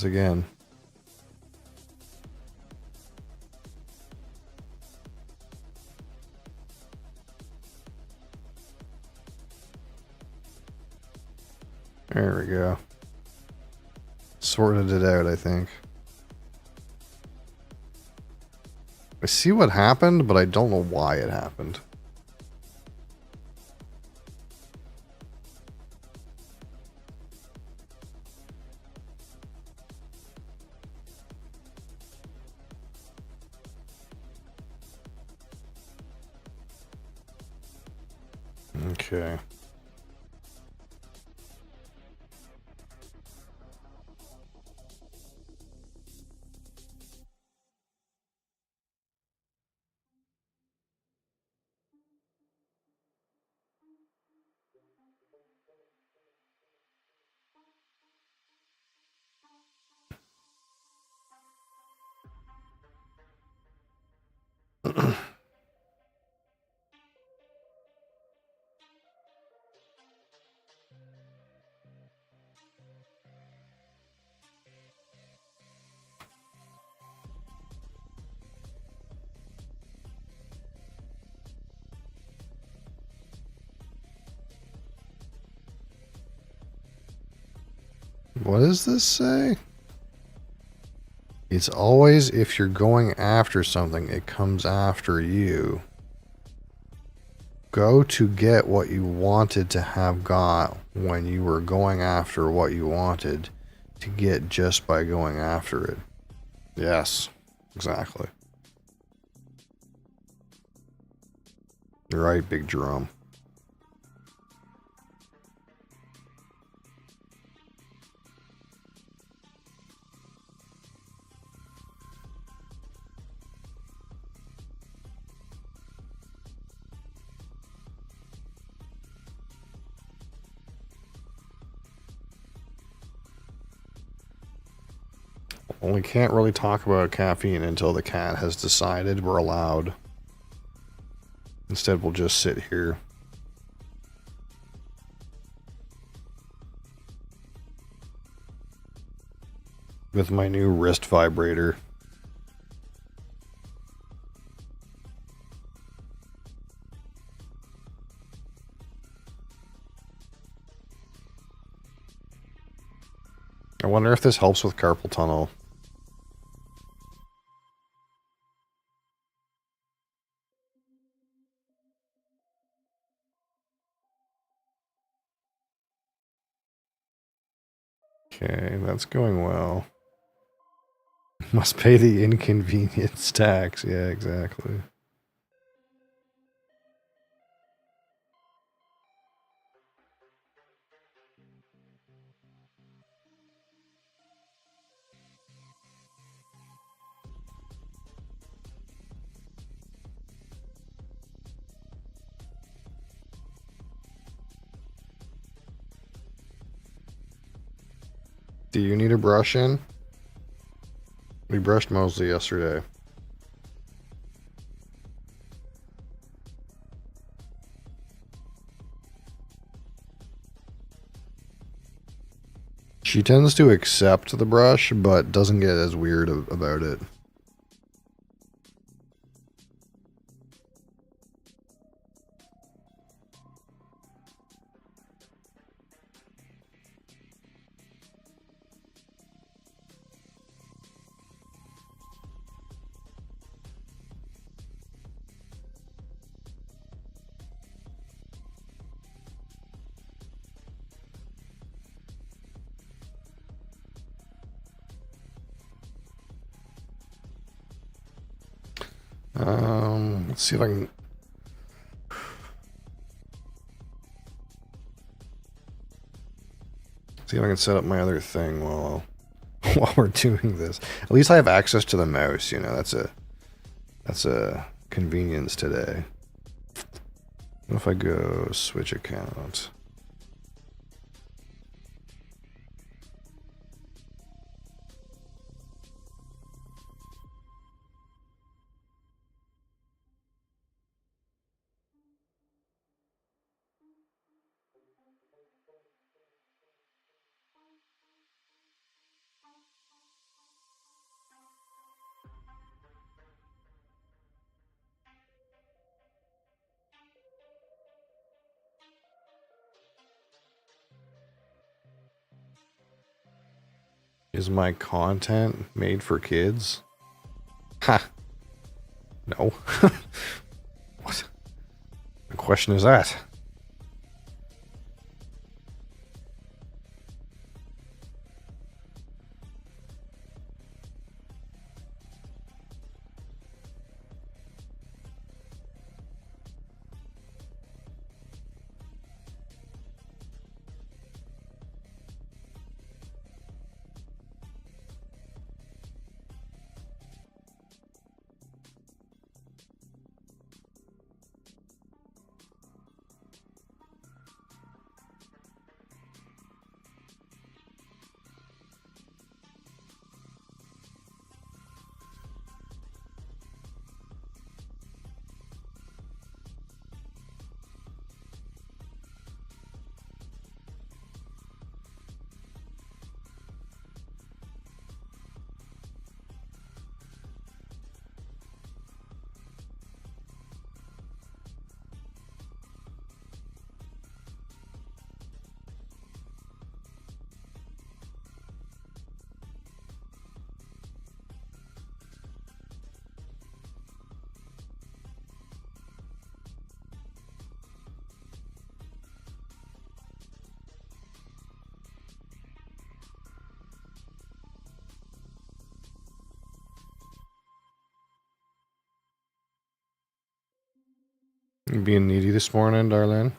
is again. There we go. Sorted it out, I think. I see what happened, but I don't know why it happened. Okay. What does this say? It's always if you're going after something, it comes after you. Go to get what you wanted to have got when you were going after what you wanted to get just by going after it. Yes, exactly. You're right, Big Jerome. Well, we can't really talk about caffeine until the cat has decided we're allowed. Instead, we'll just sit here. With my new wrist vibrator. I wonder if this helps with carpal tunnel. Okay, that's going well. Must pay the inconvenience tax. Yeah, exactly. Do you need a brush in? We brushed mostly yesterday. She tends to accept the brush, but doesn't get as weird about it. Let's see if I can... See if I can set up my other thing while we're doing this. At least I have access to the mouse, you know, that's a convenience today. What if I go switch account? Is my content made for kids? Ha! No. What? The question is that? You being needy this morning, darling?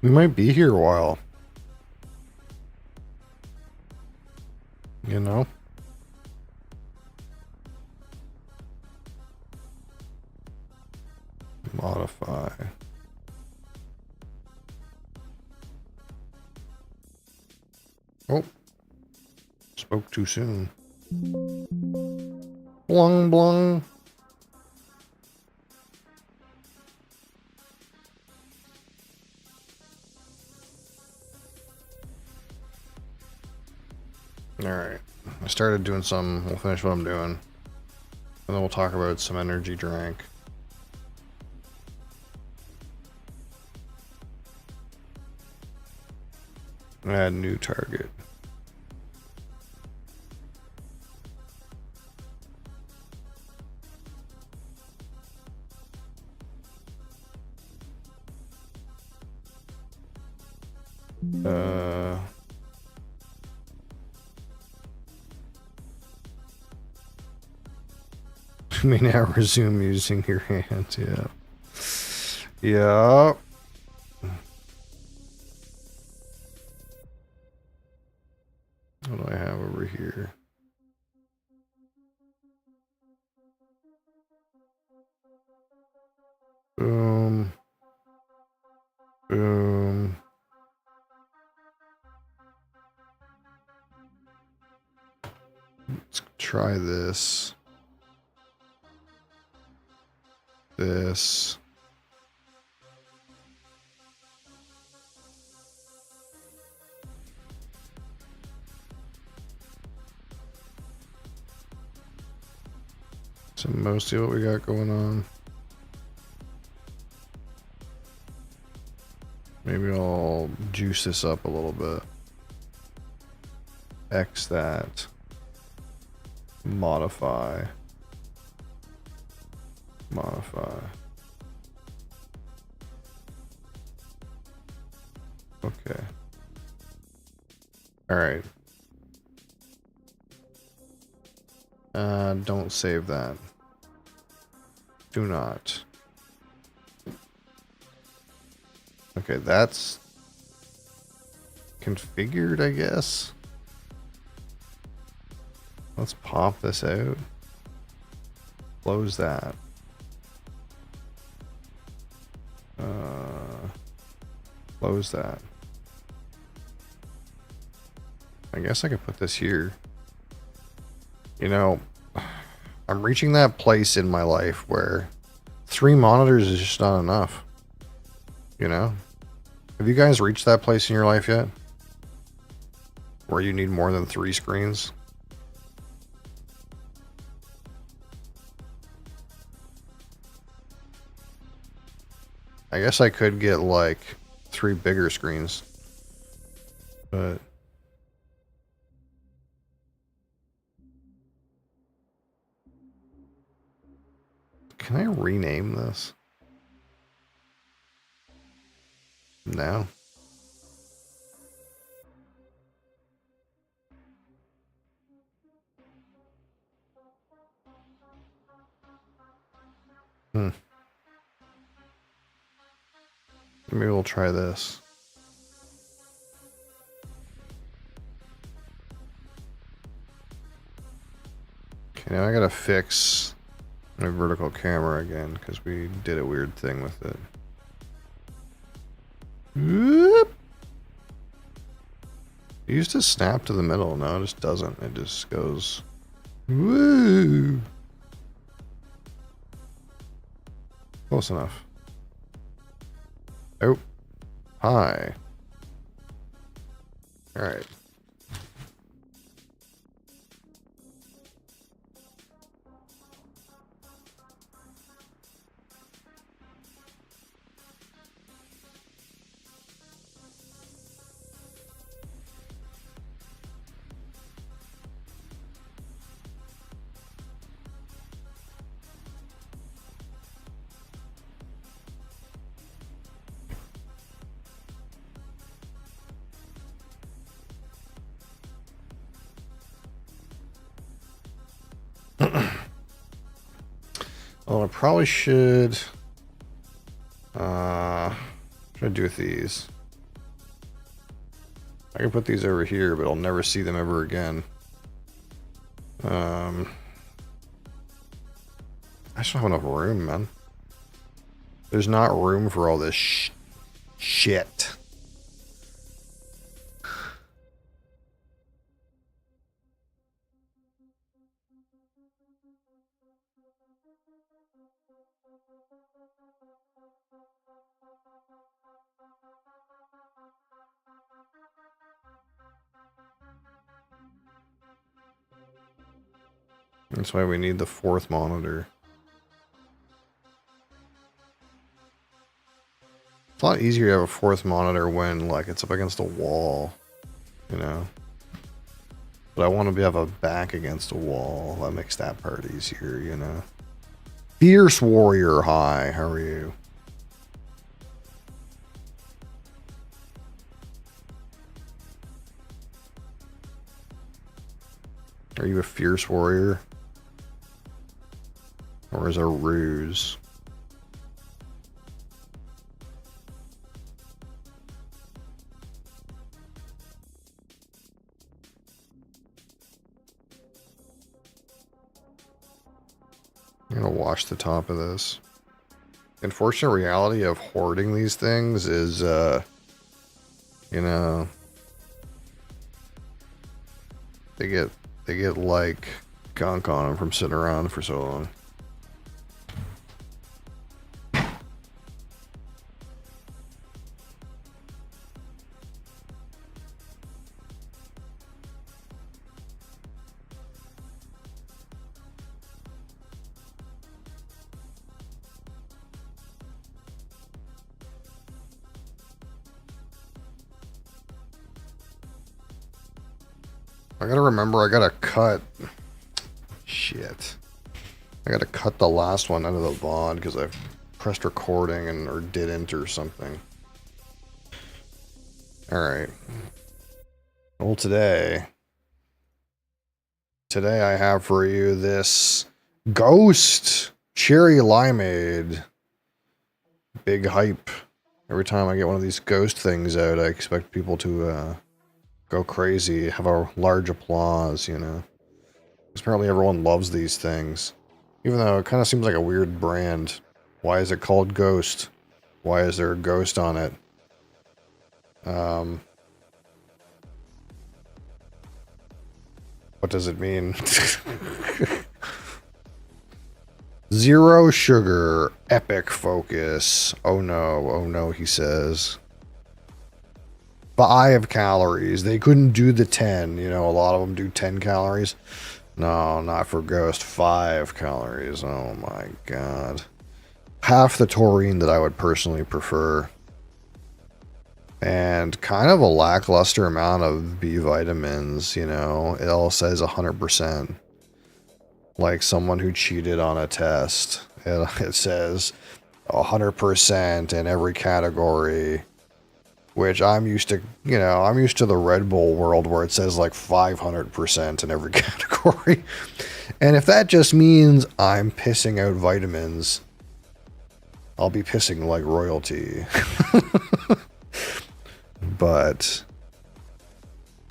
We might be here a while. You know? Modify. Oh. Spoke too soon. Blung blung. Alright. I started doing some. We'll finish what I'm doing. And then we'll talk about some energy drink. Add new target. You may now resume using your hands. Yeah. Yeah. What do I have over here? Boom. Boom. Let's try this. This. So mostly what we got going on. Maybe I'll juice this up a little bit. X that. Modify. Modify. Okay. All right. Don't save that. Do not. Okay, that's configured, I guess. Let's pop this out. Close that. Close that. I guess I could put this here. You know, I'm reaching that place in my life where 3 monitors is just not enough. You know? Have you guys reached that place in your life yet? Where you need more than 3 screens? I guess I could get like 3 bigger screens. But can I rename this? No. Maybe we'll try this. Okay, now I gotta fix my vertical camera again because we did a weird thing with it. Whoop. It used to snap to the middle. No, it just doesn't. It just goes. Woo! Close enough. Oh. Hi. Alright. Well, I probably should. What should I do with these? I can put these over here, but I'll never see them ever again. I just don't have enough room, man. There's not room for all this shit. That's why we need the 4th monitor. It's a lot easier to have a 4th monitor when, like, it's up against a wall. you know. But I want to have a back against a wall. That makes that part easier, you know. Fierce Warrior, hi, how are you? Are you a Fierce Warrior? Or is it a ruse? I'm gonna wash the top of this. Unfortunate reality of hoarding these things is, you know, they get like gunk on them from sitting around for so long. I gotta remember, I gotta cut. Shit. I gotta cut the last one out of the VOD because I've pressed recording and or didn't or something. Alright. Well, today I have for you this Ghost Cherry Limeade. Big hype. Every time I get one of these ghost things out, I expect people to go crazy, have a large applause, you know. Apparently everyone loves these things. Even though it kind of seems like a weird brand. Why is it called Ghost? Why is there a ghost on it? What does it mean? Zero sugar, epic focus. Oh no, he says. 5 calories. They couldn't do the 10. You know, a lot of them do 10 calories. No, not for Ghost. 5 calories. Oh my god. Half the taurine that I would personally prefer. And kind of a lackluster amount of B vitamins, you know. It all says 100%. Like someone who cheated on a test. It says 100% in every category. Which I'm used to, you know, I'm used to the Red Bull world where it says like 500% in every category. And if that just means I'm pissing out vitamins, I'll be pissing like royalty. But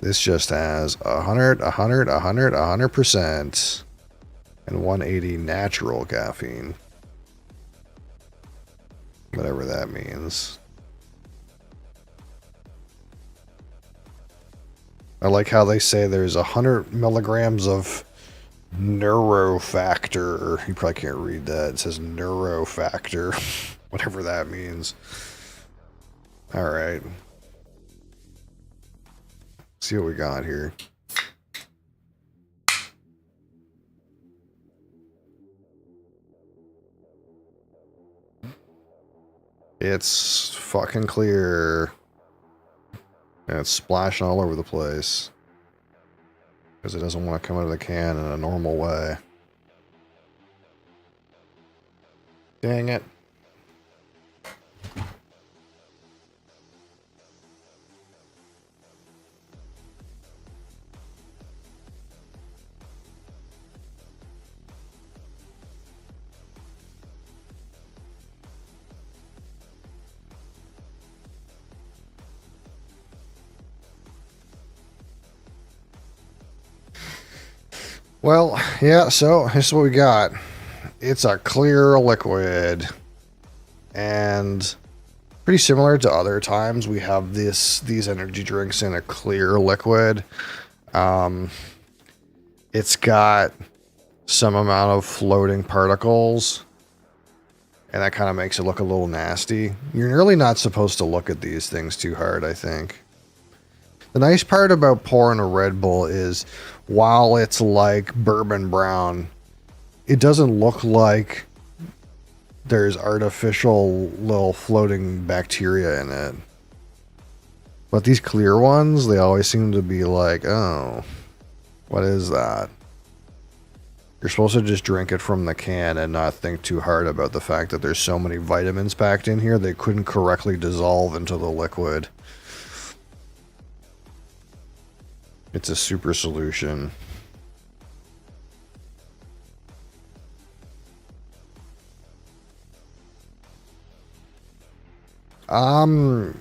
this just has 100%, and 180 natural caffeine. Whatever that means. I like how they say there's 100 milligrams of neurofactor. You probably can't read that. It says neurofactor. Whatever that means. Alright. See what we got here. It's fucking clear. And it's splashing all over the place. Because it doesn't want to come out of the can in a normal way. Dang it. Well, yeah, so this is what we got. It's a clear liquid. And pretty similar to other times, we have these energy drinks in a clear liquid. It's got some amount of floating particles. And that kind of makes it look a little nasty. You're really not supposed to look at these things too hard, I think. The nice part about pouring a Red Bull is, while it's like bourbon brown, it doesn't look like there's artificial little floating bacteria in it. But these clear ones, they always seem to be like, oh, what is that? You're supposed to just drink it from the can and not think too hard about the fact that there's so many vitamins packed in here they couldn't correctly dissolve into the liquid. It's a super solution. I'm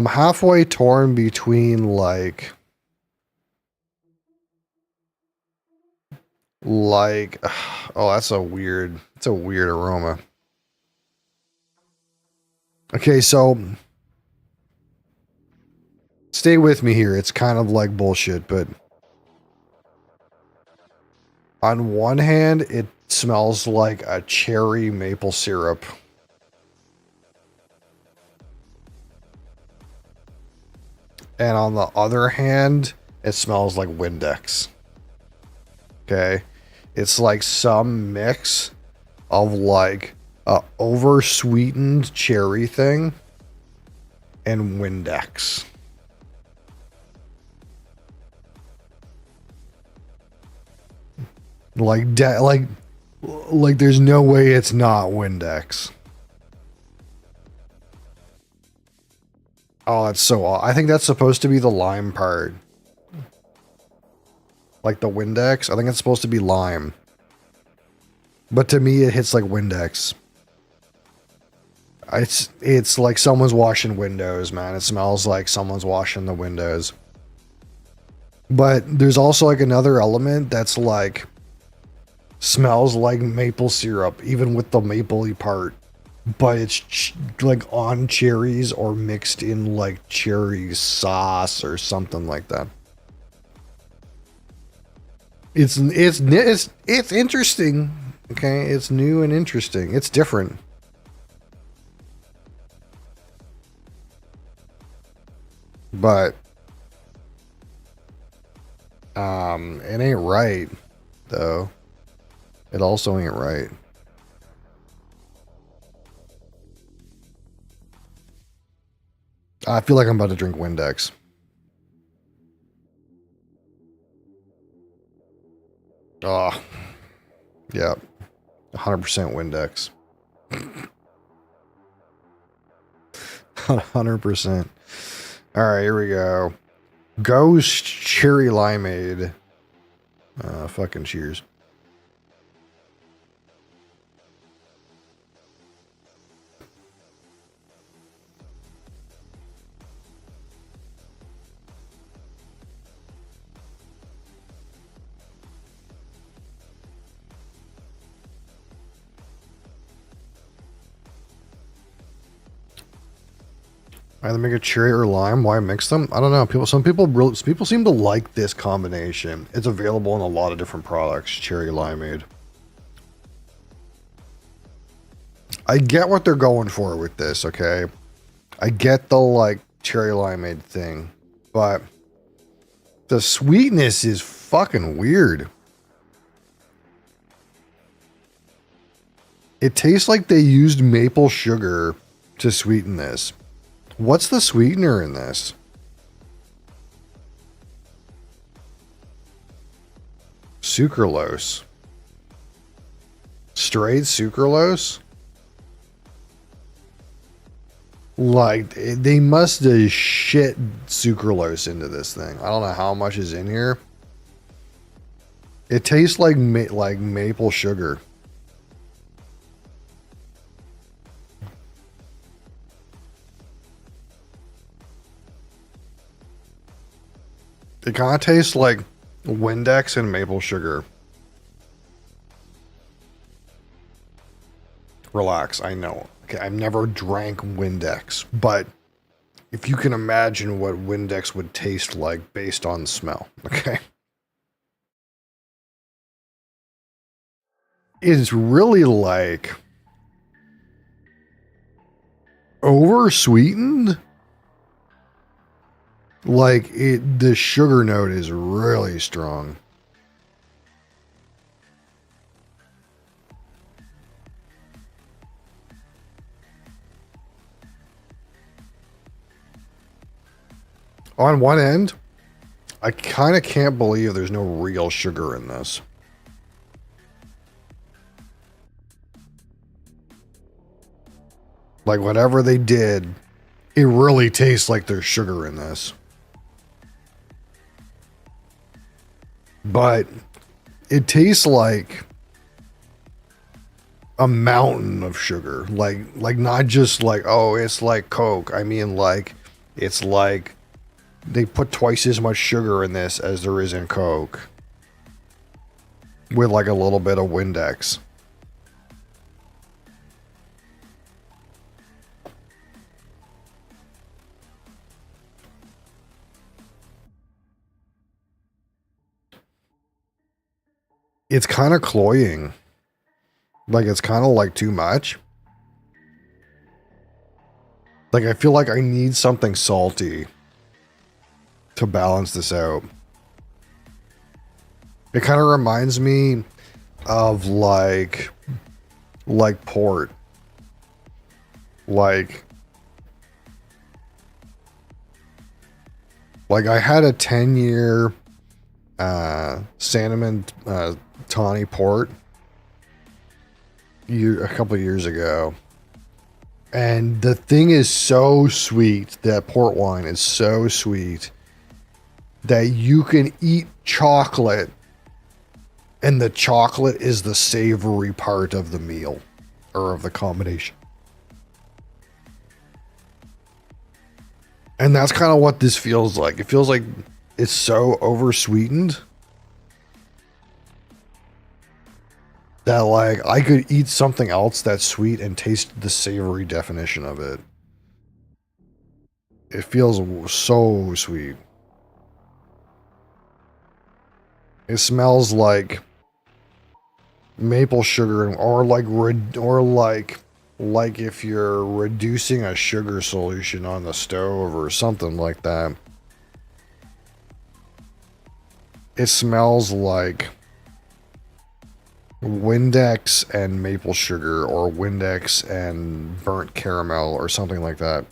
halfway torn between like oh, it's a weird aroma. Okay, so stay with me here. It's kind of like bullshit, but on one hand, it smells like a cherry maple syrup. And on the other hand, it smells like Windex. Okay? It's like some mix of like a over-sweetened cherry thing and Windex. Like there's no way it's not Windex. Oh, that's so odd. I think that's supposed to be the lime part. Like the Windex. I think it's supposed to be lime. But to me, it hits like Windex. It's like someone's washing windows, man. It smells like someone's washing the windows. But there's also like another element that's like smells like maple syrup, even with the mapley part. But it's like on cherries or mixed in like cherry sauce or something like that. It's interesting. Okay, it's new and interesting. It's different. But it ain't right though. It also ain't right. I feel like I'm about to drink Windex. Oh, yeah. 100% Windex. 100%. All right, here we go. Ghost Cherry Limeade. Fucking cheers. Either make a cherry or lime. Why mix them? I don't know. Some people seem to like this combination. It's available in a lot of different products. Cherry limeade. I get what they're going for with this. Okay, I get the like cherry limeade thing, but the sweetness is fucking weird. It tastes like they used maple sugar to sweeten this. What's the sweetener in this? Sucralose. Straight sucralose? Like, they must have shit sucralose into this thing. I don't know how much is in here. It tastes like maple sugar. It kind of tastes like Windex and maple sugar. Relax, I know. Okay, I've never drank Windex, but if you can imagine what Windex would taste like based on smell, okay? It's really like over sweetened. Like the sugar note is really strong. On one end, I kind of can't believe there's no real sugar in this. Like, whatever they did, it really tastes like there's sugar in this. But it tastes like a mountain of sugar. Like not just like, oh, it's like Coke. I mean, like, it's like they put twice as much sugar in this as there is in Coke. With like a little bit of Windex. It's kind of cloying. Like, it's kind of like too much. Like, I feel like I need something salty to balance this out. It kind of reminds me of like port. Like I had a 10-year Sandeman Tawny port a couple of years ago, and the thing is so sweet. That port wine is so sweet that you can eat chocolate, and the chocolate is the savory part of the meal or of the combination. And that's kind of what this feels like. It feels like it's so oversweetened that, like, I could eat something else that's sweet and taste the savory definition of it. It feels so sweet. It smells like maple sugar, or like if you're reducing a sugar solution on the stove or something like that. It smells like Windex and maple sugar, or Windex and burnt caramel, or something like that.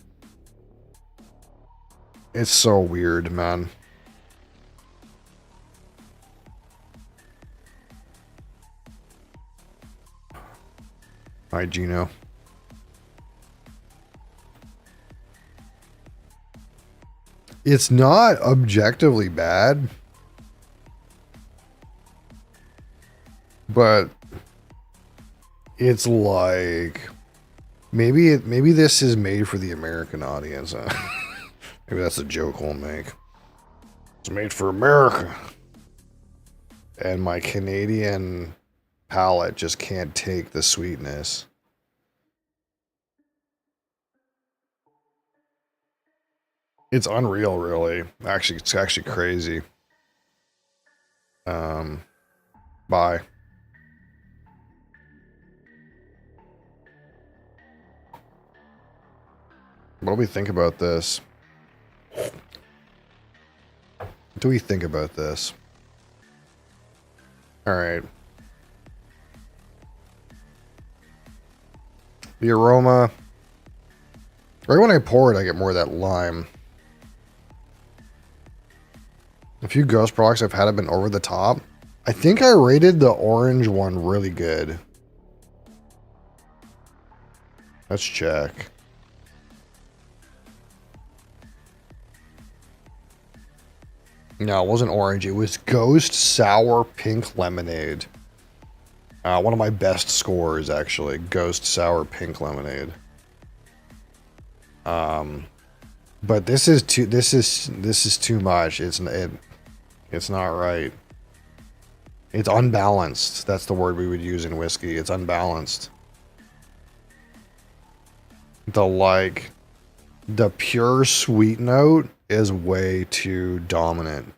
It's so weird, man. Hi, Gino. It's not objectively bad, but it's like maybe this is made for the American audience. Maybe that's a joke we'll make. It's made for America, and my Canadian palate just can't take the sweetness. It's unreal, really. Actually, it's actually crazy. Bye. What do we think about this? What do we think about this? Alright. The aroma. Right when I pour it, I get more of that lime. A few Ghost products I've had have been over the top. I think I rated the orange one really good. Let's check. No, it wasn't orange. It was Ghost Sour Pink Lemonade. One of my best scores, actually. Ghost Sour Pink Lemonade. But this is too. This is too much. It's not right. It's unbalanced. That's the word we would use in whiskey. It's unbalanced. The pure sweet note is way too dominant.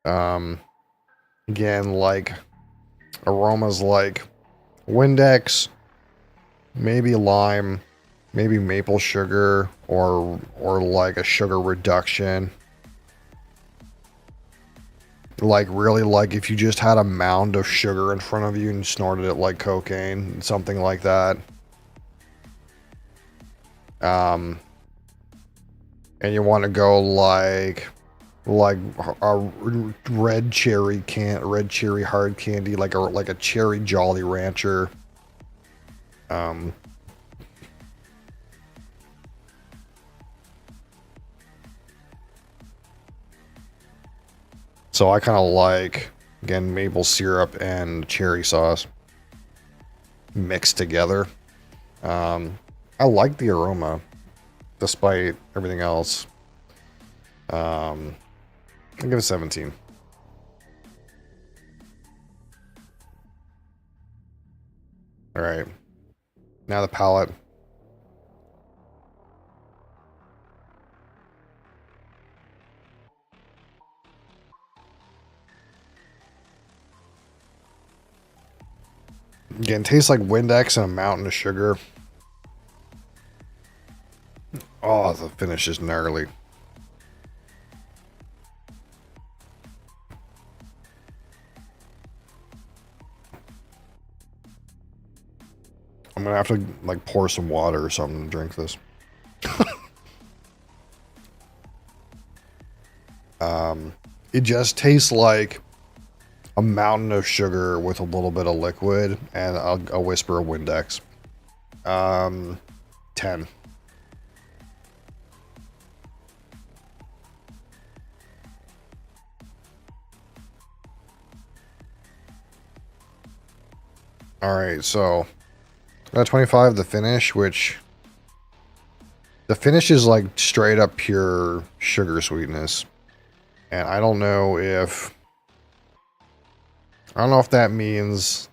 Again, like aromas like Windex, maybe lime, maybe maple sugar, or like a sugar reduction. Like, really, like if you just had a mound of sugar in front of you and snorted it like cocaine, something like that. and you want to go like a red cherry hard candy, like a cherry Jolly Rancher. So I kind of like, again, maple syrup and cherry sauce mixed together. I like the aroma, despite everything else. I'll give it 17. All right. Now the palate. Again, tastes like Windex and a mountain of sugar. Oh, the finish is gnarly. I'm gonna have to like pour some water or something to drink this. It just tastes like a mountain of sugar with a little bit of liquid and a whisper of Windex. 10. All right, so got 25 the finish, which the finish is like straight up pure sugar sweetness. And I don't know if that means,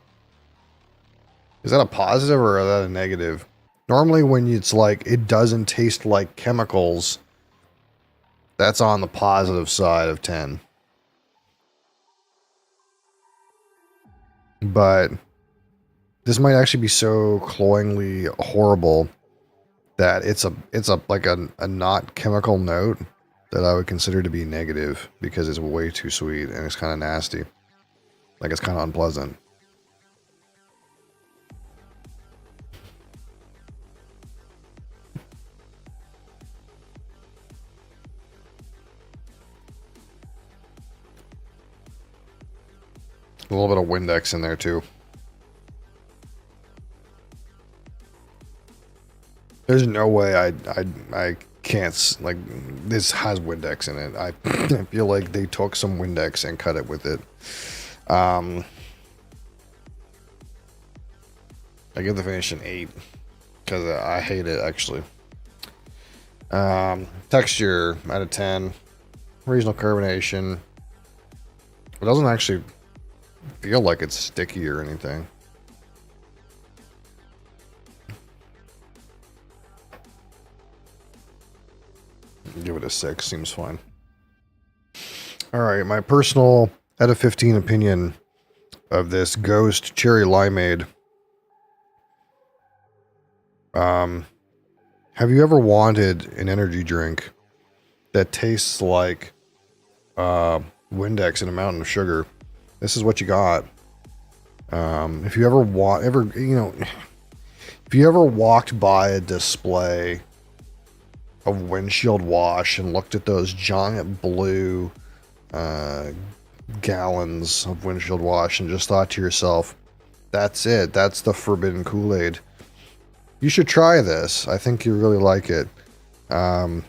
is that a positive or is that a negative? Normally when it's like it doesn't taste like chemicals, that's on the positive side of 10. But this might actually be so cloyingly horrible that it's a like a not chemical note that I would consider to be negative because it's way too sweet and it's kind of nasty. Like it's kind of unpleasant. A little bit of Windex in there too. There's no way I can't, like, this has Windex in it. I feel like they took some Windex and cut it with it. I give the finish an 8 because I hate it actually. Texture out of 10. Reasonable carbonation. It doesn't actually feel like it's sticky or anything. Give it a 6. Seems fine. All right, my personal out of 15 opinion of this Ghost Cherry Limeade. Have you ever wanted an energy drink that tastes like Windex and a mountain of sugar? This is what you got. If you ever if you ever walked by a display of windshield wash and looked at those giant blue gallons of windshield wash and just thought to yourself, that's it, that's the forbidden Kool-Aid, you should try this. I think you really like it. But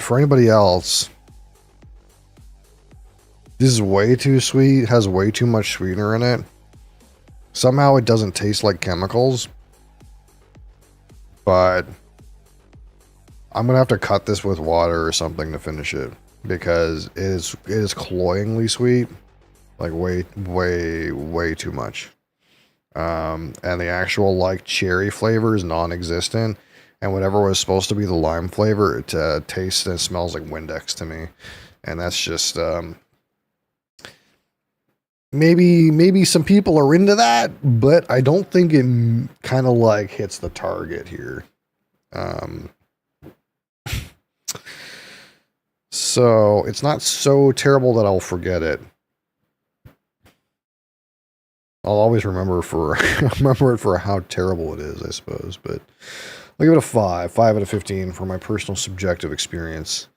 for anybody else, this is way too sweet, has way too much sweetener in it. Somehow it doesn't taste like chemicals, but I'm gonna have to cut this with water or something to finish it because it is cloyingly sweet, like way too much. And the actual like cherry flavor is non-existent, and whatever was supposed to be the lime flavor, it tastes and smells like Windex to me, and that's just maybe some people are into that, but I don't think it kind of like hits the target here. So it's not so terrible that I'll forget it. I'll always remember it for how terrible it is, I suppose. But I'll give it a 5. 5 out of 15 for my personal subjective experience.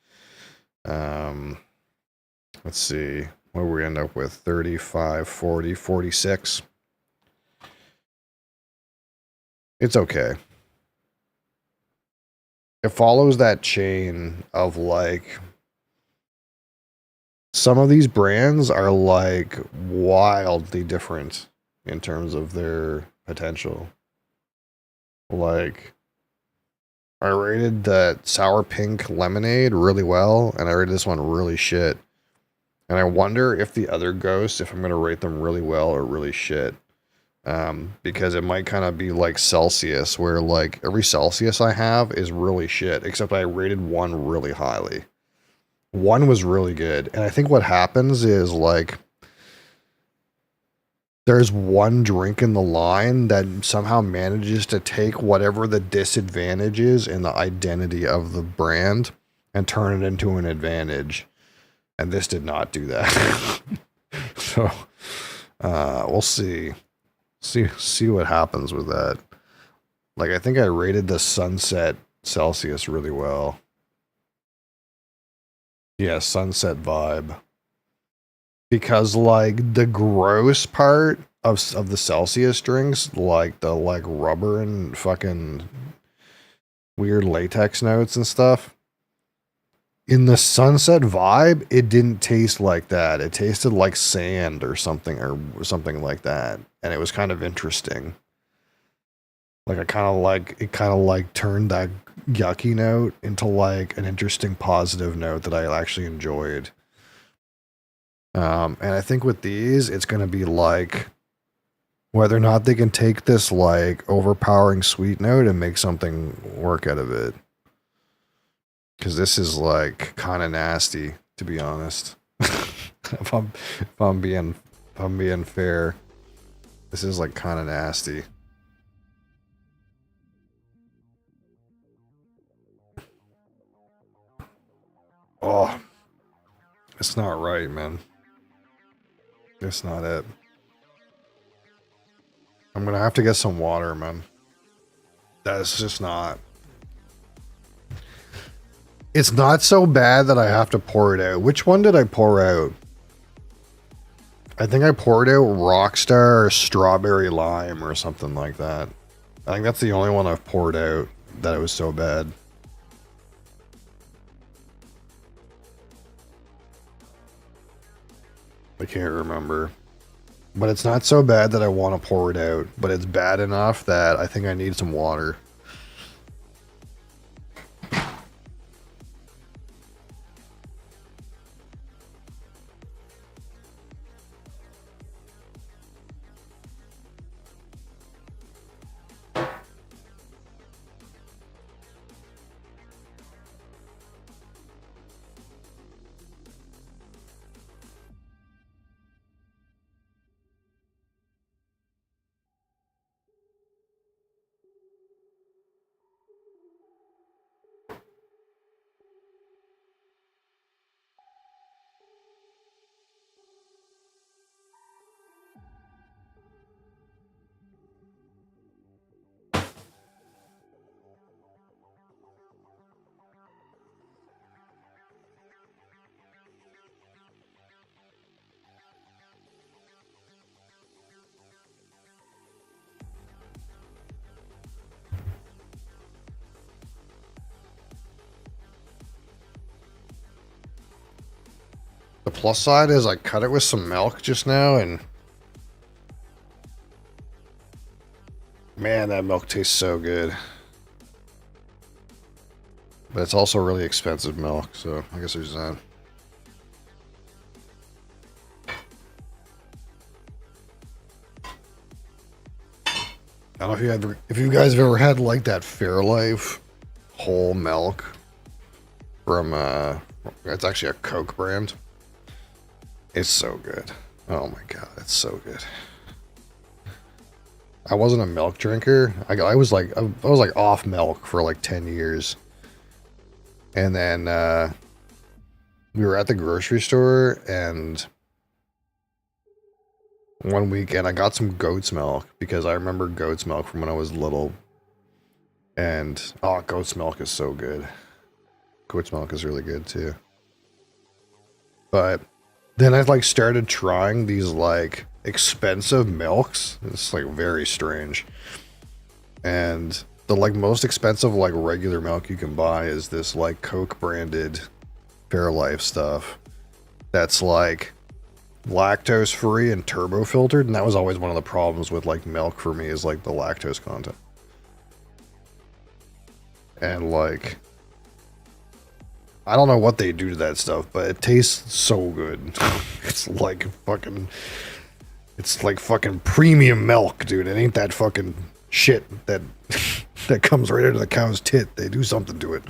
Let's see. What do we end up with? 35, 40, 46. It's okay. It follows that chain of like, some of these brands are like wildly different in terms of their potential. Like, I rated that sour pink lemonade really well, and I rated this one really shit. And I wonder if the other ghosts, if I'm going to rate them really well or really shit. Because it might kind of be like Celsius, where like every Celsius I have is really shit, except I rated one really highly. One was really good. And I think what happens is like, there's one drink in the line that somehow manages to take whatever the disadvantage is in the identity of the brand and turn it into an advantage. And this did not do that. So, we'll see. See what happens with that. Like, I think I rated the Sunset Celsius really well. Yeah, Sunset vibe. Because like the gross part of the Celsius drinks, like the like rubber and fucking weird latex notes and stuff, in the Sunset vibe, it didn't taste like that. It tasted like sand or something like that. And it was kind of interesting. Like it kind of like turned that yucky note into like an interesting positive note that I actually enjoyed. And I think with these, it's going to be like whether or not they can take this like overpowering sweet note and make something work out of it. Because this is like kind of nasty, to be honest. if I'm being fair, this is like kind of nasty. Oh, it's not right, man. It's not it. I'm gonna have to get some water, man. That's just not. It's not so bad that I have to pour it out. Which one did I pour out? I think I poured out Rockstar Strawberry Lime or something like that. I think that's the only one I've poured out that it was so bad. I can't remember. But it's not so bad that I want to pour it out. But it's bad enough that I think I need some water. The plus side is I cut it with some milk just now, and man, that milk tastes so good. But it's also really expensive milk, so I guess there's that. I don't know if you guys have ever had like that Fairlife whole milk from it's actually a Coke brand. It's so good. Oh my god, it's so good. I wasn't a milk drinker. I was like off milk for like 10 years. And then we were at the grocery store, and one weekend I got some goat's milk because I remember goat's milk from when I was little. And, oh, goat's milk is so good. Goat's milk is really good too. But then I like started trying these like expensive milks. It's like very strange. And the like most expensive like regular milk you can buy is this like Coke branded Fairlife stuff. That's like lactose free and turbo filtered. And that was always one of the problems with like milk for me is like the lactose content. And like, I don't know what they do to that stuff, but it tastes so good. It's like fucking premium milk, dude. It ain't that fucking shit that that comes right out of the cow's tit. They do something to it.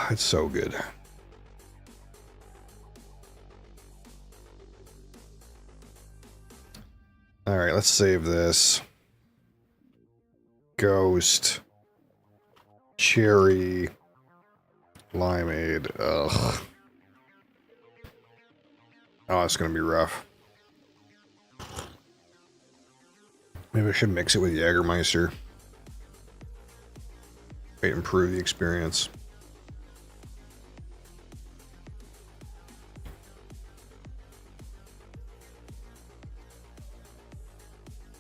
It's so good. All right, let's save this. Ghost. Cherry. Limeade. Ugh. Oh, it's gonna be rough. Maybe I should mix it with Jägermeister. Might improve the experience.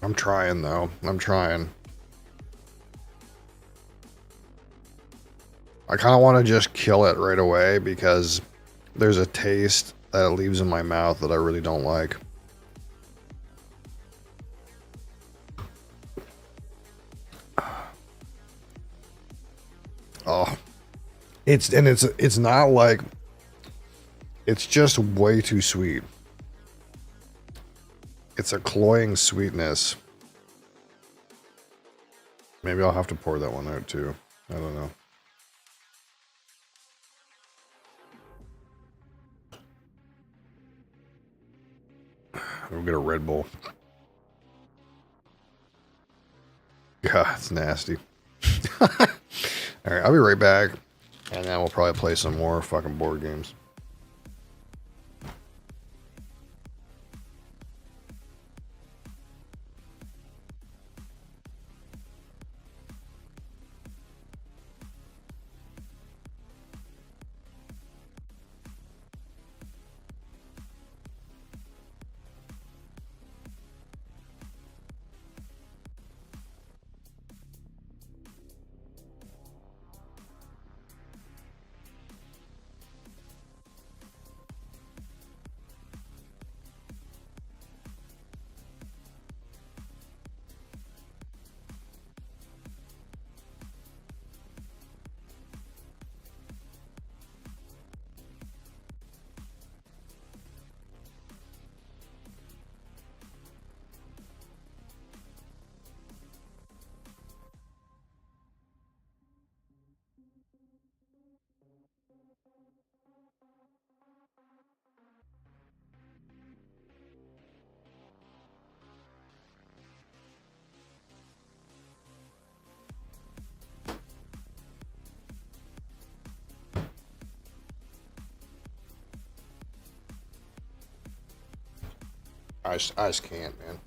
I'm trying, though. I'm trying. I kind of want to just kill it right away because there's a taste that it leaves in my mouth that I really don't like. Oh. It's not like, it's just way too sweet. It's a cloying sweetness. Maybe I'll have to pour that one out too. I don't know. We'll get a Red Bull. God, it's nasty. Alright, I'll be right back. And then we'll probably play some more fucking board games. I just can't, man.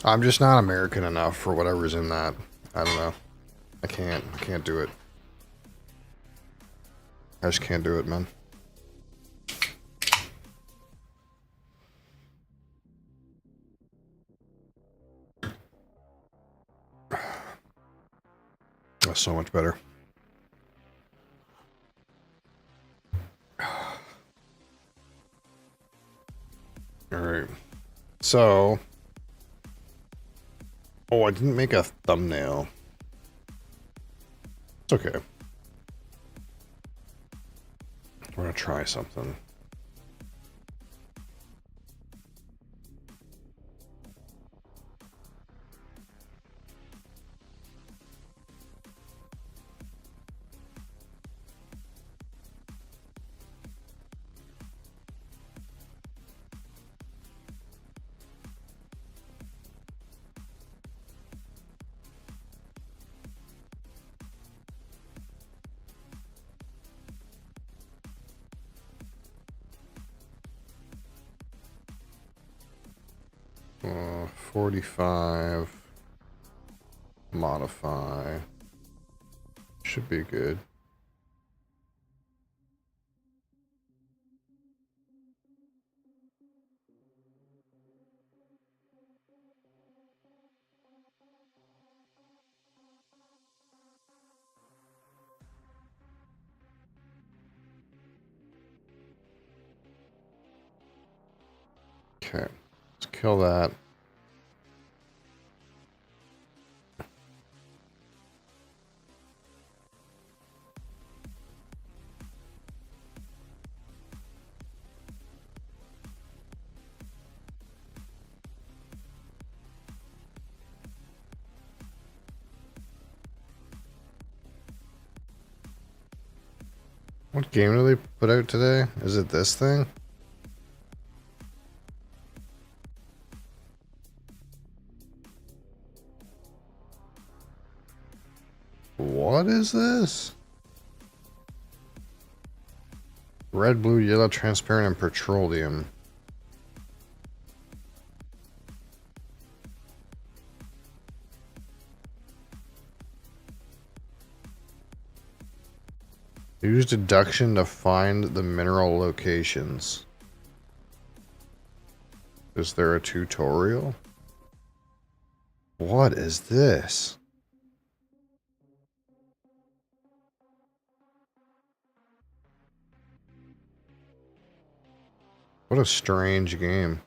I'm just not American enough for whatever's in that. I don't know. I can't do it. I just can't do it, man. That's so much better. Alright. So... Oh, I didn't make a thumbnail. It's okay. We're gonna try something. 45. Modify. Should be good. Okay, let's kill that. What game do they put out today? Is it this thing? What is this? Red, blue, yellow, transparent, and petroleum. Use deduction to find the mineral locations. Is there a tutorial? What is this? What a strange game.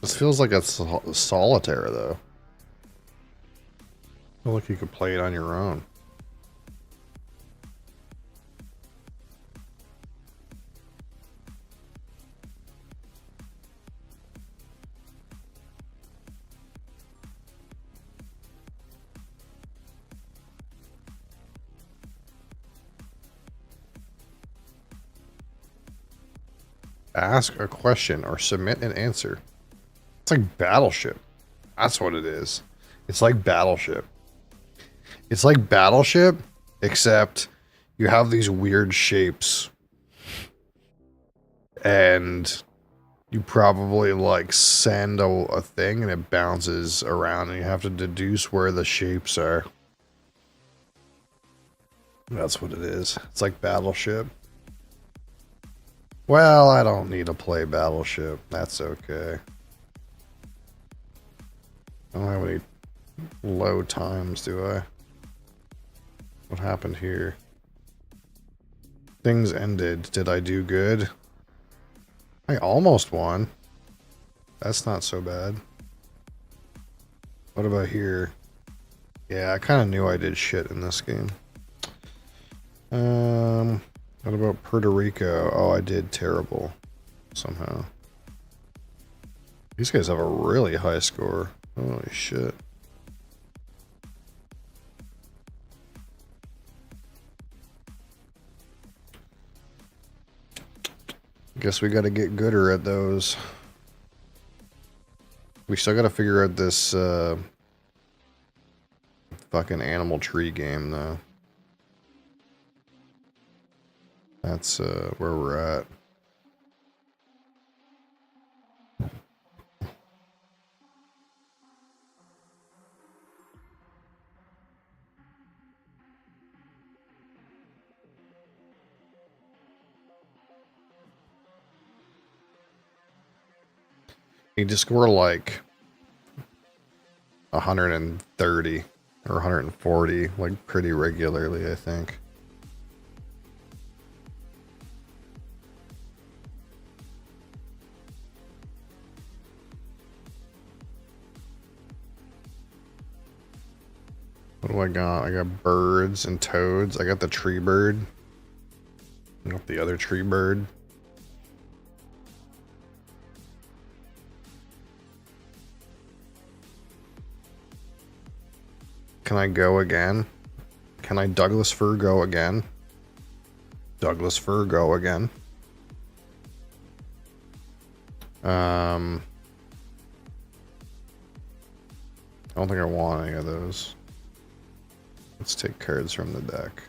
This feels like it's solitaire, though. I feel like you could play it on your own. Ask a question or submit an answer. It's like Battleship. That's what it is. It's like Battleship. It's like Battleship, except you have these weird shapes. And you probably like send a thing and it bounces around and you have to deduce where the shapes are. That's what it is. It's like Battleship. Well, I don't need to play Battleship. That's okay. I don't have any low times, do I? What happened here? Things ended. Did I do good? I almost won. That's not so bad. What about here? Yeah, I kind of knew I did shit in this game. What about Puerto Rico? Oh, I did terrible. Somehow. These guys have a really high score. Holy shit. Guess we gotta get gooder at those. We still gotta figure out this fucking animal tree game though. That's where we're at. You just score like 130 or 140 like pretty regularly, I think. What do I got? I got birds and toads. I got the tree bird. I got the other tree bird. Can I go again? Can I Douglas fir go again? Douglas fir go again. I don't think I want any of those. Let's take cards from the deck.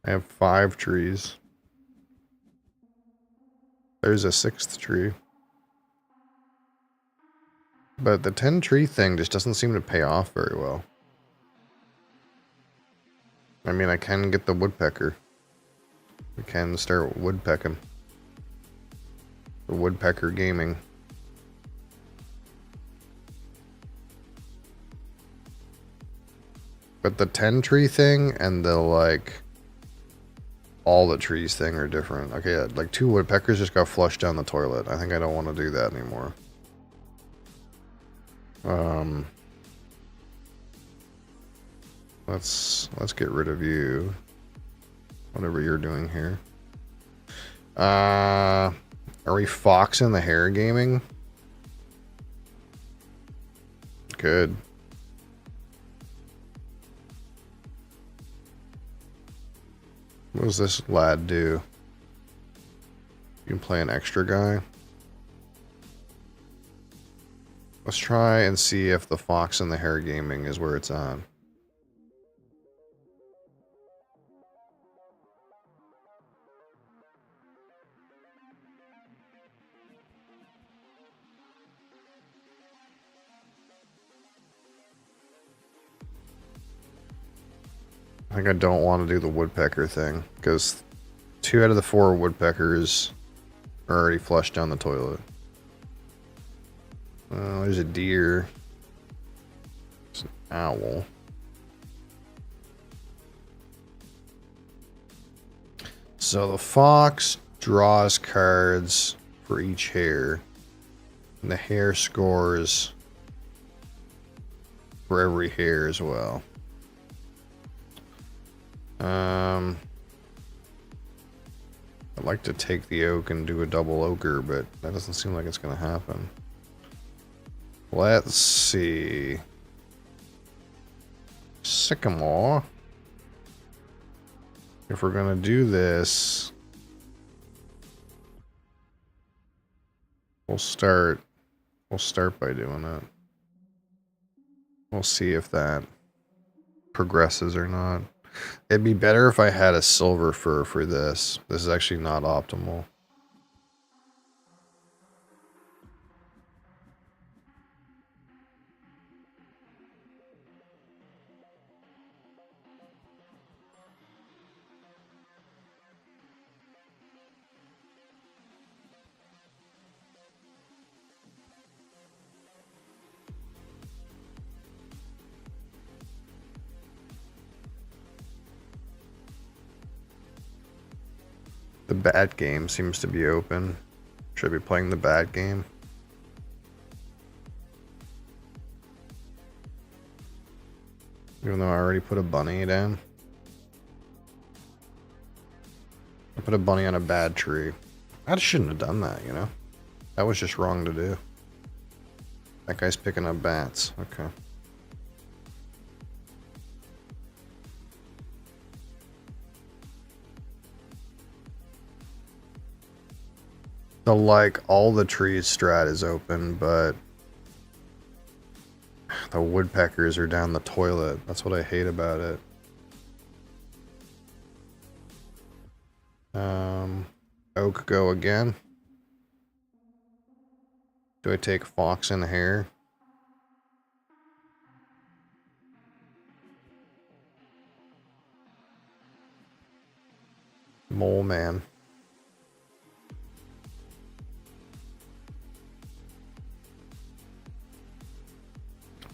I have 5 trees. There's a 6th tree. But the 10 tree thing just doesn't seem to pay off very well. I mean, I can get the woodpecker. We can start woodpecking. The woodpecker gaming. But the 10 tree thing and the like all the trees thing are different. Okay, like 2 woodpeckers just got flushed down the toilet. I think I don't want to do that anymore. Let's get rid of you. Whatever you're doing here. Are we foxing the hare gaming? Good. What does this lad do? You can play an extra guy. Let's try and see if the fox and the hare gaming is where it's on. I think I don't want to do the woodpecker thing because 2 out of the 4 woodpeckers are already flushed down the toilet. There's a deer. There's an owl. So the fox draws cards for each hare. And the hare scores for every hare as well. I'd like to take the oak and do a double ochre, but that doesn't seem like it's going to happen. Let's see. Sycamore. If we're going to do this, we'll start by doing it. We'll see if that progresses or not. It'd be better if I had a silver fur for this. This is actually not optimal. The bad game seems to be open. Should I be playing the bad game? Even though I already put a bunny down. I put a bunny on a bad tree. I just shouldn't have done that, you know? That was just wrong to do. That guy's picking up bats. Okay. So, like, all the trees strat is open, but the woodpeckers are down the toilet. That's what I hate about it. Oak go again. Do I take fox and hare? Mole man.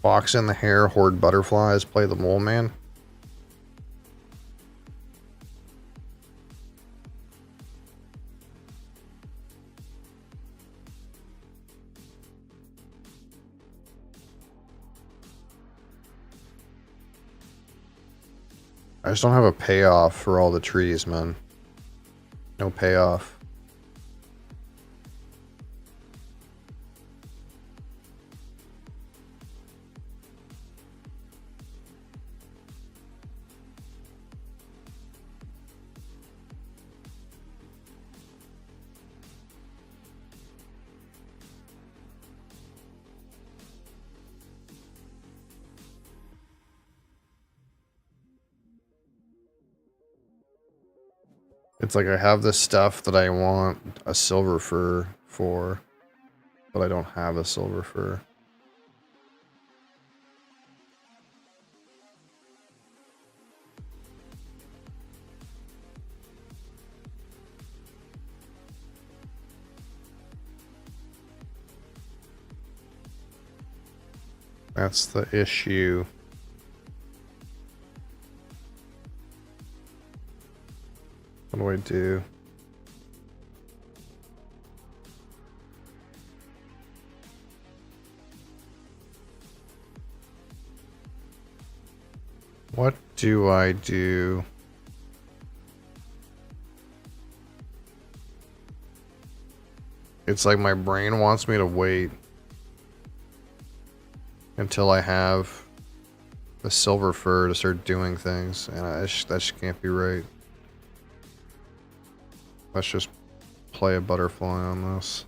Fox and the hare hoard butterflies, play the mole man. I just don't have a payoff for all the trees, man. No payoff. It's like I have this stuff that I want a silver fur for, but I don't have a silver fur. That's the issue. What do I do? What do I do? It's like my brain wants me to wait until I have the silver fur to start doing things, and that just can't be right. Let's just play a butterfly on this.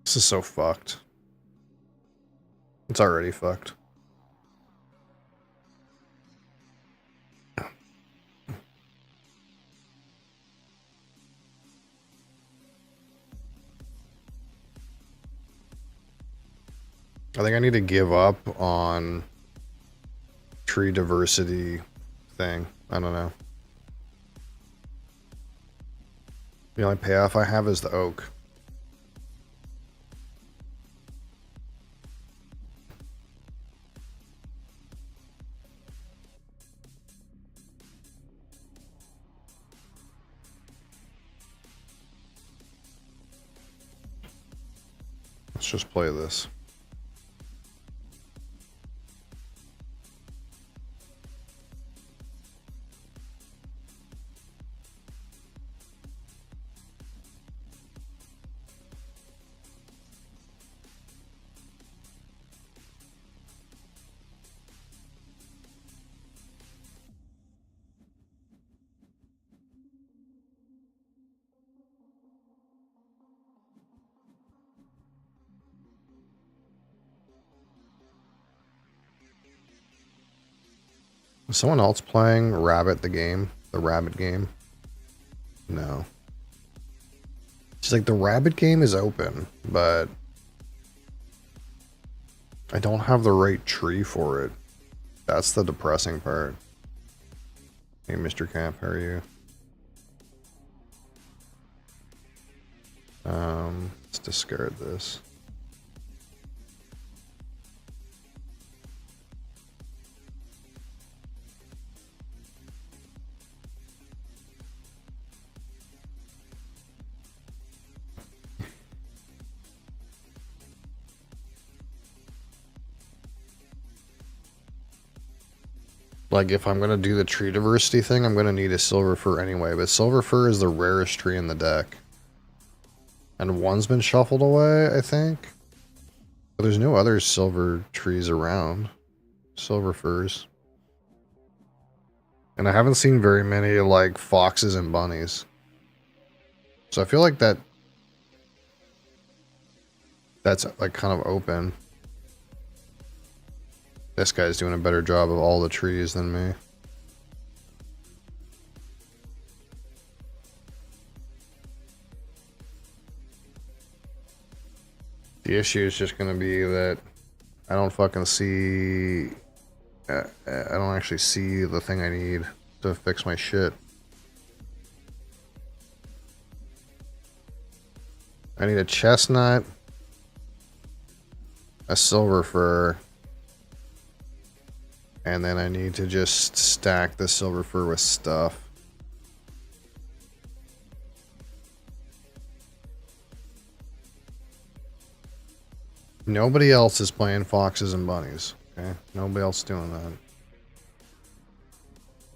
This is so fucked. It's already fucked. I think I need to give up on tree diversity thing. I don't know. The only payoff I have is the oak. Let's just play this. Is someone else playing Rabbit the game? The Rabbit game? No. It's like the Rabbit game is open, but I don't have the right tree for it. That's the depressing part. Hey, Mr. Camp, how are you? Let's discard this. Like, if I'm going to do the tree diversity thing, I'm going to need a silver fir anyway. But silver fir is the rarest tree in the deck. And one's been shuffled away, I think. But there's no other silver trees around. Silver firs. And I haven't seen very many, like, foxes and bunnies. So I feel like that's, like, kind of open. This guy's doing a better job of all the trees than me. The issue is just going to be that I don't fucking see... I don't actually see the thing I need to fix my shit. I need a chestnut, a silver fir, and then I need to just stack the silver fir with stuff. Nobody else is playing foxes and bunnies. Okay, nobody else is doing that.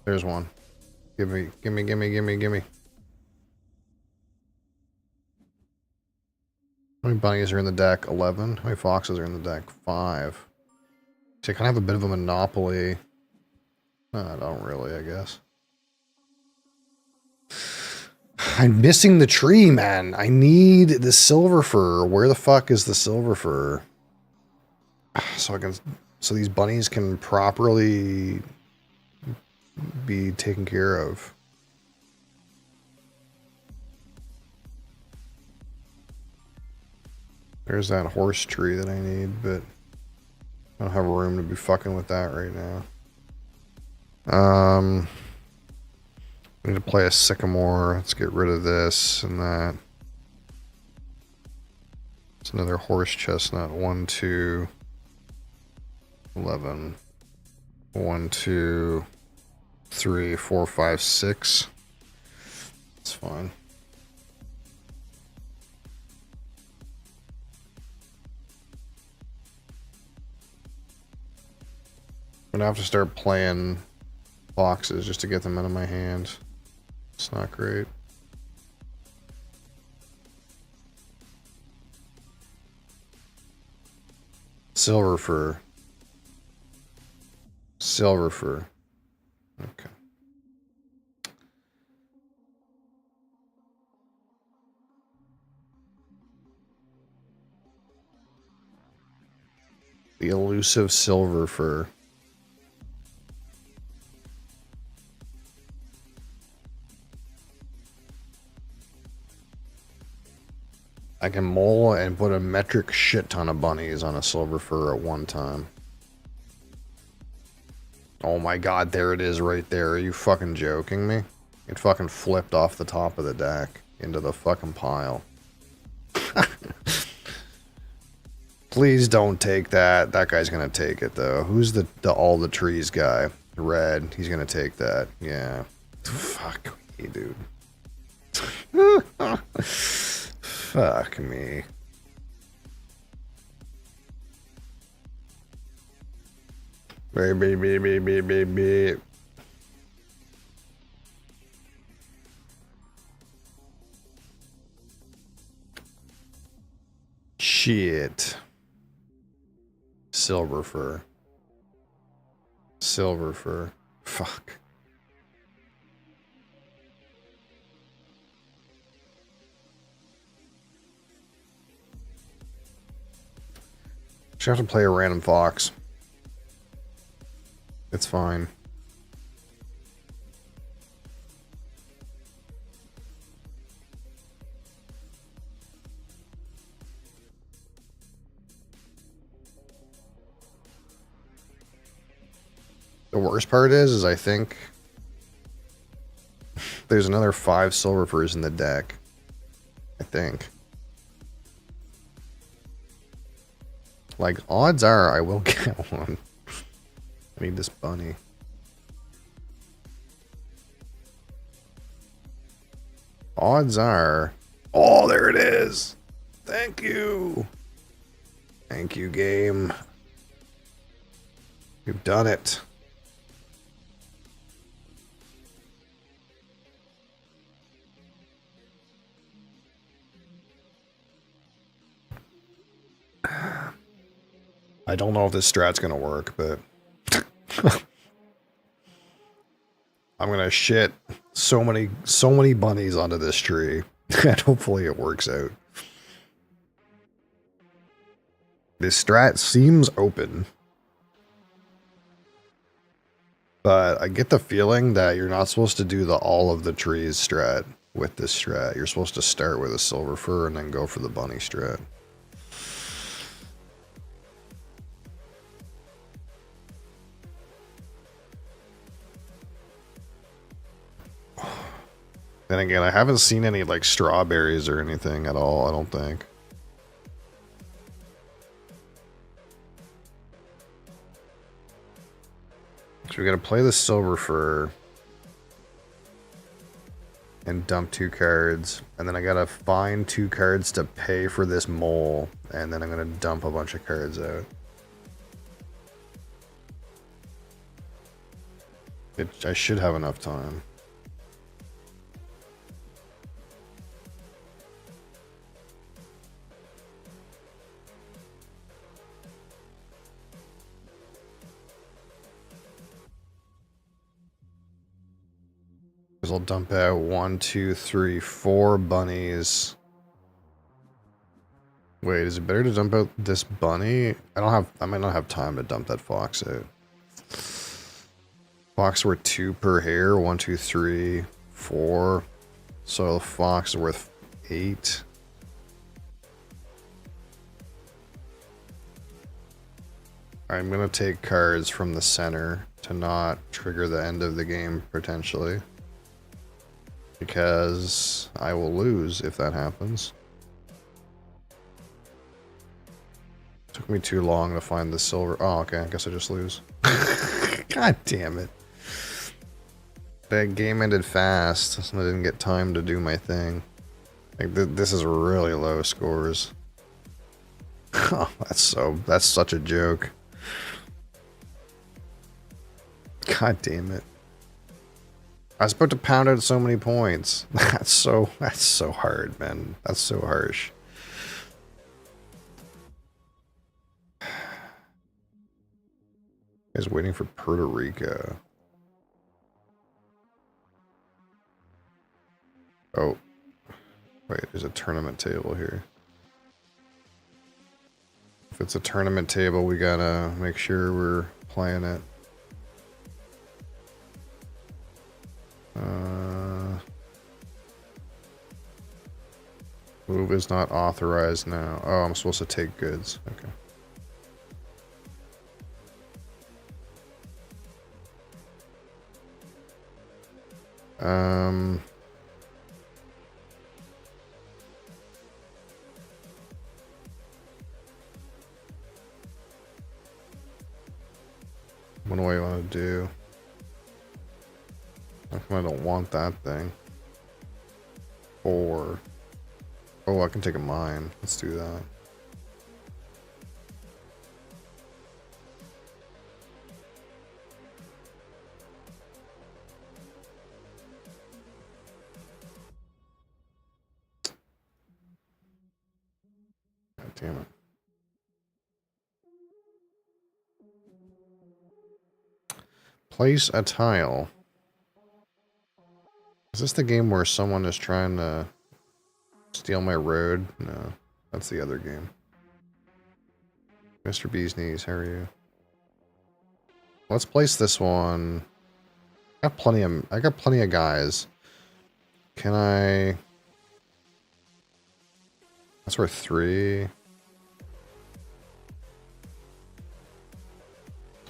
There's one. Gimme. How many bunnies are in the deck? 11. How many foxes are in the deck? 5. So I kind of have a bit of a monopoly. I don't really, I guess. I'm missing the tree, man. I need the silver fir. Where the fuck is the silver fir? So these bunnies can properly be taken care of. There's that horse tree that I need, but I don't have room to be fucking with that right now. I need to play a sycamore. Let's get rid of this and that. It's another horse chestnut. 1, 2, 11. 1, 2, 3, 4, 5, 6. That's fine. I'm gonna have to start playing boxes just to get them out of my hand. It's not great. Silver fur. Silver fur. Okay. The elusive silver fur. I can mole and put a metric shit ton of bunnies on a silver fur at one time. Oh my god, there it is right there. Are you fucking joking me? It fucking flipped off the top of the deck into the fucking pile. Please don't take that. That guy's gonna take it though. Who's the all the trees guy? Red. He's gonna take that. Yeah. Fuck me, dude. Fuck me. Baby. Shit. Silver fur. Silver fur. Fuck. Should have to play a random fox. It's fine. The worst part is I think there's another 5 silver furs in the deck. I think. Like, odds are I will get one. I need this bunny. Odds are... Oh, there it is! Thank you! Thank you, game. You've done it. I don't know if this strat's gonna work, but... I'm gonna shit so many bunnies onto this tree. And hopefully it works out. This strat seems open. But I get the feeling that you're not supposed to do the all of the trees strat with this strat. You're supposed to start with a silver fur and then go for the bunny strat. Then again, I haven't seen any like strawberries or anything at all, I don't think. So we gotta play the silver fur and dump 2 cards, and then I gotta find 2 cards to pay for this mole, and then I'm gonna dump a bunch of cards out. I should have enough time. I'll dump out 1, 2, 3, 4 bunnies. Wait, is it better to dump out this bunny? I might not have time to dump that fox out. Fox worth 2 per hair. 1, 2, 3, 4. So the fox is worth 8. I'm going to take cards from the center to not trigger the end of the game, potentially. Because I will lose if that happens. Took me too long to find the silver. Oh, okay. I guess I just lose. God damn it. That game ended fast, so I didn't get time to do my thing. Like, this is really low scores. Oh, that's such a joke. God damn it. I was about to pound out so many points. That's so hard, man. That's so harsh. Is waiting for Puerto Rico. Oh. Wait, there's a tournament table here. If it's a tournament table, we gotta make sure we're playing it. Move is not authorized now. Oh, I'm supposed to take goods. Okay. What do I want to do? How come I don't want that thing? 4. Oh, I can take a mine. Let's do that. God damn it. Place a tile. Is this the game where someone is trying to steal my road? No, that's the other game. Mr. Bee's Knees, how are you? Let's place this one. I got plenty of guys. Can I? That's worth 3.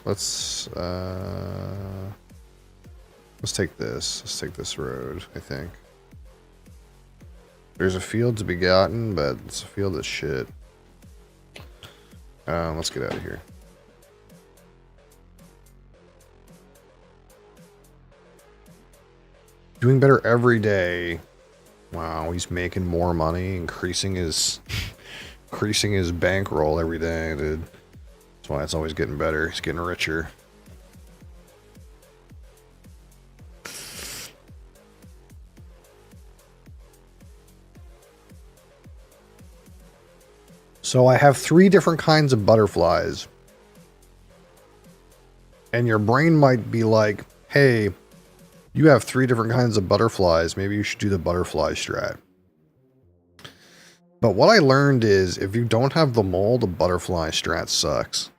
Let's take this. Let's take this road, I think. There's a field to be gotten, but it's a field of shit. Let's get out of here. Doing better every day. Wow, he's making more money, increasing his bankroll every day, dude. That's why it's always getting better. He's getting richer. So I have 3 different kinds of butterflies. And your brain might be like, hey, you have 3 different kinds of butterflies. Maybe you should do the butterfly strat. But what I learned is if you don't have the mole, the butterfly strat sucks.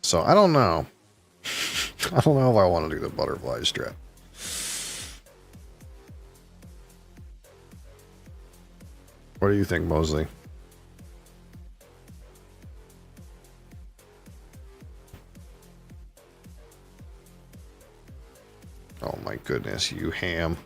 So I don't know. I don't know if I want to do the butterfly strat. What do you think, Mosley? Oh my goodness, you ham.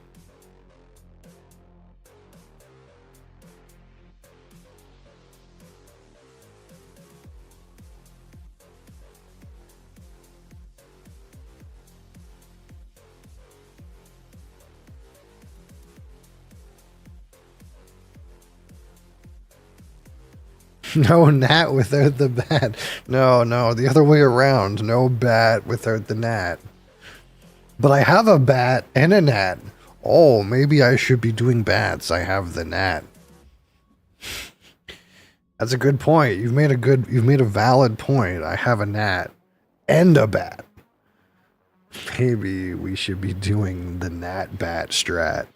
No gnat without the bat. No, the other way around. No bat without the gnat. But I have a bat and a gnat. Oh, maybe I should be doing bats. I have the gnat. That's a good point. You've made a valid point. I have a gnat and a bat. Maybe we should be doing the gnat bat strat.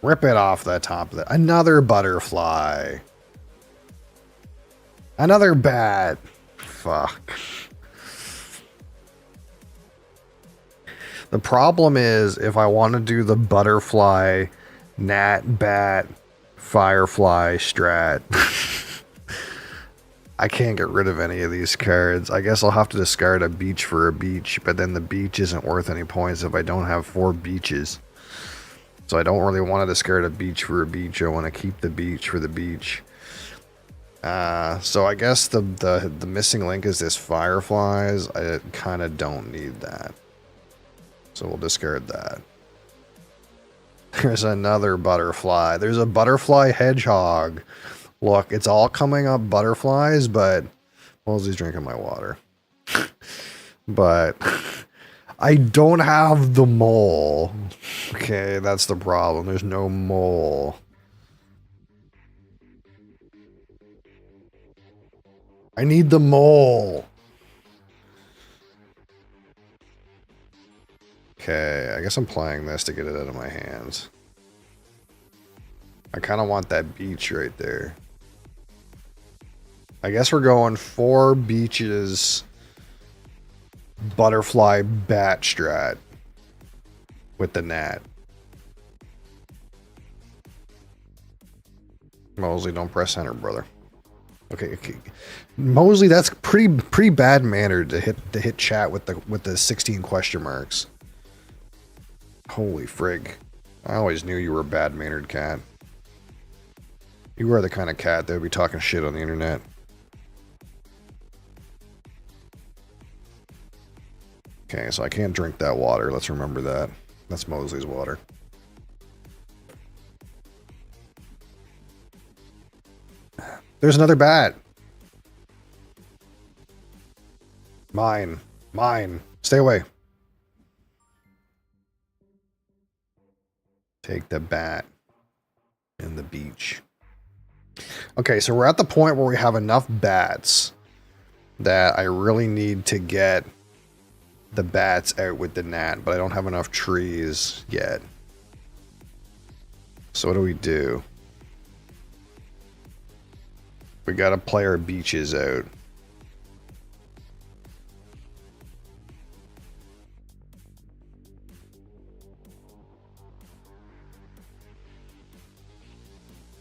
Rip it off the top of the... Another butterfly. Another bat. Fuck. The problem is, if I want to do the butterfly, gnat, bat, firefly strat, I can't get rid of any of these cards. I guess I'll have to discard a beach for a beach, but then the beach isn't worth any points if I don't have 4 beaches. So I don't really want to discard a beach for a beach. I want to keep the beach for the beach. So I guess the missing link is this fireflies. I kind of don't need that. So we'll discard that. There's another butterfly. There's a butterfly hedgehog. Look, it's all coming up butterflies, but... Well, he's drinking my water. But... I don't have the mole. Okay, that's the problem. There's no mole. I need the mole. Okay, I guess I'm playing this to get it out of my hands. I kind of want that beach right there. I guess we're going 4 beaches, butterfly bat strat with the gnat. Mosley, don't press enter, brother. Okay, okay. Mosley, that's pretty bad mannered to hit chat with the 16 question marks. Holy frig. I always knew you were a bad mannered cat. You are the kind of cat that would be talking shit on the internet. Okay, so I can't drink that water. Let's remember that. That's Mosley's water. There's another bat. Mine. Mine. Stay away. Take the bat and the beach. Okay, so we're at the point where we have enough bats that I really need to get the bats out with the gnat, but I don't have enough trees yet. So what do we do? We gotta play our beaches out.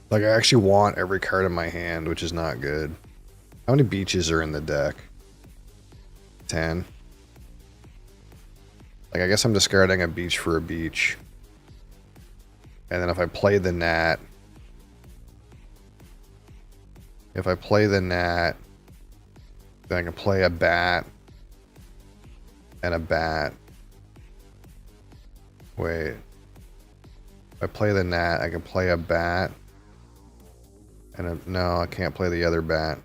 Like, I actually want every card in my hand, which is not good. How many beaches are in the deck? 10. Like, I guess I'm discarding a beach for a beach. And then if I play the gnat... If I play the gnat, then I can play a bat and a bat. Wait. If I play the gnat, I can play a bat and a... No, I can't play the other bat.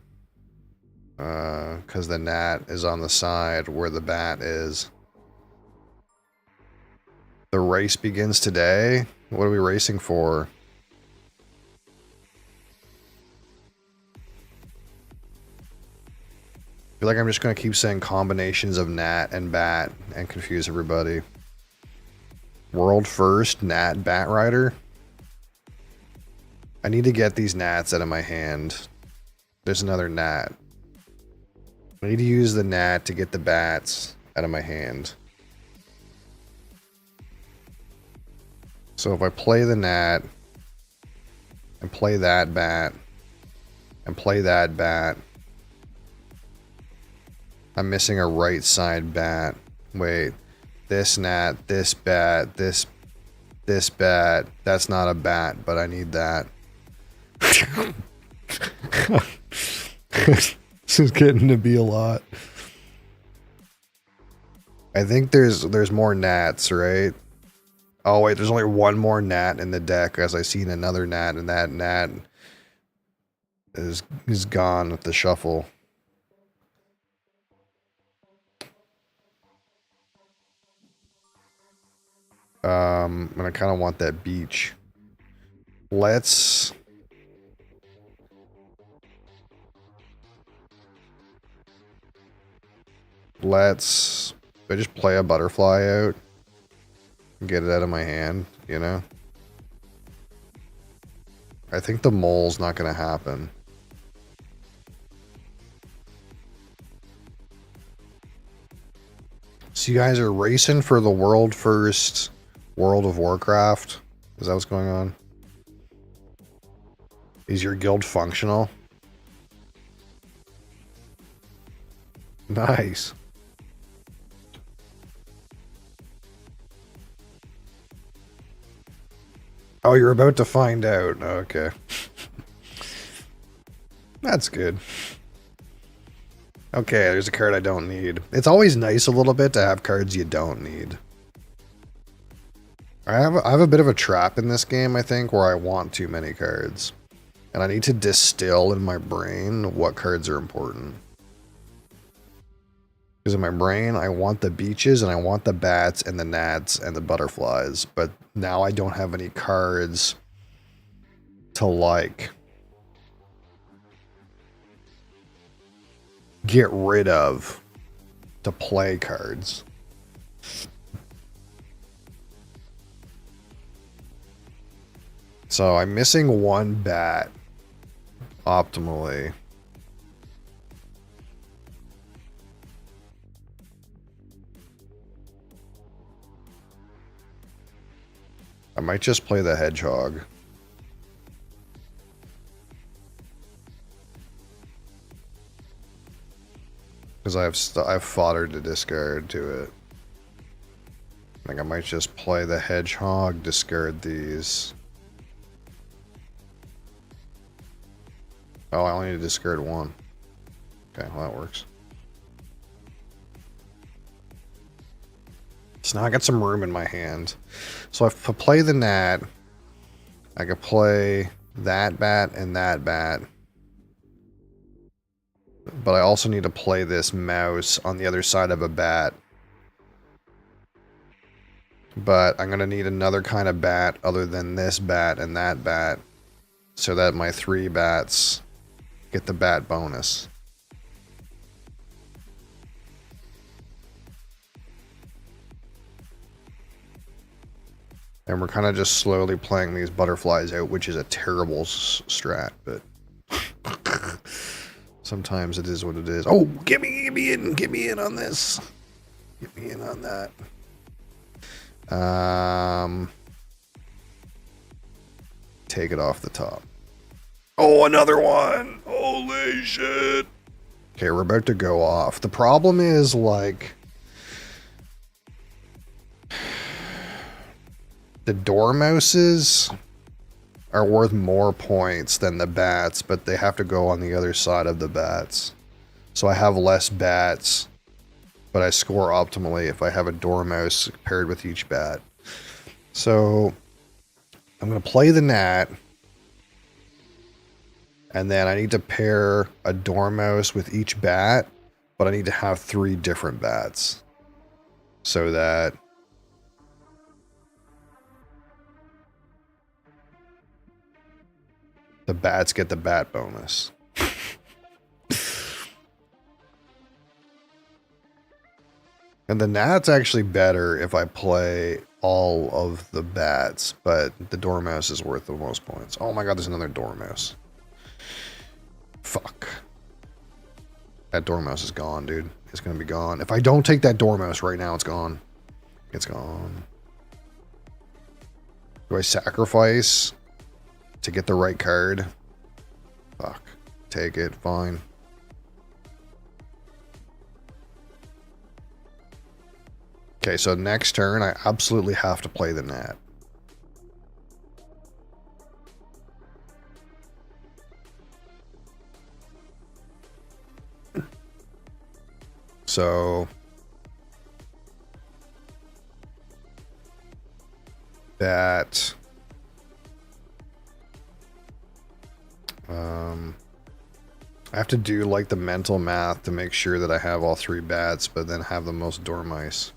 Because the gnat is on the side where the bat is. The race begins today? What are we racing for? I feel like I'm just going to keep saying combinations of gnat and bat and confuse everybody. World first, gnat, bat rider. I need to get these gnats out of my hand. There's another gnat. I need to use the gnat to get the bats out of my hand. So if I play the gnat and play that bat and play that bat, I'm missing a right side bat. Wait, this gnat, this bat, this bat. That's not a bat, but I need that. This is getting to be a lot. I think there's more gnats, right? Oh wait, there's only one more gnat in the deck, as I seen another gnat, and that gnat is gone with the shuffle. And I kind of want that beach. Let's... I just play a butterfly out and get it out of my hand, you know? I think the mole's not going to happen. So you guys are racing for the world first World of Warcraft? Is that what's going on? Is your guild functional? Nice. Oh, you're about to find out. Okay. That's good. Okay, there's a card I don't need. It's always nice a little bit to have cards you don't need. I have a bit of a trap in this game, I think, where I want too many cards. And I need to distill in my brain what cards are important. Because in my brain, I want the beaches, and I want the bats, and the gnats, and the butterflies. But now I don't have any cards to, like, get rid of to play cards. So I'm missing one bat optimally. I might just play the hedgehog. Because I have fodder to discard to it. I think I might just play the hedgehog, discard these. Oh, I only need to discard one. Okay, well that works. So now I got some room in my hand. So if I play the gnat, I could play that bat and that bat. But I also need to play this mouse on the other side of a bat. But I'm going to need another kind of bat other than this bat and that bat, so that my 3 bats get the bat bonus. And we're kind of just slowly playing these butterflies out, which is a terrible strat, but sometimes it is what it is. Oh, get me in on this. Get me in on that. Take it off the top. Oh, another one. Holy shit. Okay, we're about to go off. The problem is, like, the dormouses are worth more points than the bats, but they have to go on the other side of the bats. So I have less bats, but I score optimally if I have a dormouse paired with each bat. So I'm going to play the gnat, and then I need to pair a dormouse with each bat, but I need to have 3 different bats so that the bats get the bat bonus. And the gnat's actually better if I play all of the bats, but the dormouse is worth the most points. Oh my god, there's another dormouse. Fuck. That dormouse is gone, dude. It's gonna be gone. If I don't take that dormouse right now, it's gone. It's gone. Do I sacrifice to get the right card? Fuck. Take it. Fine. Okay, so next turn, I absolutely have to play the gnat. So that I have to do like the mental math to make sure that I have all 3 bats, but then have the most dormice.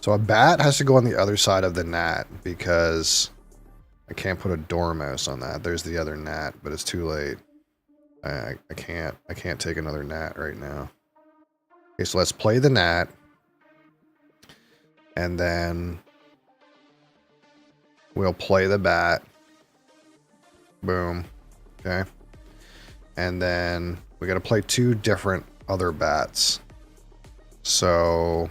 So a bat has to go on the other side of the gnat because I can't put a dormouse on that. There's the other gnat, but it's too late. I can't take another gnat right now. Okay, so let's play the gnat. And then We'll play the bat. Boom. Okay. And then we got to play 2 different other bats. So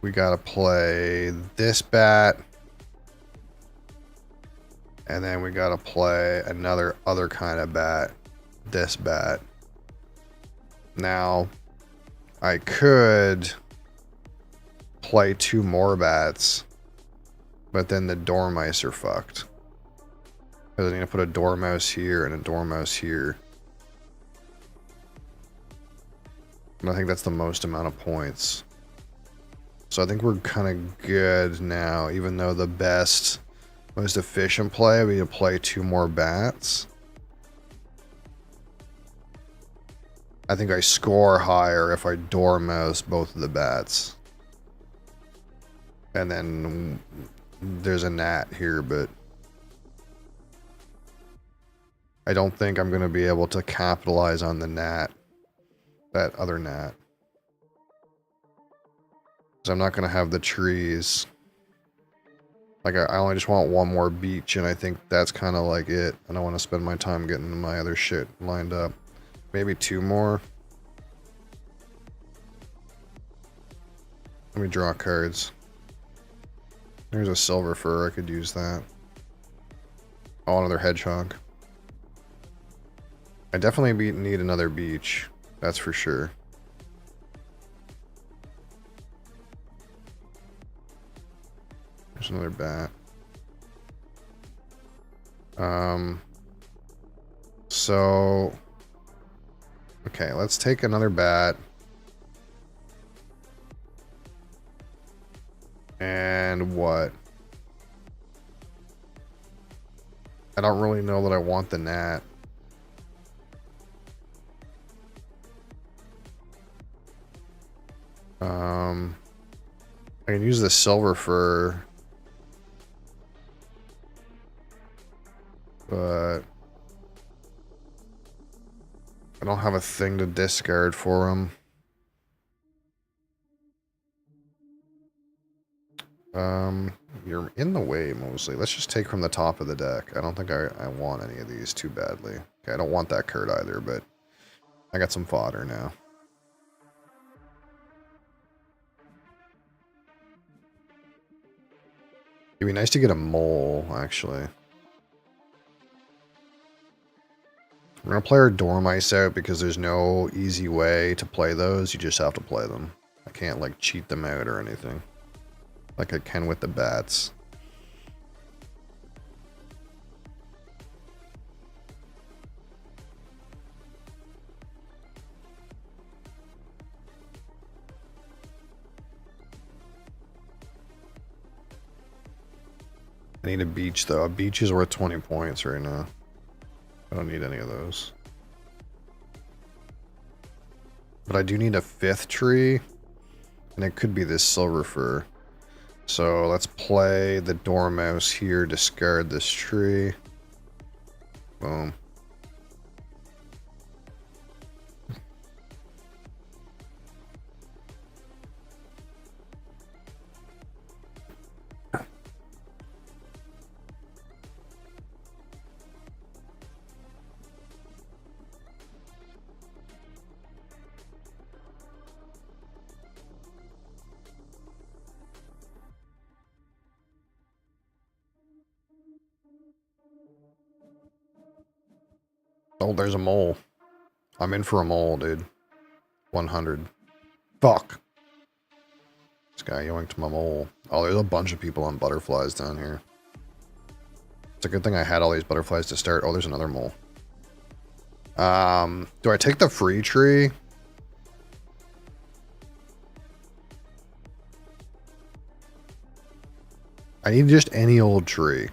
we got to play this bat. And then we got to play another other kind of bat. This bat. Now, I could play 2 more bats, but then the dormice are fucked. Because I need to put a dormouse here and a dormouse here. And I think that's the most amount of points. So I think we're kind of good now, even though the best, most efficient play would be to play 2 more bats. I think I score higher if I dormouse both of the bats. And then there's a gnat here, but I don't think I'm going to be able to capitalize on the gnat. That other gnat. Because I'm not going to have the trees. Like, I only just want 1 more beach, and I think that's kind of like it. I don't want to spend my time getting my other shit lined up. Maybe 2 more. Let me draw cards. There's a silver fur. I could use that. Oh, another hedgehog. I definitely need another beach. That's for sure. There's another bat. So... Okay, let's take another bat. And what? I don't really know that I want the gnat. I can use the silver fur. But I don't have a thing to discard for him. You're in the way mostly. Let's just take from the top of the deck. I don't think I want any of these too badly. Okay, I don't want that card either, but I got some fodder now. It'd be nice to get a mole, actually. We're going to play our dormice out because there's no easy way to play those. You just have to play them. I can't, like, cheat them out or anything. Like I can with the bats. I need a beach, though. A beach is worth 20 points right now. I don't need any of those. But I do need a 5th tree. And it could be this silver fir. So let's play the dormouse here, discard this tree. Boom. Oh, there's a mole. I'm in for a mole, dude. 100. Fuck. This guy yoinked my mole. Oh, there's a bunch of people on butterflies down here. It's a good thing I had all these butterflies to start. Oh, there's another mole. Do I take the free tree? I need just any old tree.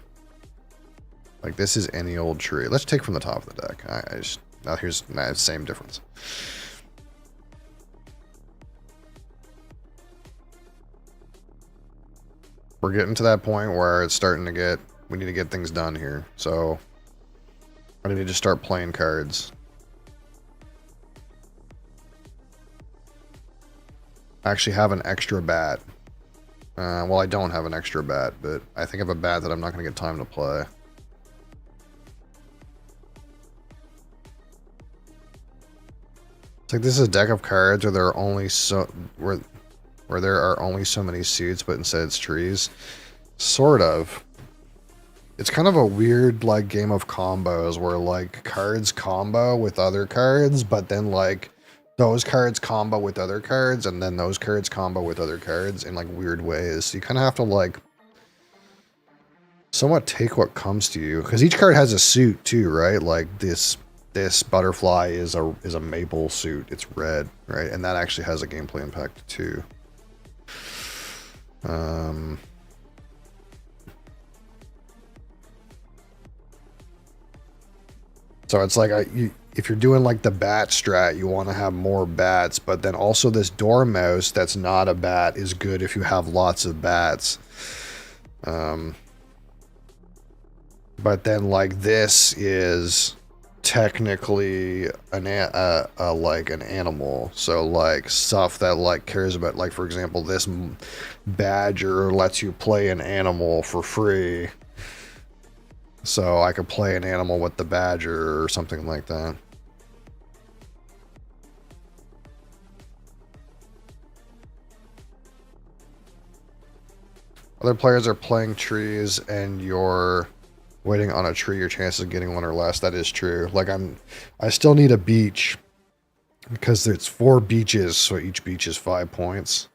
Like, this is any old tree. Let's take from the top of the deck. I just... Now here's... Nah, same difference. We're getting to that point where it's starting to get... We need to get things done here. So... I need to just start playing cards. I actually have an extra bat. Well, I don't have an extra bat, but I think of a bat that I'm not going to get time to play. It's like this is a deck of cards where there are only where there are only so many suits, but instead it's trees. Sort of. It's kind of a weird like game of combos where like cards combo with other cards, but then like those cards combo with other cards, and then those cards combo with other cards in like weird ways. So you kind of have to like somewhat take what comes to you, because each card has a suit too, right? Like this butterfly is a maple suit. It's red, right? And that actually has a gameplay impact too. So it's like if you're doing like the bat strat, you want to have more bats, but then also this dormouse that's not a bat is good if you have lots of bats. But then like this is technically like an animal, so like stuff that like cares about, like for example this badger lets you play an animal for free, so I could play an animal with the badger or something like that. Other players are playing trees and you're waiting on a tree, your chances of getting one are less. That is true. Like I still need a beach because there's 4 beaches, so each beach is 5 points.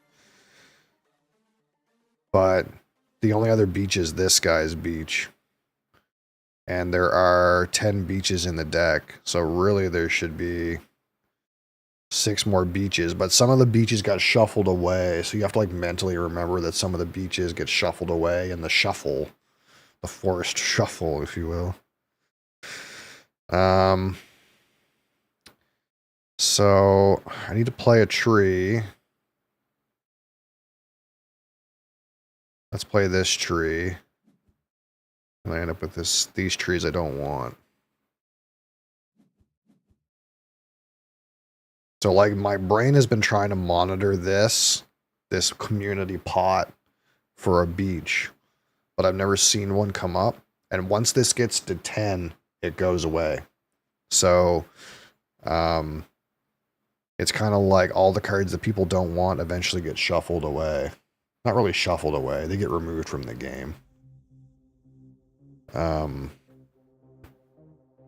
But the only other beach is this guy's beach. And there are 10 beaches in the deck, so really there should be 6 more beaches, but some of the beaches got shuffled away, so you have to like mentally remember that some of the beaches get shuffled away in the shuffle. The forest shuffle, if you will. So I need to play a tree. Let's play this tree. And I end up with these trees I don't want. So like my brain has been trying to monitor this community pot for a beach, but I've never seen one come up. And once this gets to 10, it goes away. So it's kind of like all the cards that people don't want eventually get shuffled away. Not really shuffled away, they get removed from the game.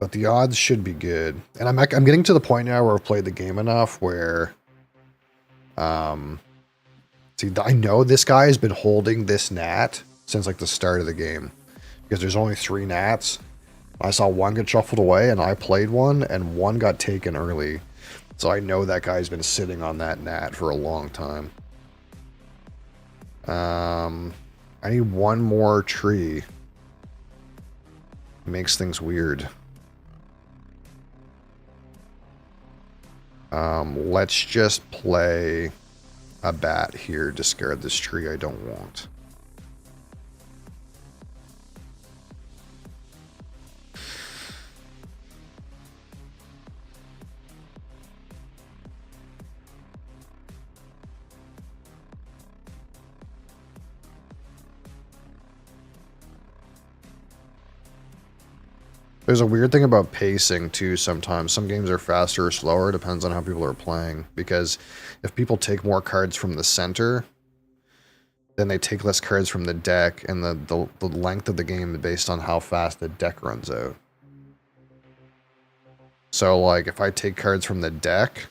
But the odds should be good. And I'm getting to the point now where I've played the game enough where see, I know this guy has been holding this gnat since like the start of the game, because there's only 3 gnats. I saw one get shuffled away and I played one, and one got taken early. So I know that guy's been sitting on that gnat for a long time. I need one more tree. Makes things weird. Let's just play a bat here, discard this tree I don't want. There's a weird thing about pacing too sometimes. Some games are faster or slower, depends on how people are playing. Because if people take more cards from the center, then they take less cards from the deck, and the length of the game is based on how fast the deck runs out. So like if I take cards from the deck,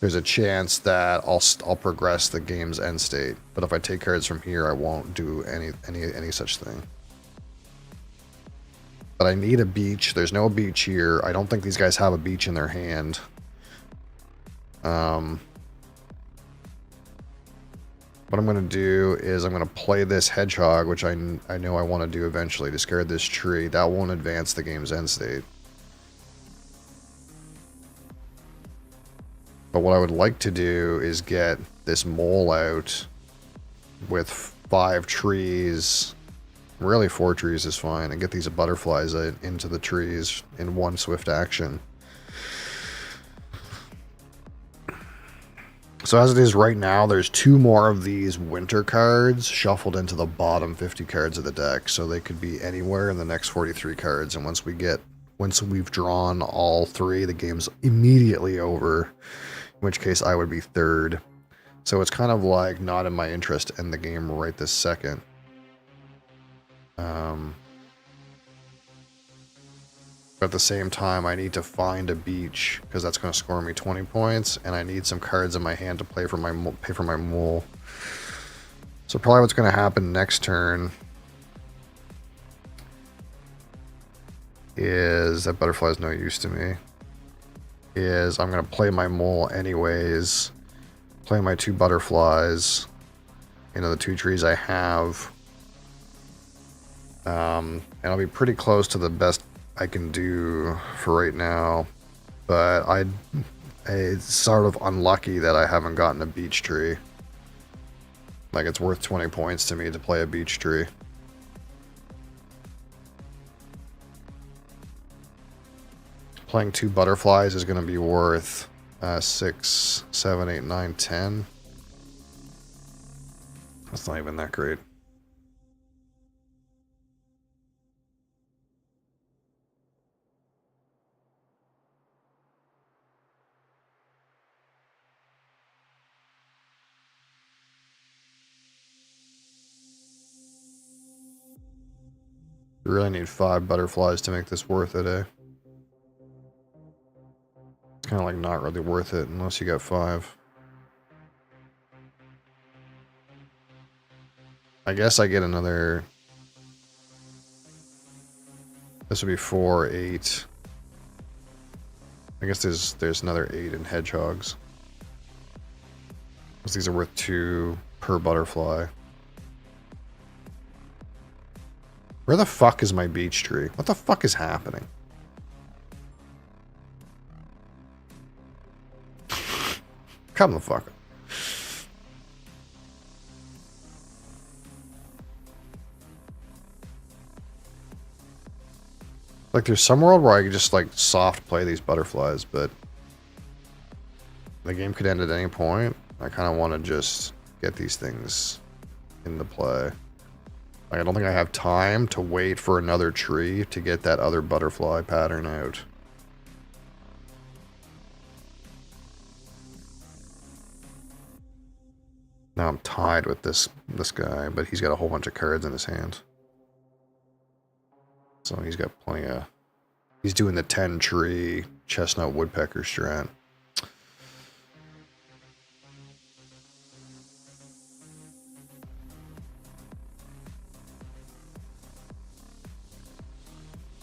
there's a chance that I'll progress the game's end state. But if I take cards from here, I won't do any such thing. But I need a beach. There's no beach here. I don't think these guys have a beach in their hand. What I'm going to do is I'm going to play this hedgehog, which I know I want to do eventually. Discard this tree. That won't advance the game's end state. But what I would like to do is get this mole out with 5 trees. Really 4 trees is fine, and get these butterflies into the trees in one swift action. So as it is right now, there's 2 more of these winter cards shuffled into the bottom 50 cards of the deck. So they could be anywhere in the next 43 cards. And once we've drawn all 3, the game's immediately over. In which case I would be 3rd. So it's kind of like not in my interest to end the game right this second. But at the same time, I need to find a beach because that's going to score me 20 points, and I need some cards in my hand to pay for my mole. So probably what's going to happen next turn is that butterfly's no use to me. Is I'm going to play my mole anyways, play my 2 butterflies into the 2 trees I have, and I'll be pretty close to the best I can do for right now, but it's sort of unlucky that I haven't gotten a beech tree. Like, it's worth 20 points to me to play a beech tree. Playing 2 butterflies is going to be worth 6, 7, 8, 9, 10. That's not even that great. You really need 5 butterflies to make this worth it, eh? It's kind of like not really worth it unless you got 5. I guess I get another... This would be 4, 8. I guess there's another 8 in hedgehogs. Because these are worth 2 per butterfly. Where the fuck is my beech tree? What the fuck is happening? Come the fuck up. Like, there's some world where I could just, like, soft play these butterflies, but the game could end at any point. I kind of want to just get these things into play. Like, I don't think I have time to wait for another tree to get that other butterfly pattern out. Now I'm tied with this guy, but he's got a whole bunch of cards in his hand. So he's got plenty of... He's doing the 10 tree chestnut woodpecker strat.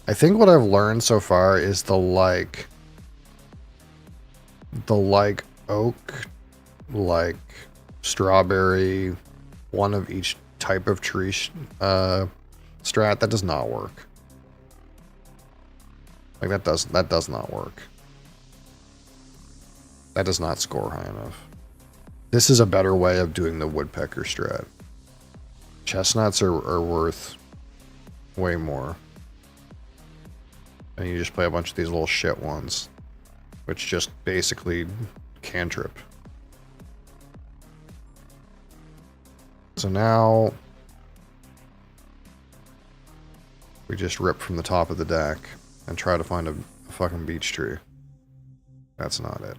I think what I've learned so far is the oak, like strawberry, one of each type of tree strat, that does not work. Like, that does not work. That does not score high enough. This is a better way of doing the woodpecker strat. Chestnuts are worth way more. And you just play a bunch of these little shit ones, which just basically cantrip. So now we just rip from the top of the deck and try to find a fucking beech tree. That's not it.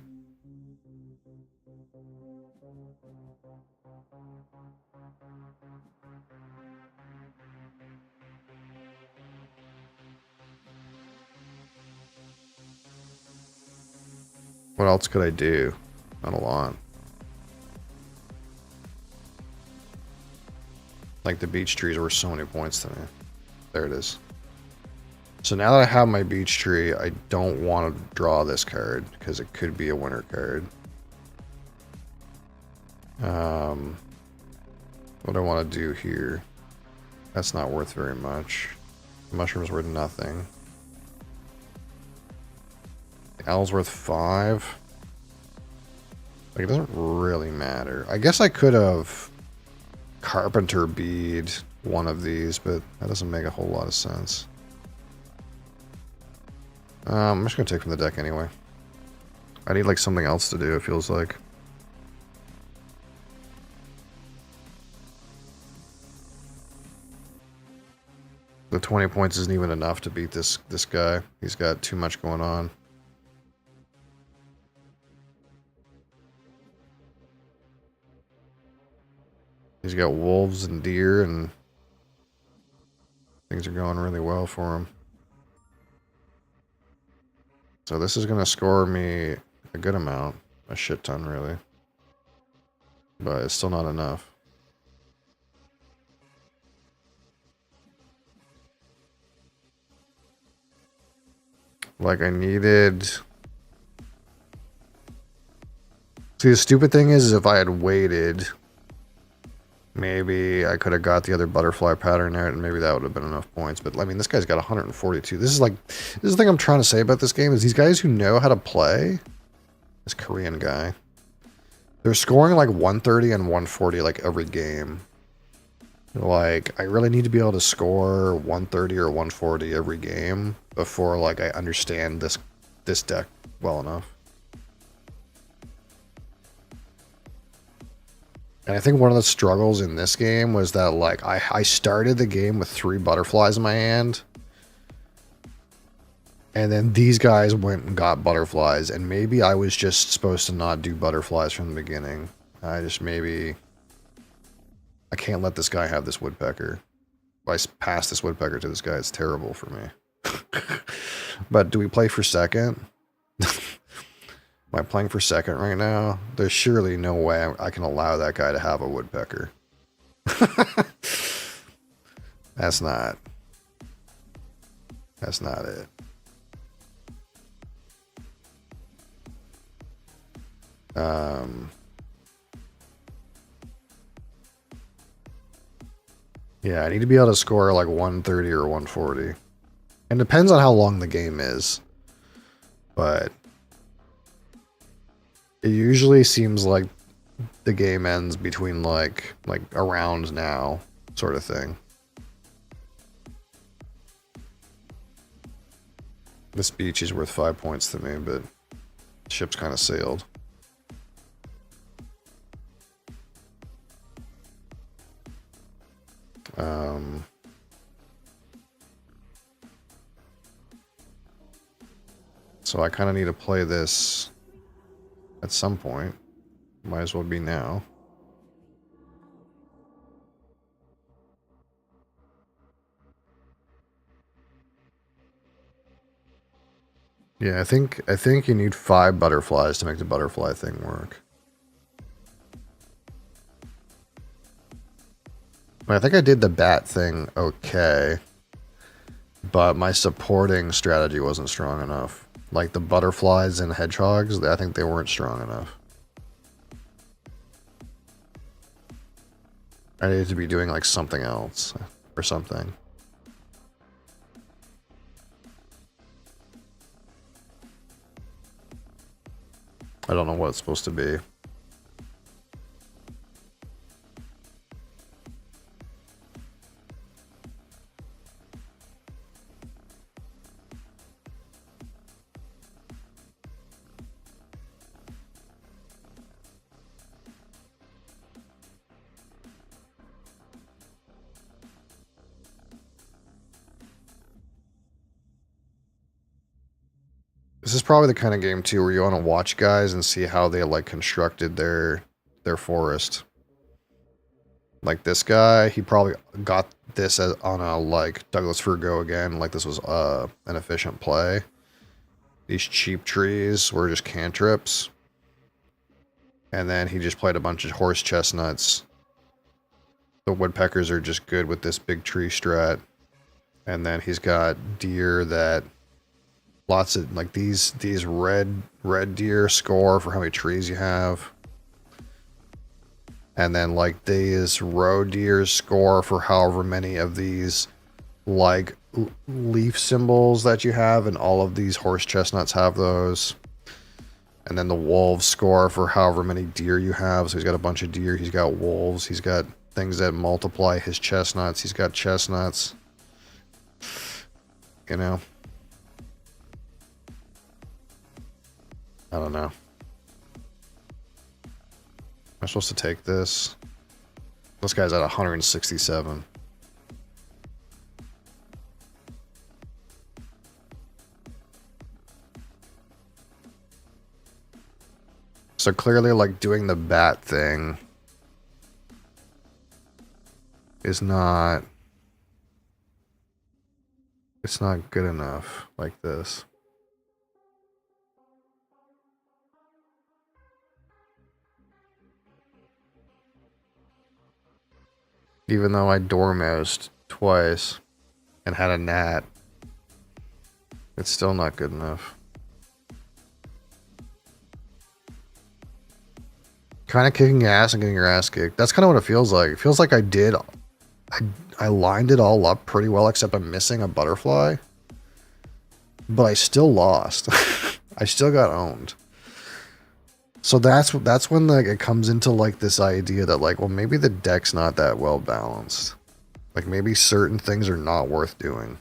What else could I do? Not a lot. Like, the beech trees were so many points to me. There it is. So now that I have my beech tree, I don't want to draw this card because it could be a winner card. What I want to do here, that's not worth very much. The mushroom's worth nothing. The owl's worth 5. Like, it doesn't really matter. I guess I could have carpenter bead one of these, but that doesn't make a whole lot of sense. I'm just going to take from the deck anyway. I need, like, something else to do, it feels like. The 20 points isn't even enough to beat this guy. He's got too much going on. He's got wolves and deer, and things are going really well for him. So this is going to score me a good amount. A shit ton, really. But it's still not enough. Like, I needed... See, the stupid thing is if I had waited, maybe I could have got the other butterfly pattern there, and maybe that would have been enough points. But, I mean, this guy's got 142. This is the thing I'm trying to say about this game, is these guys who know how to play, this Korean guy, they're scoring like 130 and 140 like every game. Like, I really need to be able to score 130 or 140 every game before, like, I understand this deck well enough. And I think one of the struggles in this game was that, like, I started the game with 3 butterflies in my hand. And then these guys went and got butterflies. And maybe I was just supposed to not do butterflies from the beginning. I can't let this guy have this woodpecker. If I pass this woodpecker to this guy, it's terrible for me. But do we play for second? Am I playing for second right now? There's surely no way I can allow that guy to have a woodpecker. That's not it. Yeah, I need to be able to score like 130 or 140. And depends on how long the game is. But it usually seems like the game ends between like around now sort of thing. This beach is worth 5 points to me, but the ship's kind of sailed. So I kind of need to play this at some point. Might as well be now. Yeah, I think you need 5 butterflies to make the butterfly thing work. I think I did the bat thing okay, but my supporting strategy wasn't strong enough. Like the butterflies and hedgehogs, I think they weren't strong enough. I needed to be doing like something else or something. I don't know what it's supposed to be. This is probably the kind of game too where you want to watch guys and see how they like constructed their forest. Like this guy, he probably got this on a like Douglas Fir Go again, like this was an efficient play. These cheap trees were just cantrips. And then he just played a bunch of horse chestnuts. The woodpeckers are just good with this big tree strat. And then he's got deer that lots of like these red deer score for how many trees you have. And then like these roe deer score for however many of these like leaf symbols that you have, and all of these horse chestnuts have those. And then the wolves score for however many deer you have. So he's got a bunch of deer, he's got wolves, he's got things that multiply his chestnuts, he's got chestnuts. You know? I don't know. Am I supposed to take this? This guy's at 167. So clearly, like, doing the bat thing is not... It's not good enough like this. Even though I dormoused twice and had a nat, it's still not good enough. Kind of kicking ass and getting your ass kicked. That's kind of what it feels like. It feels like I lined it all up pretty well, except I'm missing a butterfly. But I still lost. I still got owned. So that's when like it comes into like this idea that like, well, maybe the deck's not that well balanced. Like maybe certain things are not worth doing.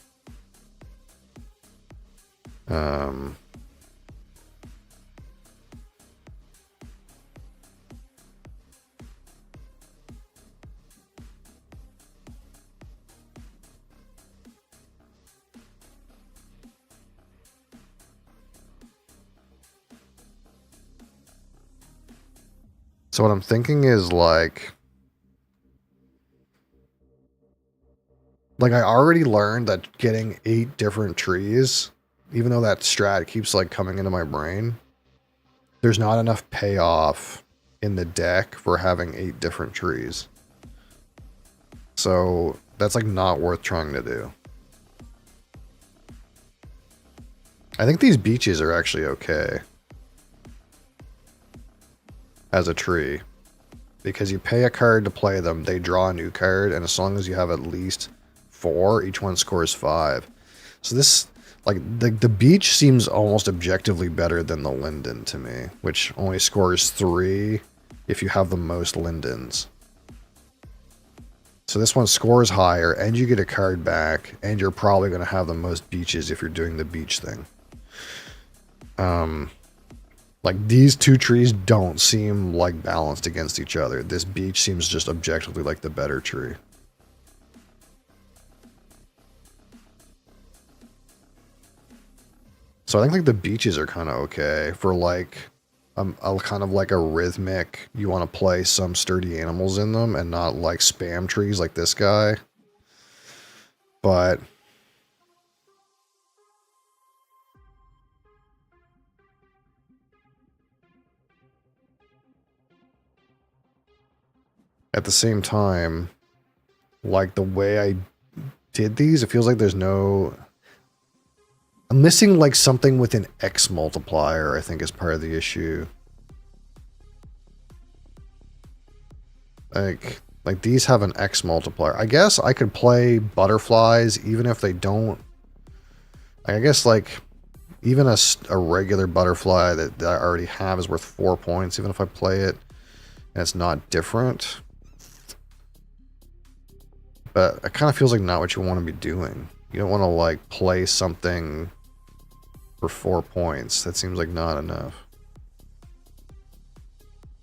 So what I'm thinking is like I already learned that getting 8 different trees, even though that strat keeps like coming into my brain, there's not enough payoff in the deck for having 8 different trees. So that's like not worth trying to do. I think these beaches are actually okay as a tree, because you pay a card to play them, they draw a new card, and as long as you have at least 4, each one scores 5. So this, like, the beach seems almost objectively better than the linden to me, which only scores 3 if you have the most lindens. So this one scores higher, and you get a card back, and you're probably going to have the most beaches if you're doing the beach thing. Like, these 2 trees don't seem, like, balanced against each other. This beach seems just objectively like the better tree. So I think, like, the beaches are kind of okay for, like, a kind of like a rhythmic, you want to play some sturdy animals in them and not, like, spam trees like this guy. But... at the same time, like the way I did these, it feels like there's no... I'm missing like something with an X multiplier, I think is part of the issue. Like these have an X multiplier. I guess I could play butterflies even if they don't... I guess like even a regular butterfly that I already have is worth 4 points, even if I play it and it's not different. But it kind of feels like not what you want to be doing. You don't want to, like, play something for 4 points. That seems like not enough.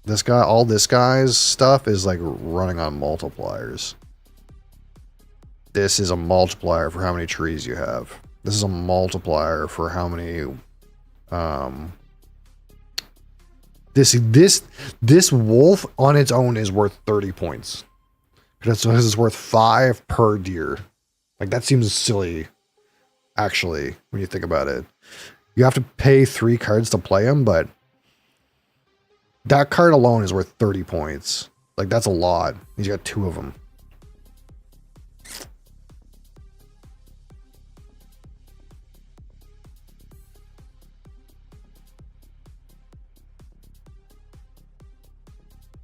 This guy, all this guy's stuff is, like, running on multipliers. This is a multiplier for how many trees you have. This is a multiplier for how many... This wolf on its own is worth 30 points. Because it's worth 5 per deer. Like, that seems silly, actually, when you think about it. You have to pay 3 cards to play them, but that card alone is worth 30 points. Like, that's a lot. He's got 2 of them.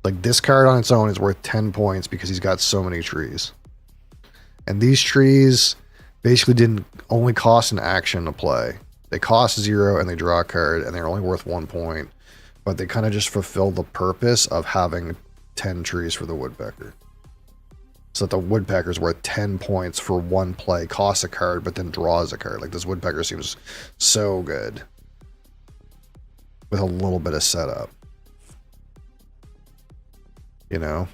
Like, this card on its own is worth 10 points because he's got so many trees. And these trees basically didn't only cost an action to play. They cost 0 and they draw a card and they're only worth 1 point. But they kind of just fulfill the purpose of having 10 trees for the woodpecker. So that the woodpecker's worth 10 points for 1 play, costs a card, but then draws a card. Like, this woodpecker seems so good. With a little bit of setup. You know?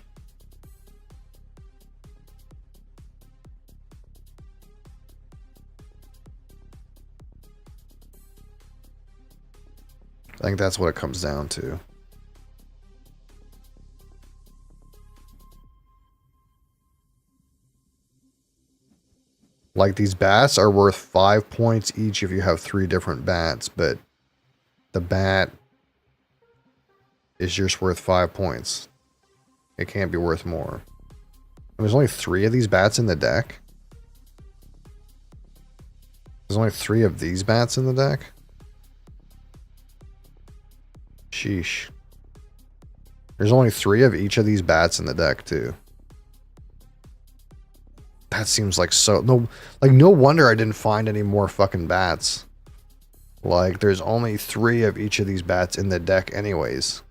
I think that's what it comes down to. Like, these bats are worth 5 points each if you have 3 different bats, but the bat is just worth 5 points. It can't be worth more. And there's only 3 of these bats in the deck? There's only 3 of these bats in the deck? Sheesh. There's only 3 of each of these bats in the deck, too. That seems like so... No, like, no wonder I didn't find any more fucking bats. Like, there's only 3 of each of these bats in the deck anyways.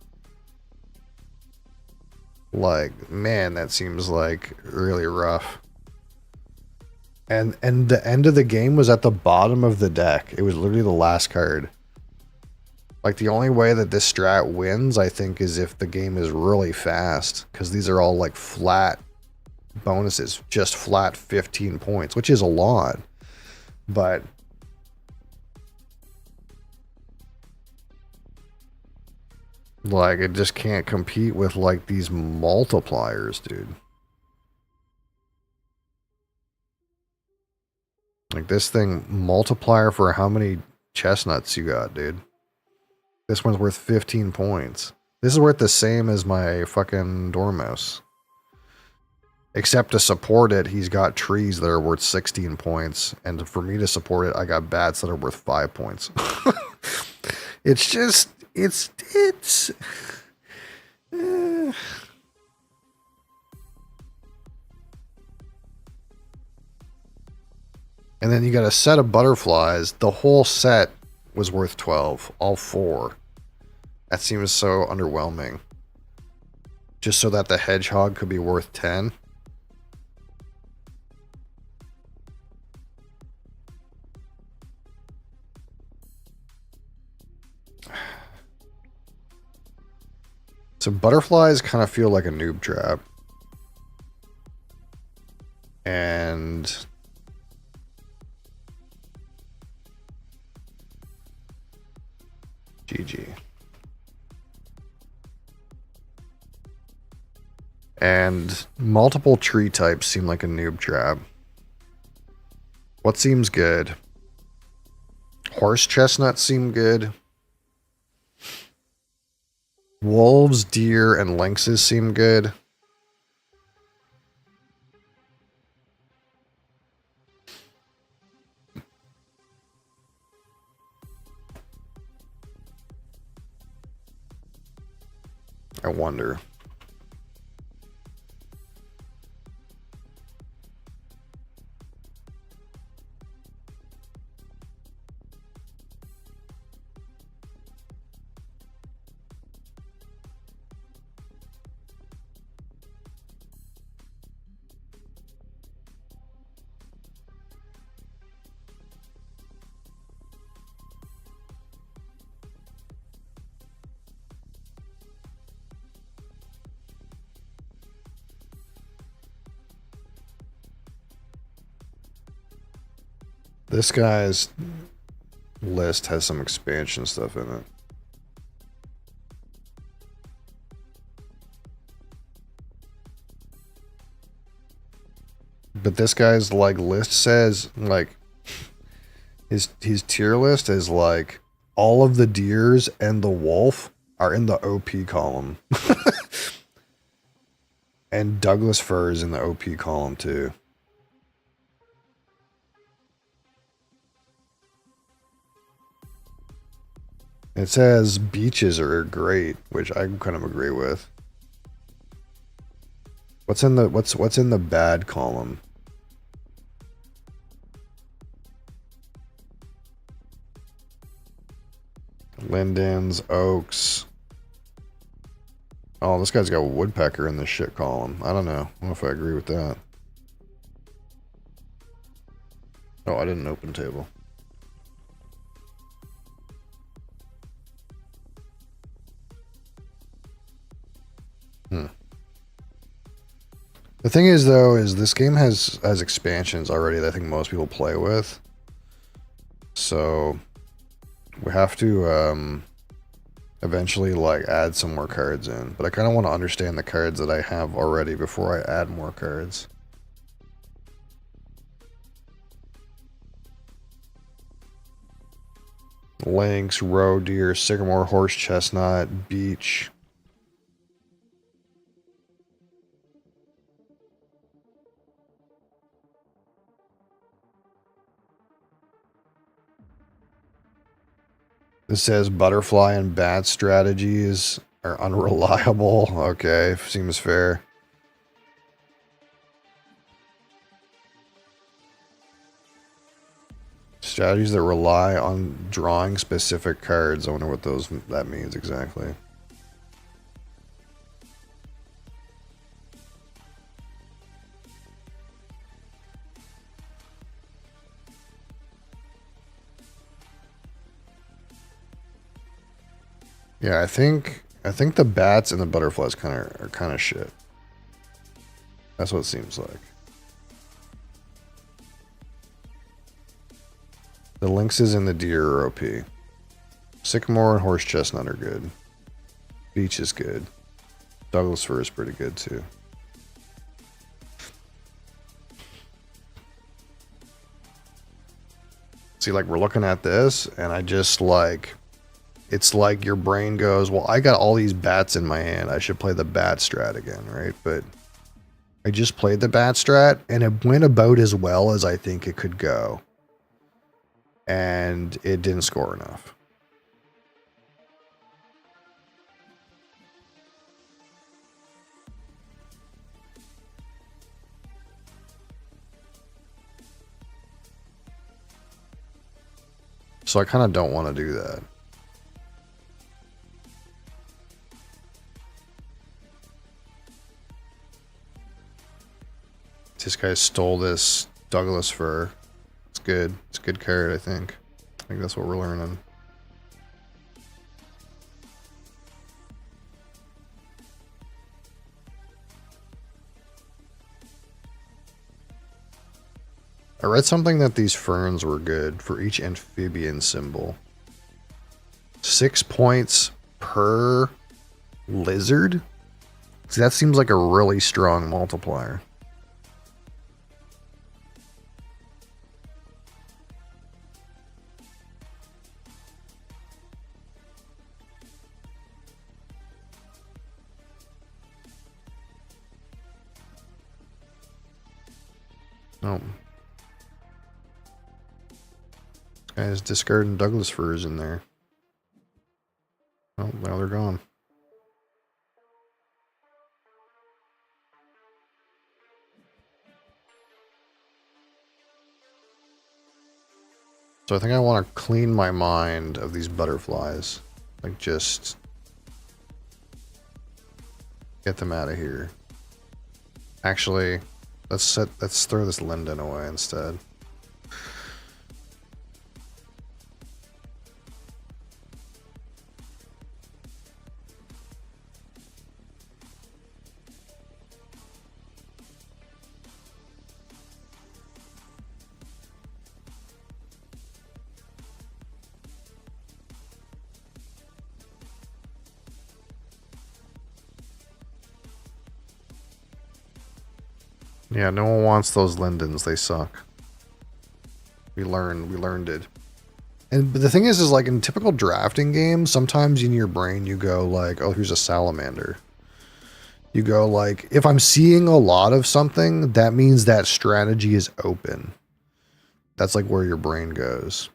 Like, man, that seems, like, really rough. And the end of the game was at the bottom of the deck. It was literally the last card. Like, the only way that this strat wins, I think, is if the game is really fast. Because these are all, like, flat bonuses. Just flat 15 points, which is a lot. But... like, it just can't compete with, like, these multipliers, dude. Like, this thing, multiplier for how many chestnuts you got, dude. This one's worth 15 points. This is worth the same as my fucking Dormouse. Except to support it, he's got trees that are worth 16 points. And for me to support it, I got bats that are worth 5 points. It's just... It's... And then you got a set of butterflies. The whole set was worth 12. All 4. That seems so underwhelming. Just so that the hedgehog could be worth 10. So butterflies kind of feel like a noob trap. And... GG. And multiple tree types seem like a noob trap. What seems good? Horse chestnuts seem good. Wolves, deer, and lynxes seem good. I wonder. This guy's list has some expansion stuff in it. But this guy's like list says like his tier list is like all of the deers and the wolf are in the OP column. And Douglas fir is in the OP column too. It says beaches are great, which I kind of agree with. What's in the bad column? Lindens, oaks. Oh, this guy's got woodpecker in the shit column. I don't know. I don't know if I agree with that. Oh, I didn't open table. The thing is, though, is this game has expansions already that I think most people play with. So we have to eventually like add some more cards in. But I kind of want to understand the cards that I have already before I add more cards. Lynx, roe deer, sycamore, horse chestnut, beech. This says butterfly and bat strategies are unreliable. Okay, seems fair. Strategies that rely on drawing specific cards. I wonder what that means exactly. Yeah, I think the bats and the butterflies are kind of shit. That's what it seems like. The lynxes and the deer are OP. Sycamore and horse chestnut are good. Beech is good. Douglas fir is pretty good too. See, like, we're looking at this, and I just, like, it's like your brain goes, well, I got all these bats in my hand. I should play the bat strat again, right? But I just played the bat strat, and it went about as well as I think it could go. And it didn't score enough. So I kind of don't want to do that. This guy stole this Douglas fir. It's good. It's a good card, I think. I think that's what we're learning. I read something that these ferns were good for each amphibian symbol. 6 points per lizard? See, that seems like a really strong multiplier. Oh. Guys discarding Douglas firs in there. Oh, now they're gone. So I think I want to clean my mind of these butterflies. Like, just get them out of here. Actually, let's throw this linden away instead. Yeah, no one wants those lindens. They suck. We learned it. And but the thing is like in typical drafting games, sometimes in your brain you go like, oh, here's a salamander. You go like, if I'm seeing a lot of something, that means that strategy is open. That's like where your brain goes.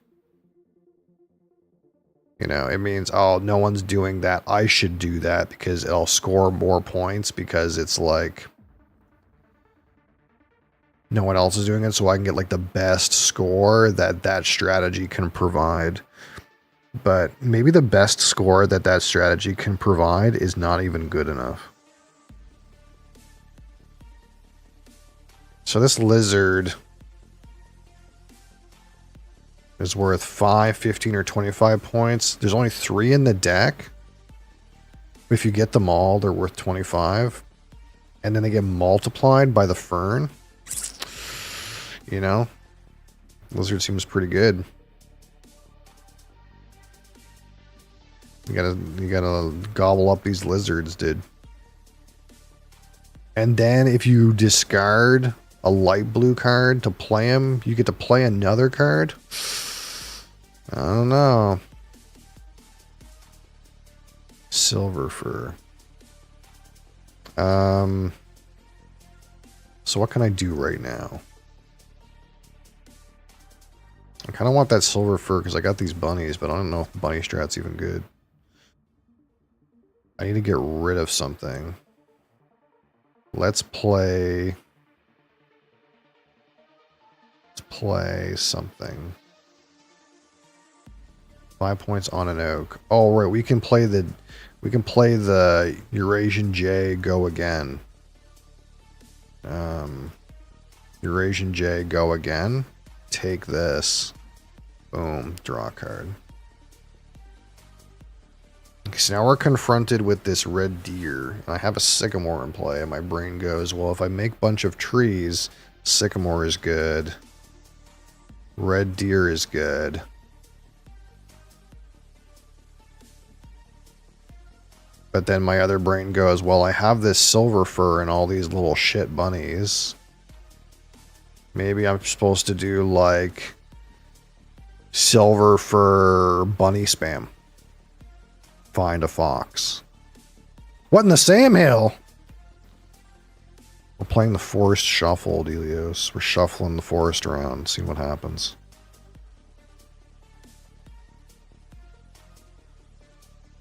You know, it means, oh, no one's doing that. I should do that because it'll score more points because it's like no one else is doing it, so I can get like the best score that that strategy can provide. But maybe the best score that that strategy can provide is not even good enough. So this lizard is worth 5, 15, or 25 points. There's only 3 in the deck. If you get them all, they're worth 25. And then they get multiplied by the fern. You know? Lizard seems pretty good. You gotta gobble up these lizards, dude. And then if you discard a light blue card to play him, you get to play another card. I don't know. silver fir. So what can I do right now? I kind of want that silver fir because I got these bunnies, but I don't know if bunny strat's even good. I need to get rid of something. Let's play something. 5 points on an oak. Oh right, we can play the Eurasian Jay go again. Eurasian Jay go again. Take this. Boom, draw a card. Okay, so now we're confronted with this red deer. And I have a sycamore in play, and my brain goes, well, if I make a bunch of trees, sycamore is good. Red deer is good. But then my other brain goes, well, I have this silver fir and all these little shit bunnies. Maybe I'm supposed to do like silver fir bunny spam. Find a fox. What in the Sam Hill? We're playing the forest shuffle, Delios. We're shuffling the forest around, see what happens.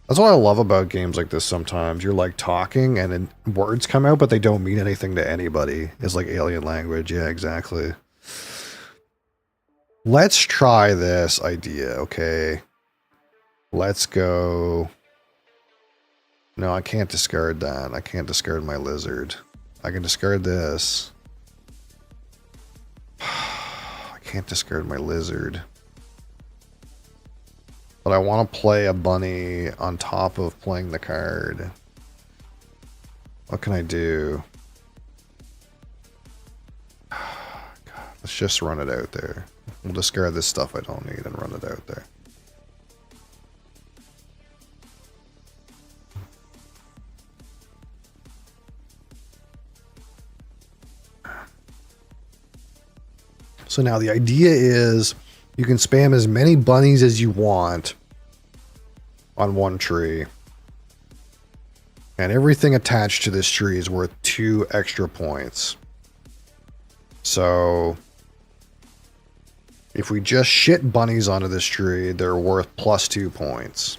That's what I love about games like this sometimes. You're like talking and then words come out, but they don't mean anything to anybody. It's like alien language. Yeah, exactly. Let's try this idea, okay? Let's go. No, I can't discard that. I can't discard my lizard. I can discard this. I can't discard my lizard. But I want to play a bunny on top of playing the card. What can I do? God, let's just run it out there. We'll discard this stuff I don't need and run it out there. So now the idea is you can spam as many bunnies as you want on one tree. And everything attached to this tree is worth 2 extra points. So if we just shit bunnies onto this tree, they're worth +2 points.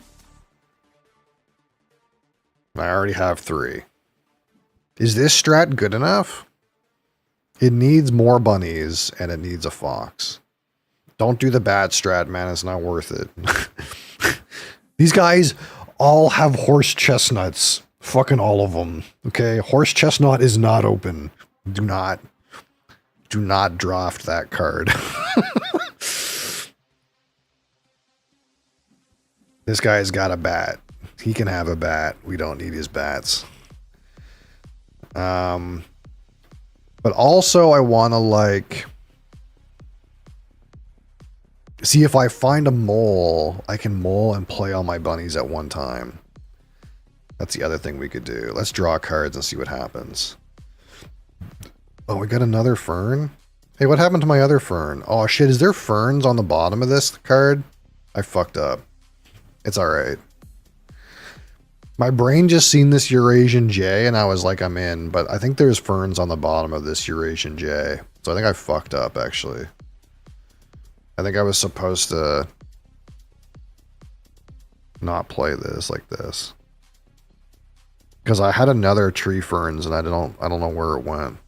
I already have 3. Is this strat good enough? It needs more bunnies and it needs a fox. Don't do the bad strat, man. It's not worth it. These guys all have horse chestnuts. Fucking all of them. Okay? Horse chestnut is not open. Do not draft that card. This guy's got a bat. He can have a bat. We don't need his bats. But also I want to like see if I find a mole, I can mole and play all my bunnies at one time. That's the other thing we could do. Let's draw cards and see what happens. Oh, we got another fern? Hey, what happened to my other fern? Oh shit, is there ferns on the bottom of this card? I fucked up. It's alright. My brain just seen this Eurasian Jay and I was like, I'm in, but I think there's ferns on the bottom of this Eurasian Jay. So I think I fucked up, actually. I think I was supposed to not play this like this. Because I had another tree ferns and I don't know where it went.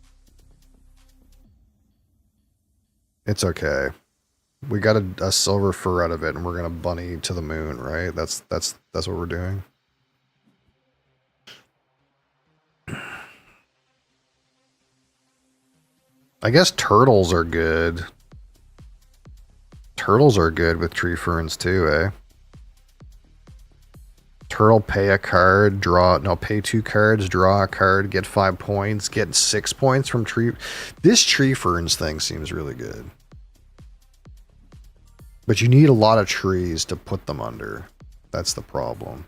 It's okay. We got a silver fir out of it and we're gonna bunny to the moon, right? That's what we're doing. I guess turtles are good. Turtles are good with tree ferns too, eh? Turtle, pay a card, pay 2 cards, draw a card, get 5 points, get 6 points from tree. This tree ferns thing seems really good. But you need a lot of trees to put them under. That's the problem.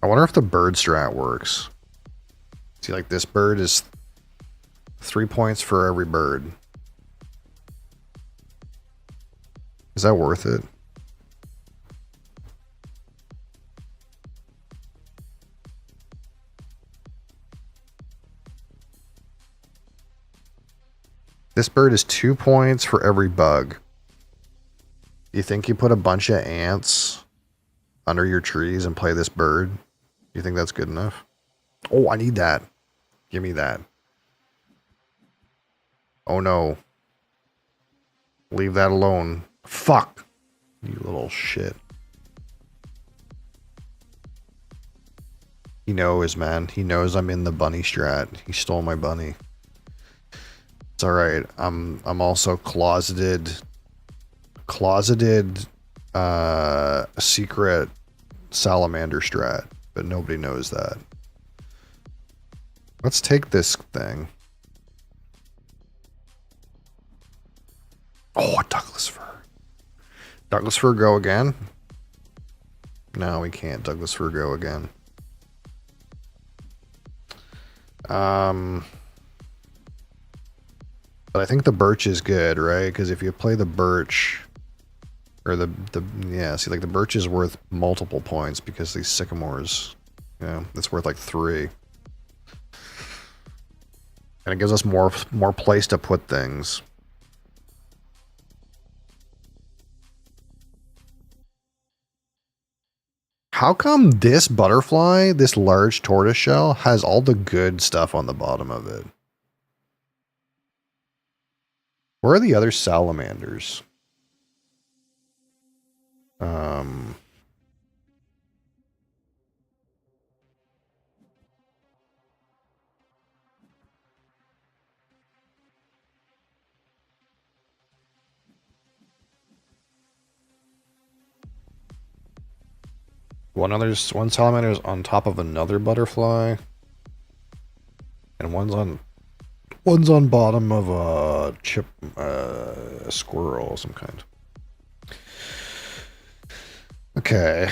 I wonder if the bird strat works. See, like this bird is 3 points for every bird. Is that worth it? This bird is 2 points for every bug. You think you put a bunch of ants under your trees and play this bird? You think that's good enough? Oh, I need that. Give me that. Oh no. Leave that alone. Fuck. You little shit. He knows, man. He knows I'm in the bunny strat. He stole my bunny. It's alright. I'm also closeted secret salamander strat, but nobody knows that. Let's take this thing. Oh, Douglas fir. Douglas fir go again? No, we can't Douglas fir go again. But I think the birch is good, right? Because if you play the birch, or yeah, see, like the birch is worth multiple points because these sycamores, you know, it's worth like 3. And it gives us more place to put things. How come this butterfly, this large tortoiseshell, has all the good stuff on the bottom of it? Where are the other salamanders? One salamander is on top of another butterfly, and one's on bottom of a squirrel of some kind. Okay.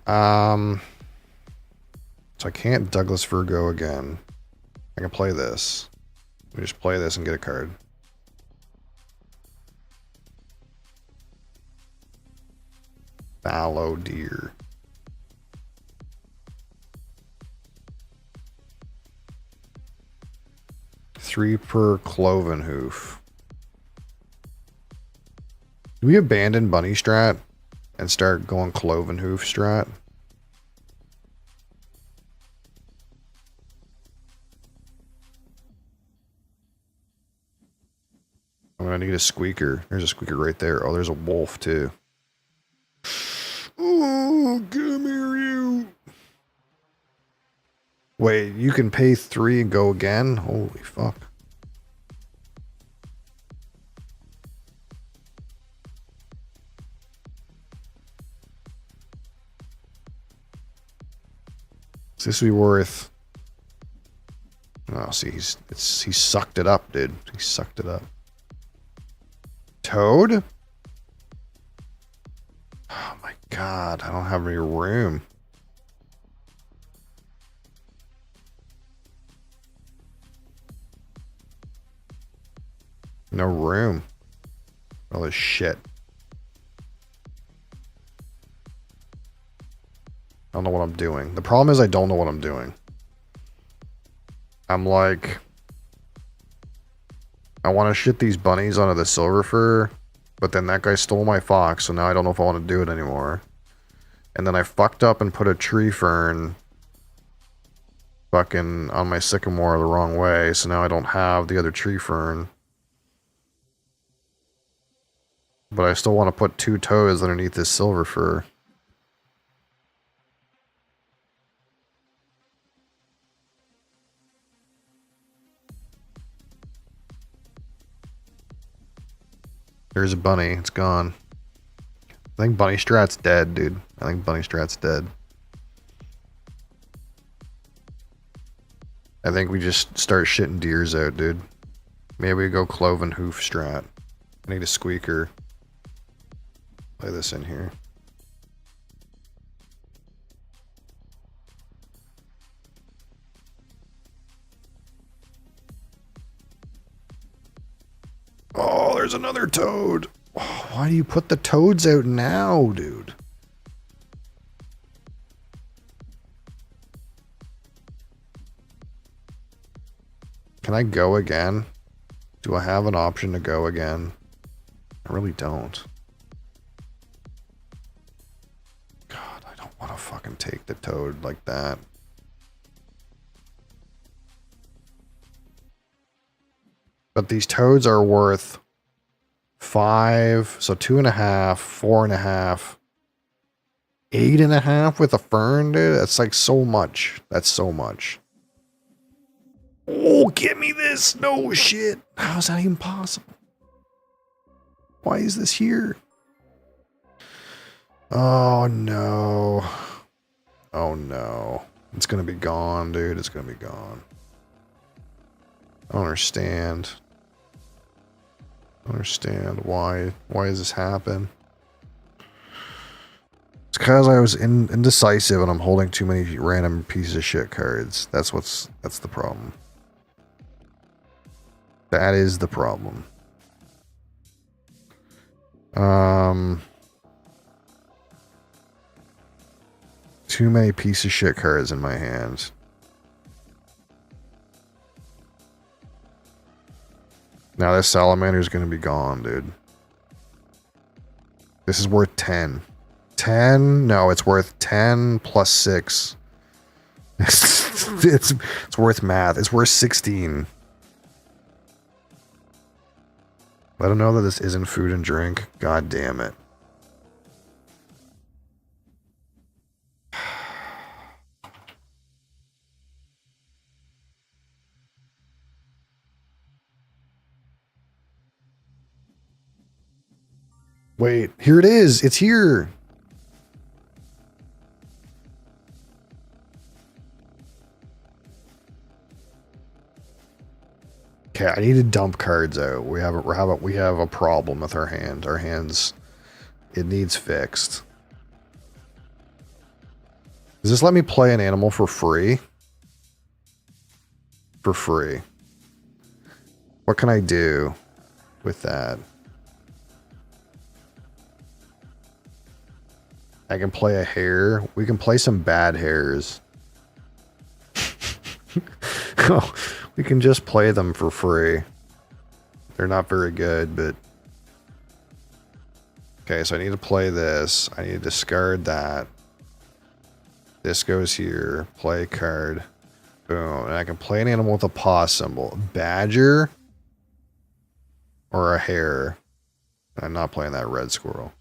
So I can't Douglas Virgo again. I can play this. We just play this and get a card. Fallow deer. Three per cloven hoof. Do we abandon bunny strat and start going cloven hoof strat? I'm gonna need a squeaker. There's a squeaker right there. Oh, there's a wolf too. Oh, come here, you. Wait, you can pay 3 and go again? Holy fuck. Is this be worth? Oh, see, he sucked it up, dude. He sucked it up. Toad? Oh my god, I don't have any room. No room. All this shit. I don't know what I'm doing. The problem is I don't know what I'm doing. I'm like, I want to shit these bunnies onto the silver fir, but then that guy stole my fox, so now I don't know if I want to do it anymore. And then I fucked up and put a tree fern fucking on my sycamore the wrong way, so now I don't have the other tree fern. But I still want to put 2 toads underneath this silver fir. There's a bunny. It's gone. I think bunny strat's dead, dude. I think bunny strat's dead. I think we just start shitting deers out, dude. Maybe we go cloven hoof strat. I need a squeaker. Play this in here. Oh, there's another toad. Oh, why do you put the toads out now, dude? Can I go again? Do I have an option to go again? I really don't. God, I don't want to fucking take the toad like that. But these toads are worth 5, so 2.5, 4.5, 8.5 with a fern, dude. That's like so much. That's so much. Oh, give me this. No shit. How's that even possible? Why is this here? Oh no. Oh no. It's gonna be gone, dude. It's gonna be gone. I don't understand. I don't understand why does this happen? It's because I was indecisive and I'm holding too many random pieces of shit cards. That's the problem. That is the problem. Too many piece of shit cards in my hands. Now this salamander's gonna be gone, dude. This is worth 10. 10? No, it's worth 10 plus 6. it's worth math. It's worth 16. Let them know that this isn't food and drink. God damn it. Wait, here it is. It's here. Okay, I need to dump cards out. We have a problem with our hand. Our hands, it needs fixed. Does this let me play an animal for free? For free. What can I do with that? I can play a hare. We can play some bad hares. Oh, we can just play them for free. They're not very good, but... Okay, so I need to play this. I need to discard that. This goes here. Play card. Boom. And I can play an animal with a paw symbol. Badger. Or a hare. I'm not playing that red squirrel.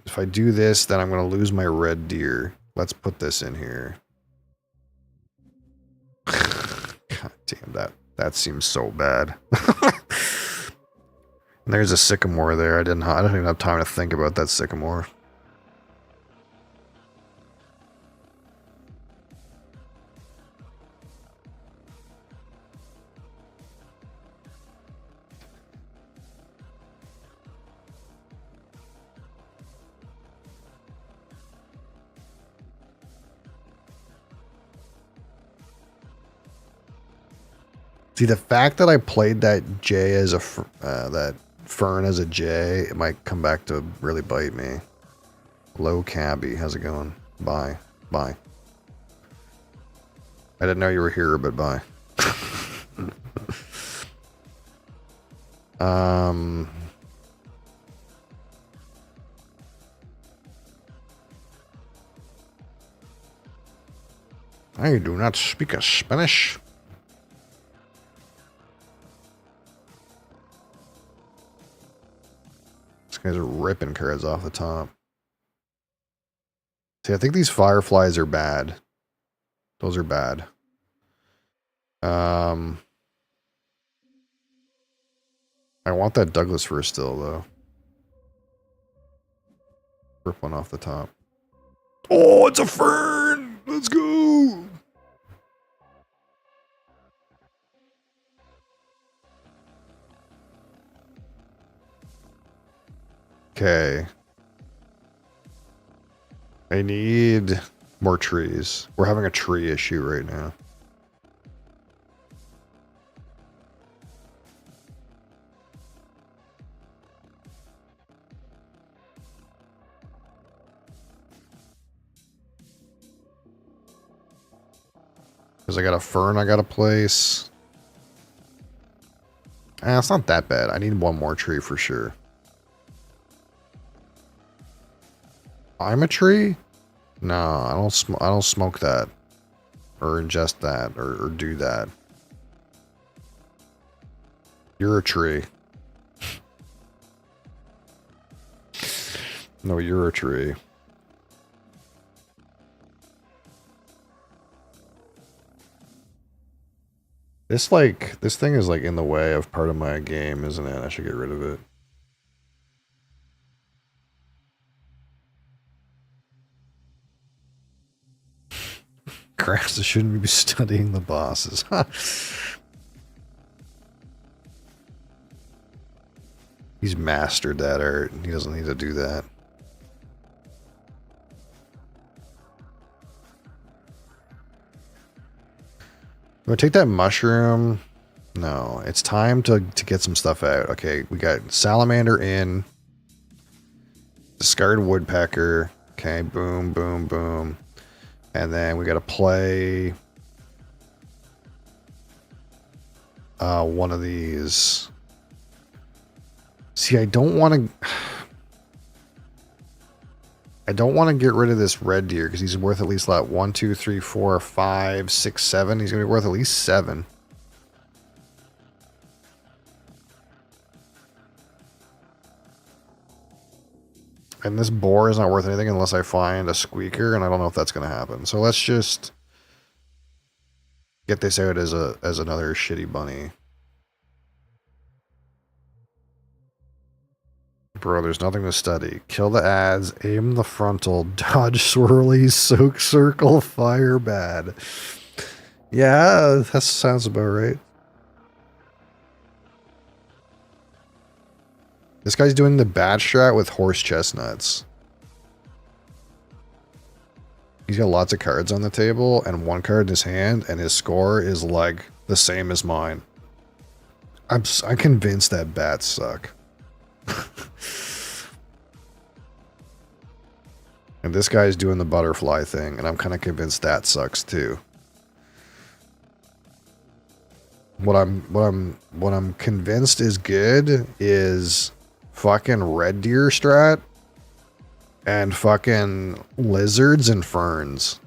If I do this, then I'm going to lose my red deer. Let's put this in here. God damn, that seems so bad. And there's a sycamore there. I don't even have time to think about that sycamore. See, the fact that I played that J as a that fern as a J, it might come back to really bite me. Low cabbie, how's it going? Bye, bye. I didn't know you were here, but bye. I do not speak a Spanish. These guys are ripping cards off the top. See, I think these fireflies are bad. Those are bad. I want that Douglas fir still, though. Rip one off the top. Oh, it's a fern! Let's go! Okay. I need more trees. We're having a tree issue right now. Because I got a fern I got to place. It's not that bad. I need one more tree for sure. I'm a tree? No, I don't smoke that. Or ingest that. Or do that. You're a tree. No, you're a tree. This thing is like in the way of part of my game, isn't it? I should get rid of it. Crafts shouldn't be studying the bosses. He's mastered that art. He doesn't need to do that. Do I take that mushroom? No, it's time to get some stuff out. Okay, we got salamander in. Discard woodpecker. Okay, boom, boom, boom. And then we got to play one of these. See, I don't want to get rid of this red deer because he's worth at least like 1, 2, 3, 4, 5, 6, 7. He's gonna be worth at least 7. And this boar is not worth anything unless I find a squeaker, and I don't know if that's gonna happen. So let's just get this out as another shitty bunny. Bro, there's nothing to study. Kill the ads, aim the frontal, dodge swirlies, soak circle, fire bad. Yeah, that sounds about right. This guy's doing the bad strat with horse chestnuts. He's got lots of cards on the table and one card in his hand, and his score is like the same as mine. I'm convinced that bats suck. And this guy's doing the butterfly thing, and I'm kind of convinced that sucks too. What I'm convinced is good is fucking red deer strat and fucking lizards and ferns.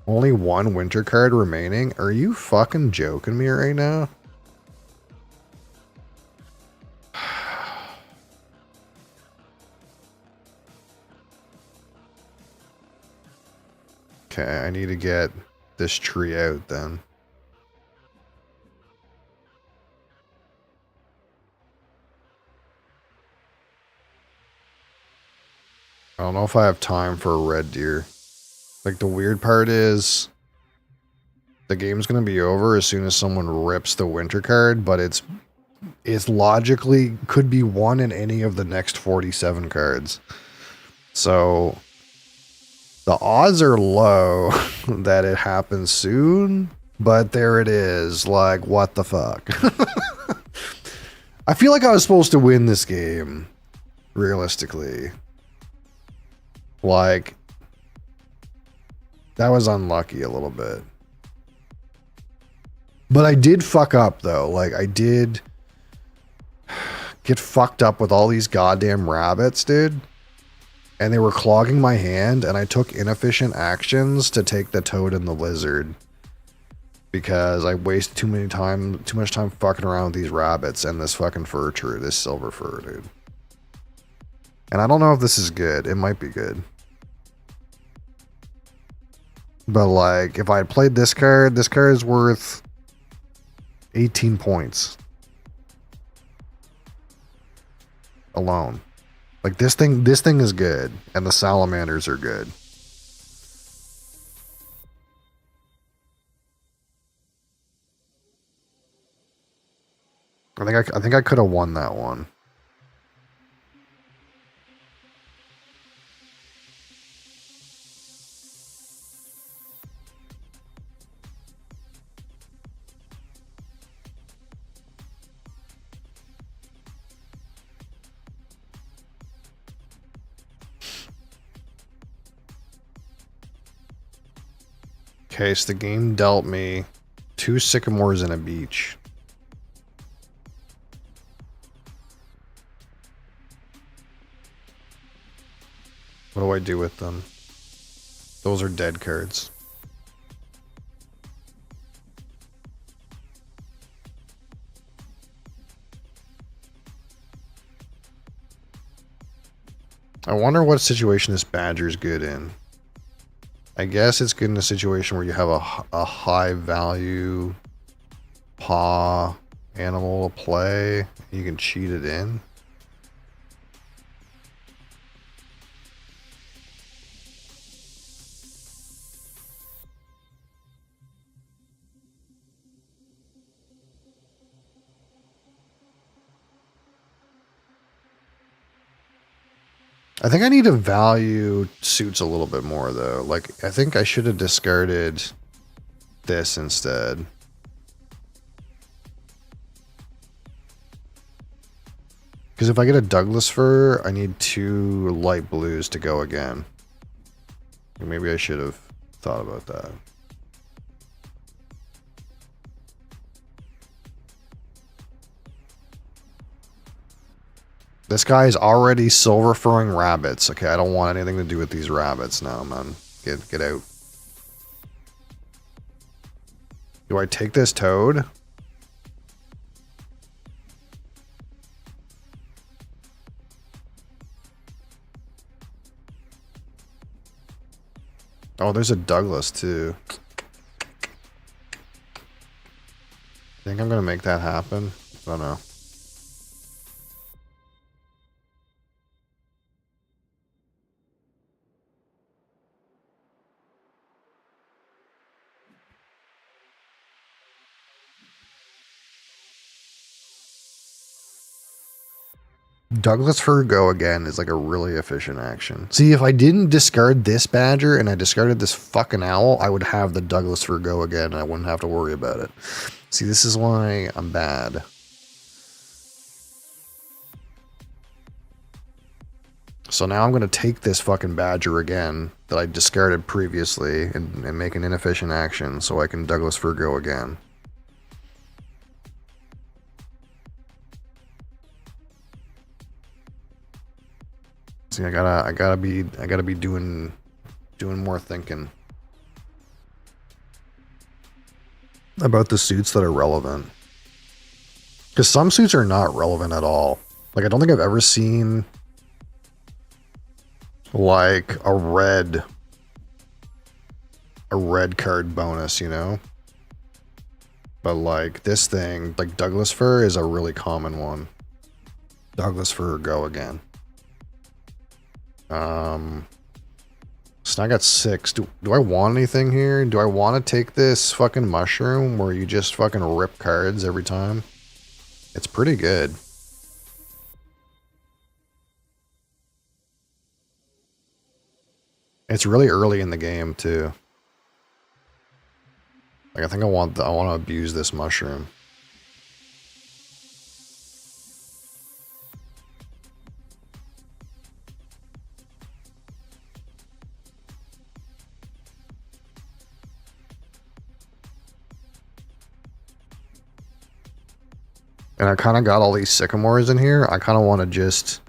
Only one winter card remaining? Are you fucking joking me right now? Okay, I need to get this tree out then. I don't know if I have time for a red deer. Like, the weird part is the game's gonna be over as soon as someone rips the winter card, but it's logically could be one in any of the next 47 cards. So the odds are low that it happens soon, but there it is. Like, what the fuck? I feel like I was supposed to win this game, realistically. Like, that was unlucky a little bit. But I did fuck up, though. Like, I did get fucked up with all these goddamn rabbits, dude. And they were clogging my hand, and I took inefficient actions to take the toad and the lizard. Because I wasted too much time fucking around with these rabbits and this fucking fir tree, this silver fir, dude. And I don't know if this is good. It might be good. But, like, if I had played this card is worth 18 points. Alone. Like, this thing is good, and the salamanders are good. I think I could have won that one. Okay, so the game dealt me 2 sycamores and a beach. What do I do with them? Those are dead cards. I wonder what situation this badger's good in. I guess it's good in a situation where you have a high value paw animal to play. You can cheat it in. I think I need to value suits a little bit more though. Like, I think I should have discarded this instead. Because if I get a Douglas fir, I need 2 light blues to go again. Maybe I should have thought about that. This guy's already silver furring rabbits. Okay, I don't want anything to do with these rabbits now, man. Get out. Do I take this toad? Oh, there's a Douglas too. Think I'm gonna make that happen? I don't know. Douglas fir go again is like a really efficient action. See, if I didn't discard this badger and I discarded this fucking owl, I would have the Douglas fir go again and I wouldn't have to worry about it. See, this is why I'm bad. So now I'm going to take this fucking badger again that I discarded previously and make an inefficient action so I can Douglas fir go again. See, I gotta be doing more thinking about the suits that are relevant. Because some suits are not relevant at all. Like, I don't think I've ever seen like a red card bonus, you know? But like this thing, like Douglas fir is a really common one. Douglas fir go again. So now I got 6. Do I want anything here? Do I want to take this fucking mushroom where you just fucking rip cards every time? It's pretty good. It's really early in the game too. Like, I think I want to abuse this mushroom. And I kind of got all these sycamores in here. I kind of want to just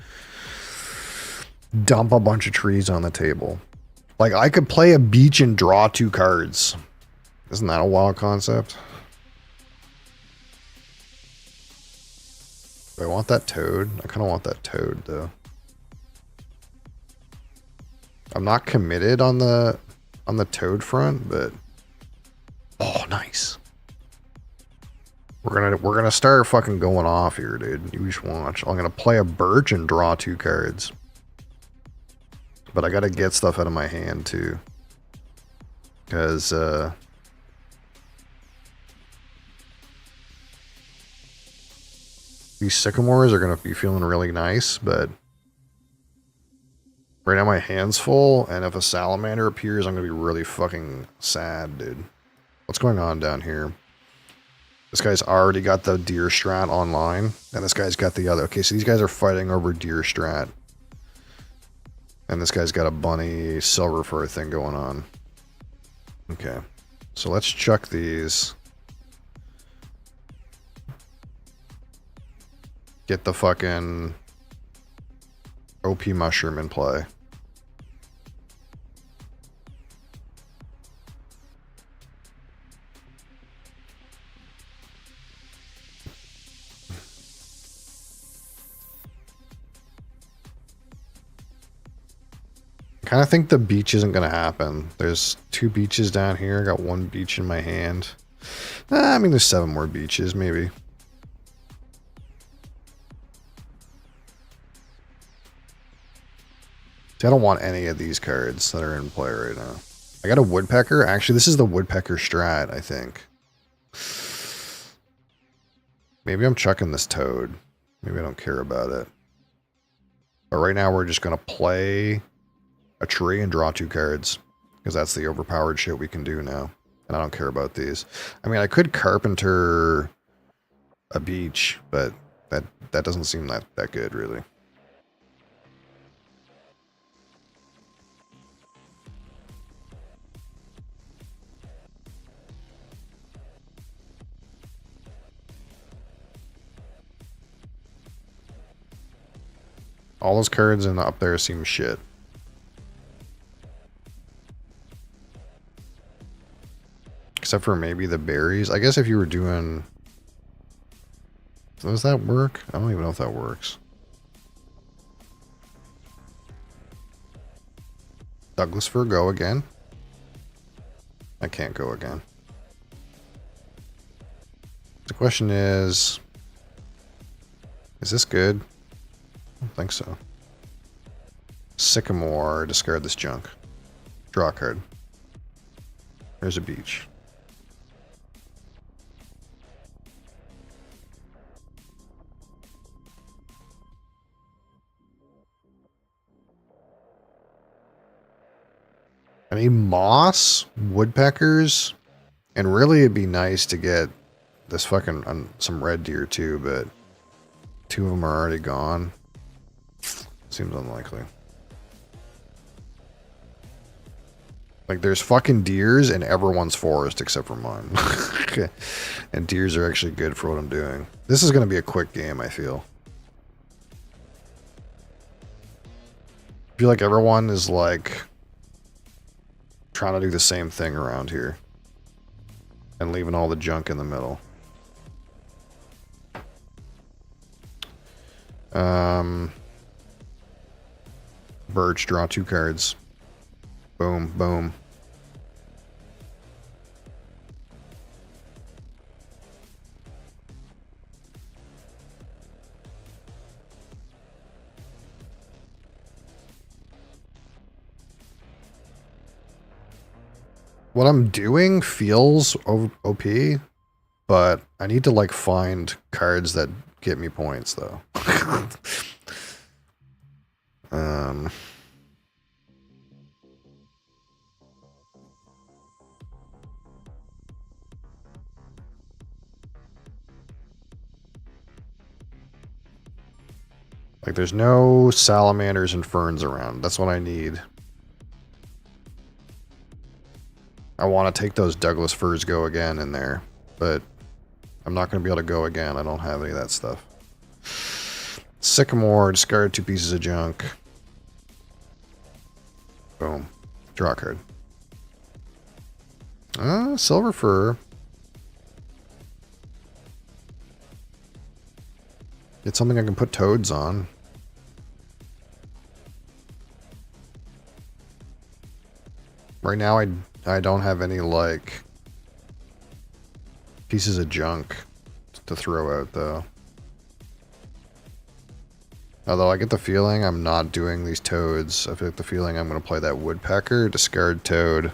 dump a bunch of trees on the table. Like, I could play a beach and draw 2 cards. Isn't that a wild concept? Do I want that toad? I kind of want that toad, though. I'm not committed on the toad front, but... Oh, nice. We're gonna start fucking going off here, dude. You just watch. I'm gonna play a birch and draw 2 cards. But I gotta get stuff out of my hand too. Because these sycamores are gonna be feeling really nice, but right now my hand's full, and if a salamander appears, I'm gonna be really fucking sad, dude. What's going on down here? This guy's already got the deer strat online, and this guy's got the other. Okay, so these guys are fighting over deer strat. And this guy's got a bunny silver fir thing going on. Okay. So let's chuck these. Get the fucking OP mushroom in play. I kind of think the beach isn't going to happen. There's 2 beaches down here. I got 1 beach in my hand. I mean, there's 7 more beaches, maybe. See, I don't want any of these cards that are in play right now. I got a woodpecker. Actually, this is the woodpecker strat, I think. Maybe I'm chucking this toad. Maybe I don't care about it. But right now, we're just going to play a tree and draw 2 cards. Because that's the overpowered shit we can do now. And I don't care about these. I mean, I could carpenter a beach, but that doesn't seem that good, really. All those cards in up there seem shit. Except for maybe the berries. I guess if you were doing... Does that work? I don't even know if that works. Douglas fir, go again? I can't go again. The question is this good? I don't think so. Sycamore, discard this junk. Draw a card. There's a beach. I need moss, woodpeckers, and really it'd be nice to get this fucking some red deer too, but 2 of them are already gone. Seems unlikely. Like there's fucking deers in everyone's forest except for mine. And deers are actually good for what I'm doing. This is going to be a quick game, I feel. I feel like everyone is like trying to do the same thing around here. And leaving all the junk in the middle. Birch, draw 2 cards. Boom, boom. What I'm doing feels OP, but I need to like find cards that get me points though. Like there's no salamanders and ferns around. That's what I need. I want to take those Douglas firs go again in there, but I'm not going to be able to go again. I don't have any of that stuff. Sycamore, discard 2 pieces of junk. Boom. Draw a card. Silver fir. It's something I can put toads on. Right now I don't have any like pieces of junk to throw out though. Although I get the feeling I'm not doing these toads. I get the feeling I'm going to play that woodpecker, discard toad,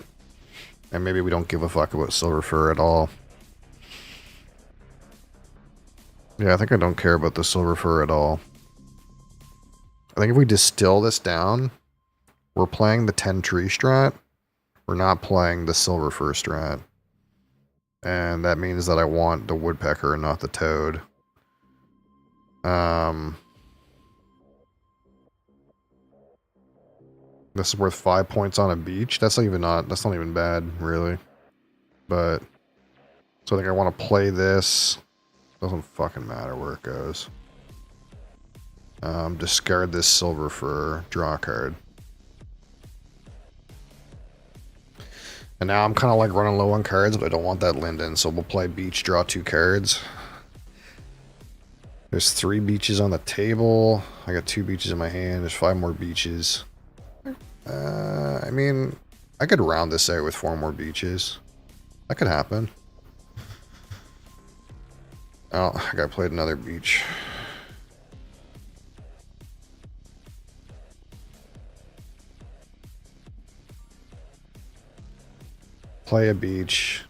and maybe we don't give a fuck about silver fir at all. Yeah, I think I don't care about the silver fir at all. I think if we distill this down, we're playing the 10 tree strat. We're not playing the silver fir strat. And that means that I want the woodpecker and not the toad. This is worth 5 points on a beach. That's not even bad, really. But, so I think I want to play this. Doesn't fucking matter where it goes. Discard this silver for draw a card. And now I'm kind of like running low on cards, but I don't want that Linden, so we'll play beach, draw 2 cards. There's 3 beaches on the table. I got 2 beaches in my hand. There's 5 more beaches. I mean, I could round this out with 4 more beaches. That could happen. Oh, I got played another beach. Play a beach.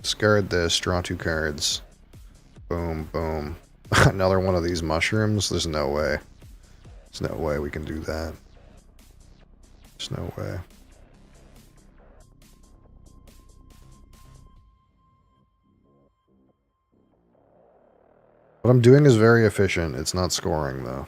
Discard this. Draw 2 cards. Boom, boom. Another one of these mushrooms? There's no way. There's no way we can do that. There's no way. What I'm doing is very efficient. It's not scoring, though.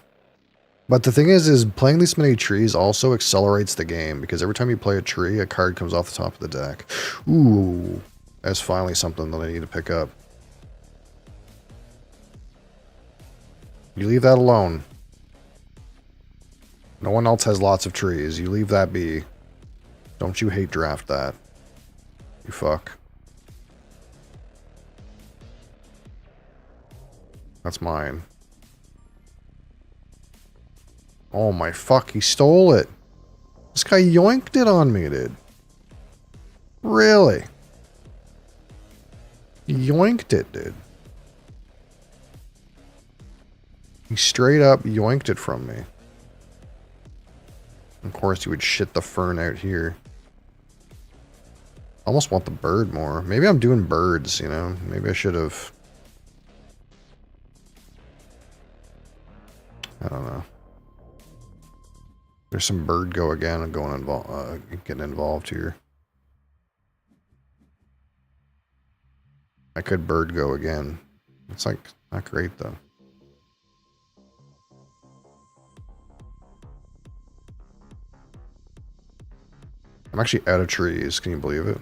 But the thing is playing this many trees also accelerates the game, because every time you play a tree, a card comes off the top of the deck. Ooh, that's finally something that I need to pick up. You leave that alone. No one else has lots of trees. You leave that be. Don't you hate draft that. You fuck. That's mine. Oh my fuck, he stole it. This guy yoinked it on me, dude. Really? He yoinked it, dude. He straight up yoinked it from me. Of course, he would shit the fern out here. I almost want the bird more. Maybe I'm doing birds, you know? Maybe I should have... I don't know. There's some bird go again and getting involved here. I could bird go again. It's like not great though. I'm actually out of trees. Can you believe it?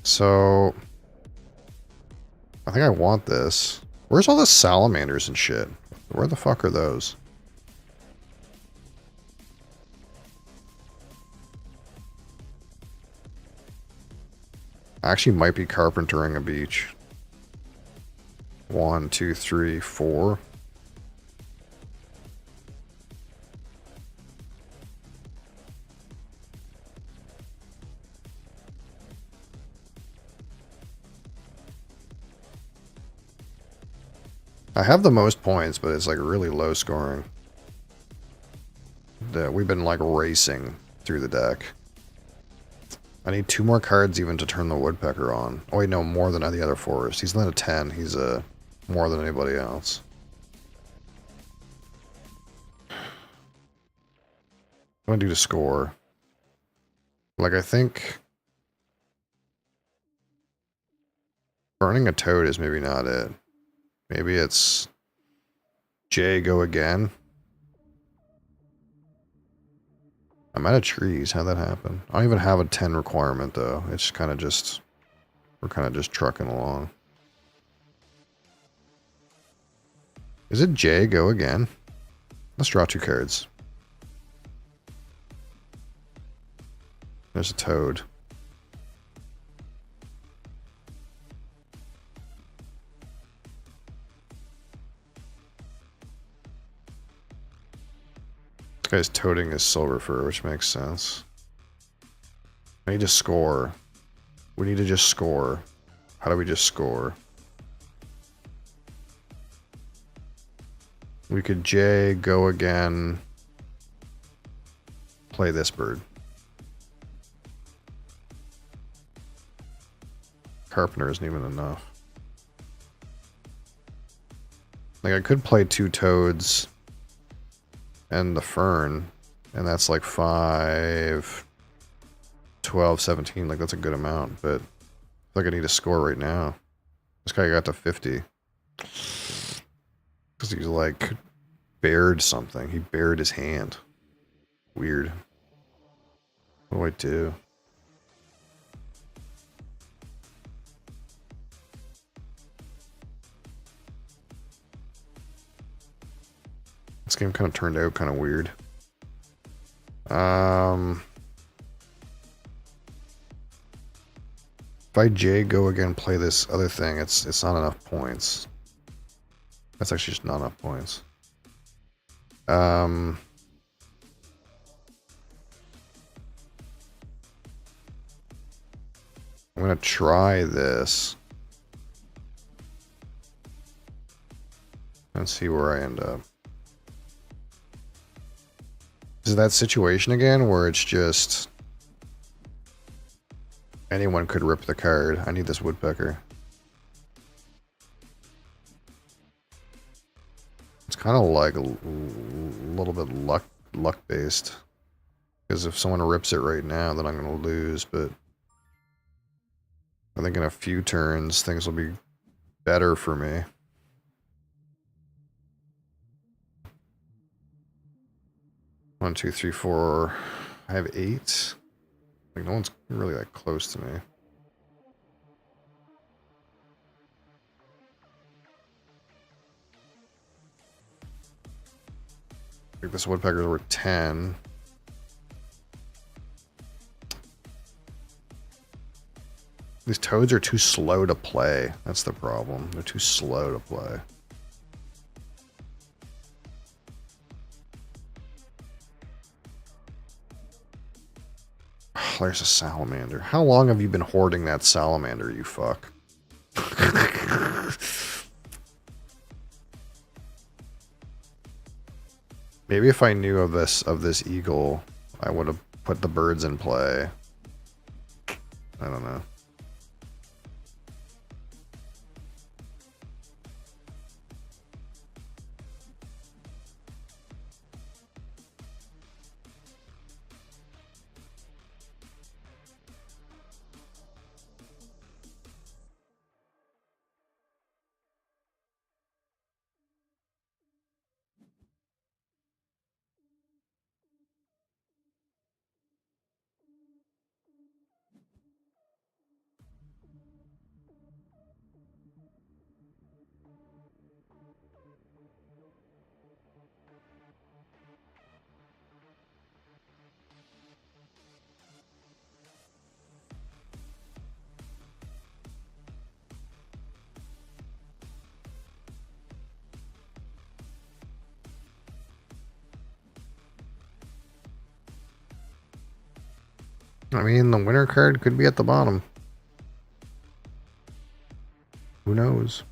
So, I think I want this. Where's all the salamanders and shit? Where the fuck are those? I actually might be carpentering a beach. 1, 2, 3, 4. I have the most points, but it's like really low scoring. We've been like racing through the deck. I need 2 more cards even to turn the woodpecker on. Oh wait, no, more than the other forest. He's not a 10. He's a more than anybody else. What do I do to score? Like, I think burning a toad is maybe not it. Maybe it's J, go again. I'm out of trees. How'd that happen? I don't even have a 10 requirement, though. It's kind of just... We're kind of just trucking along. Is it J, go again? Let's draw 2 cards. There's a toad. This guy's toting his silver fur, which makes sense. I need to score. We need to just score. How do we just score? We could J, go again. Play this bird. Carpenter isn't even enough. Like, I could play 2 toads and the fern, and that's like 5, 12, 17. Like, that's a good amount, but I feel like I need to score right now. This guy got to 50. Because he's like bared something. He bared his hand. Weird. What do I do? This game kind of turned out kind of weird. If I J go again, play this other thing, it's not enough points. That's actually just not enough points. I'm gonna try this and see where I end up. Is that situation again where it's just anyone could rip the card? I need this woodpecker. It's kind of like a little bit luck based, because if someone rips it right now, then I'm gonna lose. But I think in a few turns things will be better for me. One, two, three, four. I have 8. Like, no one's really that close to me. I think this woodpecker's worth 10. These toads are too slow to play. That's the problem. They're too slow to play. Oh, there's a salamander. How long have you been hoarding that salamander, you fuck? Maybe if I knew of this eagle, I would have put the birds in play. I don't know. I mean, the winner card could be at the bottom. Who knows?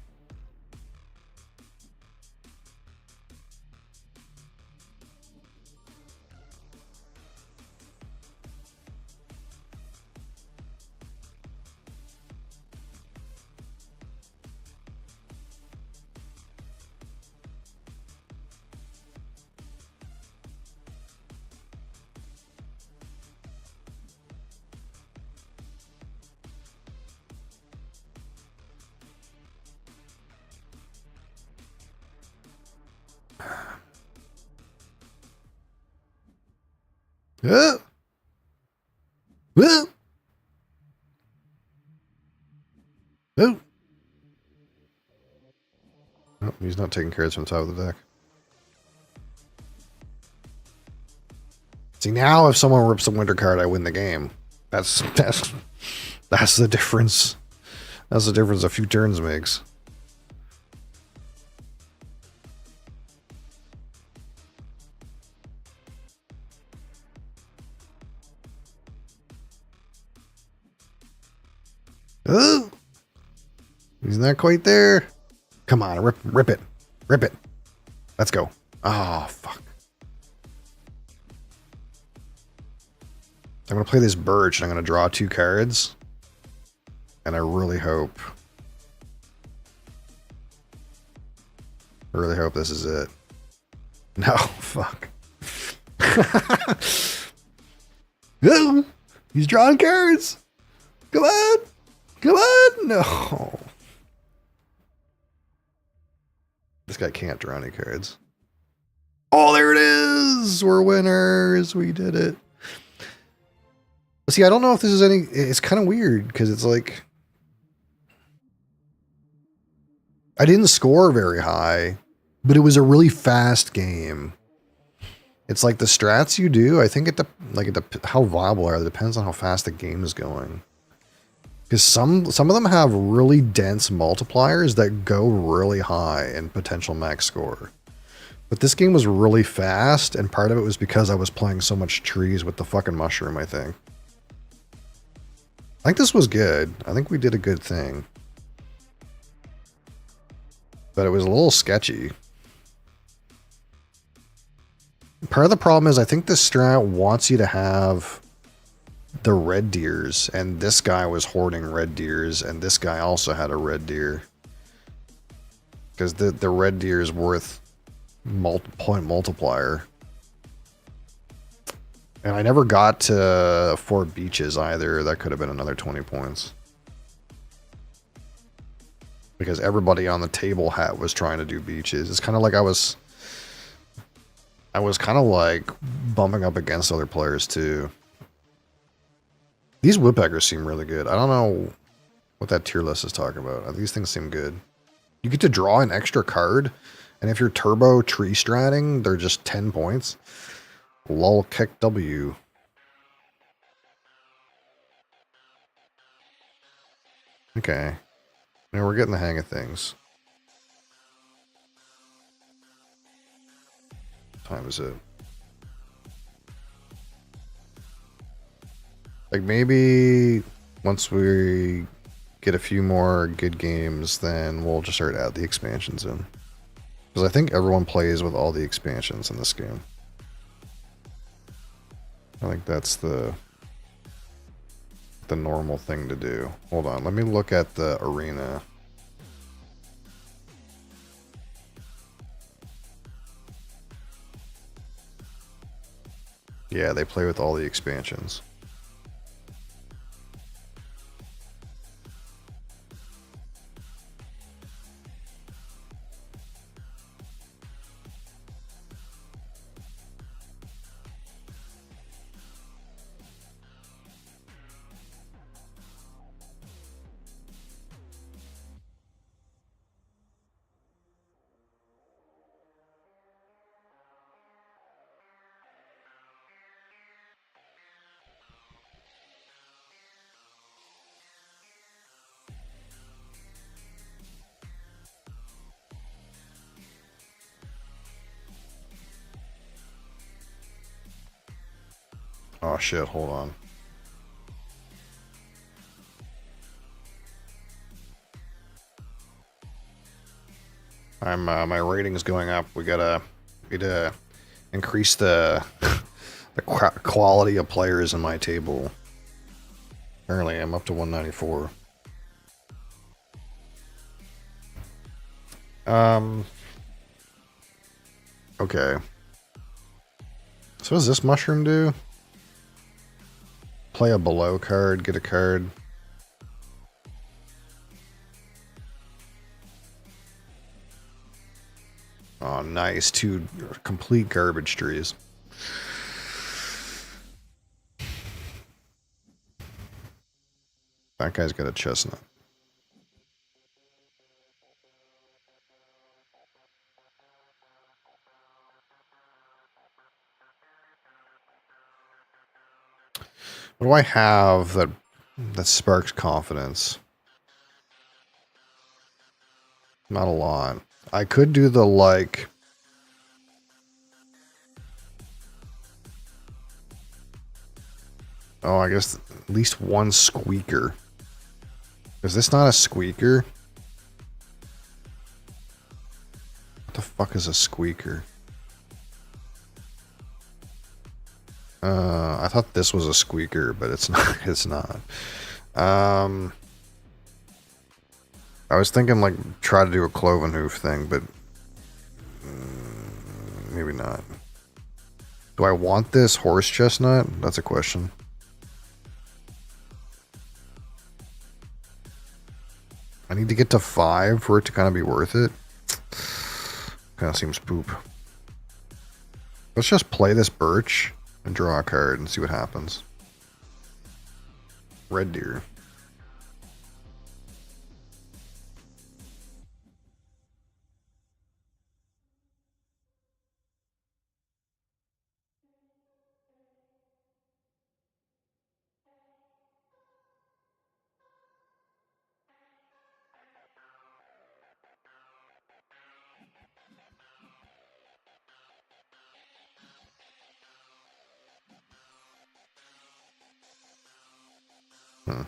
Oh, he's not taking cards from the top of the deck. See, now if someone rips a winter card, I win the game. That's the difference. That's the difference a few turns makes. Oh, he's not quite there. Come on, rip it. Rip it. Let's go. Oh, fuck. I'm going to play this birch and I'm going to draw 2 cards. And I really hope this is it. No, fuck. No, he's drawing cards. Come on. Come on. No. This guy can't draw any cards. Oh, there it is. We're winners. We did it. See, I don't know if this is any... It's kind of weird because it's like... I didn't score very high, but it was a really fast game. It's like the strats you do, I think how viable are they depends on how fast the game is going. Because some of them have really dense multipliers that go really high in potential max score. But this game was really fast, and part of it was because I was playing so much trees with the fucking mushroom, I think. I think this was good. I think we did a good thing. But it was a little sketchy. Part of the problem is I think this strat wants you to have the red deers, and this guy was hoarding red deers, and this guy also had a red deer. Because the red deer is worth point multiplier. And I never got to 4 beaches either. That could have been another 20 points. Because everybody on the table was trying to do beaches. It's kind of like I was kind of like bumping up against other players too. These woodpeckers seem really good. I don't know what that tier list is talking about. These things seem good. You get to draw an extra card, and if you're turbo tree stratting, they're just 10 points. Lol kick W. Okay. Now we're getting the hang of things. What time is it? Like maybe once we get a few more good games, then we'll just start to add the expansions in. Because I think everyone plays with all the expansions in this game. I think that's the normal thing to do. Hold on, let me look at the arena. Yeah, they play with all the expansions. Oh shit, hold on. My rating's going up. We gotta increase the the quality of players in my table. Apparently I'm up to 194. Okay. So what does this mushroom do? Play a below card, get a card. Oh, nice. 2 complete garbage trees. That guy's got a chestnut. What do I have that sparks confidence? Not a lot. I could do the like... Oh, I guess at least one squeaker. Is this not a squeaker? What the fuck is a squeaker? I thought this was a squeaker, but it's not. It's not. I was thinking like try to do a cloven hoof thing, but maybe not. Do I want this horse chestnut? That's a question. I need to get to 5 for it to kind of be worth it. Kind of seems poop. Let's just play this birch and draw a card and see what happens. Red deer. Hmm.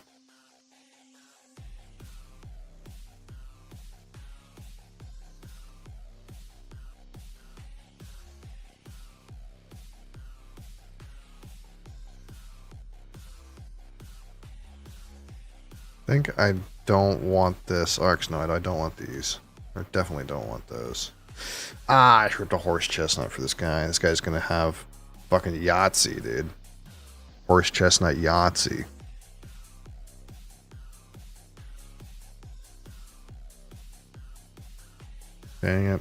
I think I don't want this. Oh, actually, no, I don't want these. I definitely don't want those. Ah, I tripped a horse chestnut for this guy. This guy's gonna have fucking Yahtzee, dude. Horse chestnut Yahtzee. Dang it.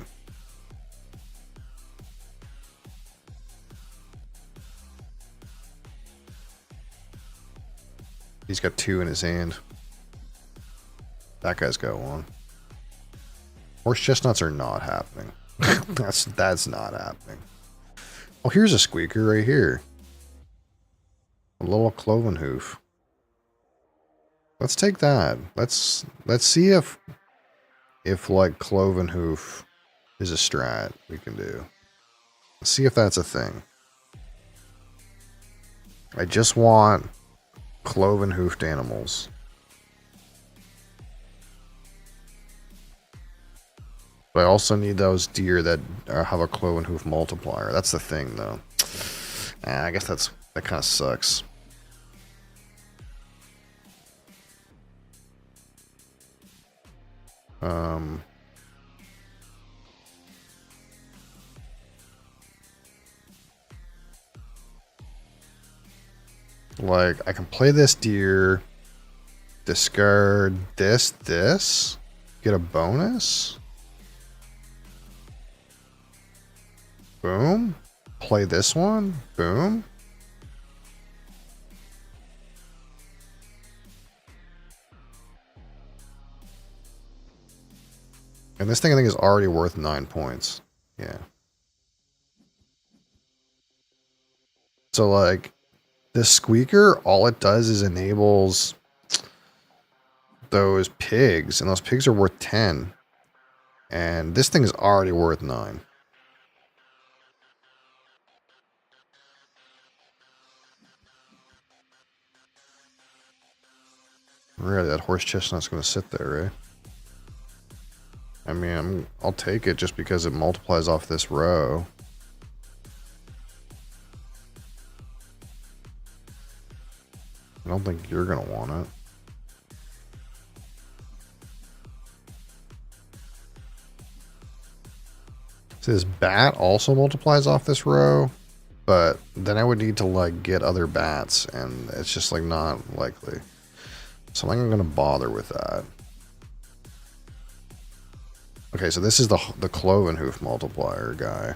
He's got 2 in his hand. That guy's got 1. Horse chestnuts are not happening. that's not happening. Oh, here's a squeaker right here. A little cloven hoof. Let's take that. Let's see if like cloven hoof is a strat we can do. Let's see if that's a thing. I just want cloven hoofed animals. But I also need those deer that have a cloven hoof multiplier. That's the thing, though. I guess that kind of sucks. Like, I can play this deer, discard this, get a bonus. Boom. Play this one. Boom. And this thing I think is already worth 9 points. Yeah. So like, this squeaker, all it does is enables those pigs, and those pigs are worth 10. And this thing is already worth 9. Really, that horse chestnut's going to sit there, right? I mean, I'll take it just because it multiplies off this row. I don't think you're going to want it. So this bat also multiplies off this row, but then I would need to like get other bats, and it's just like not likely. So I'm not going to bother with that. Okay, so this is the cloven hoof multiplier guy.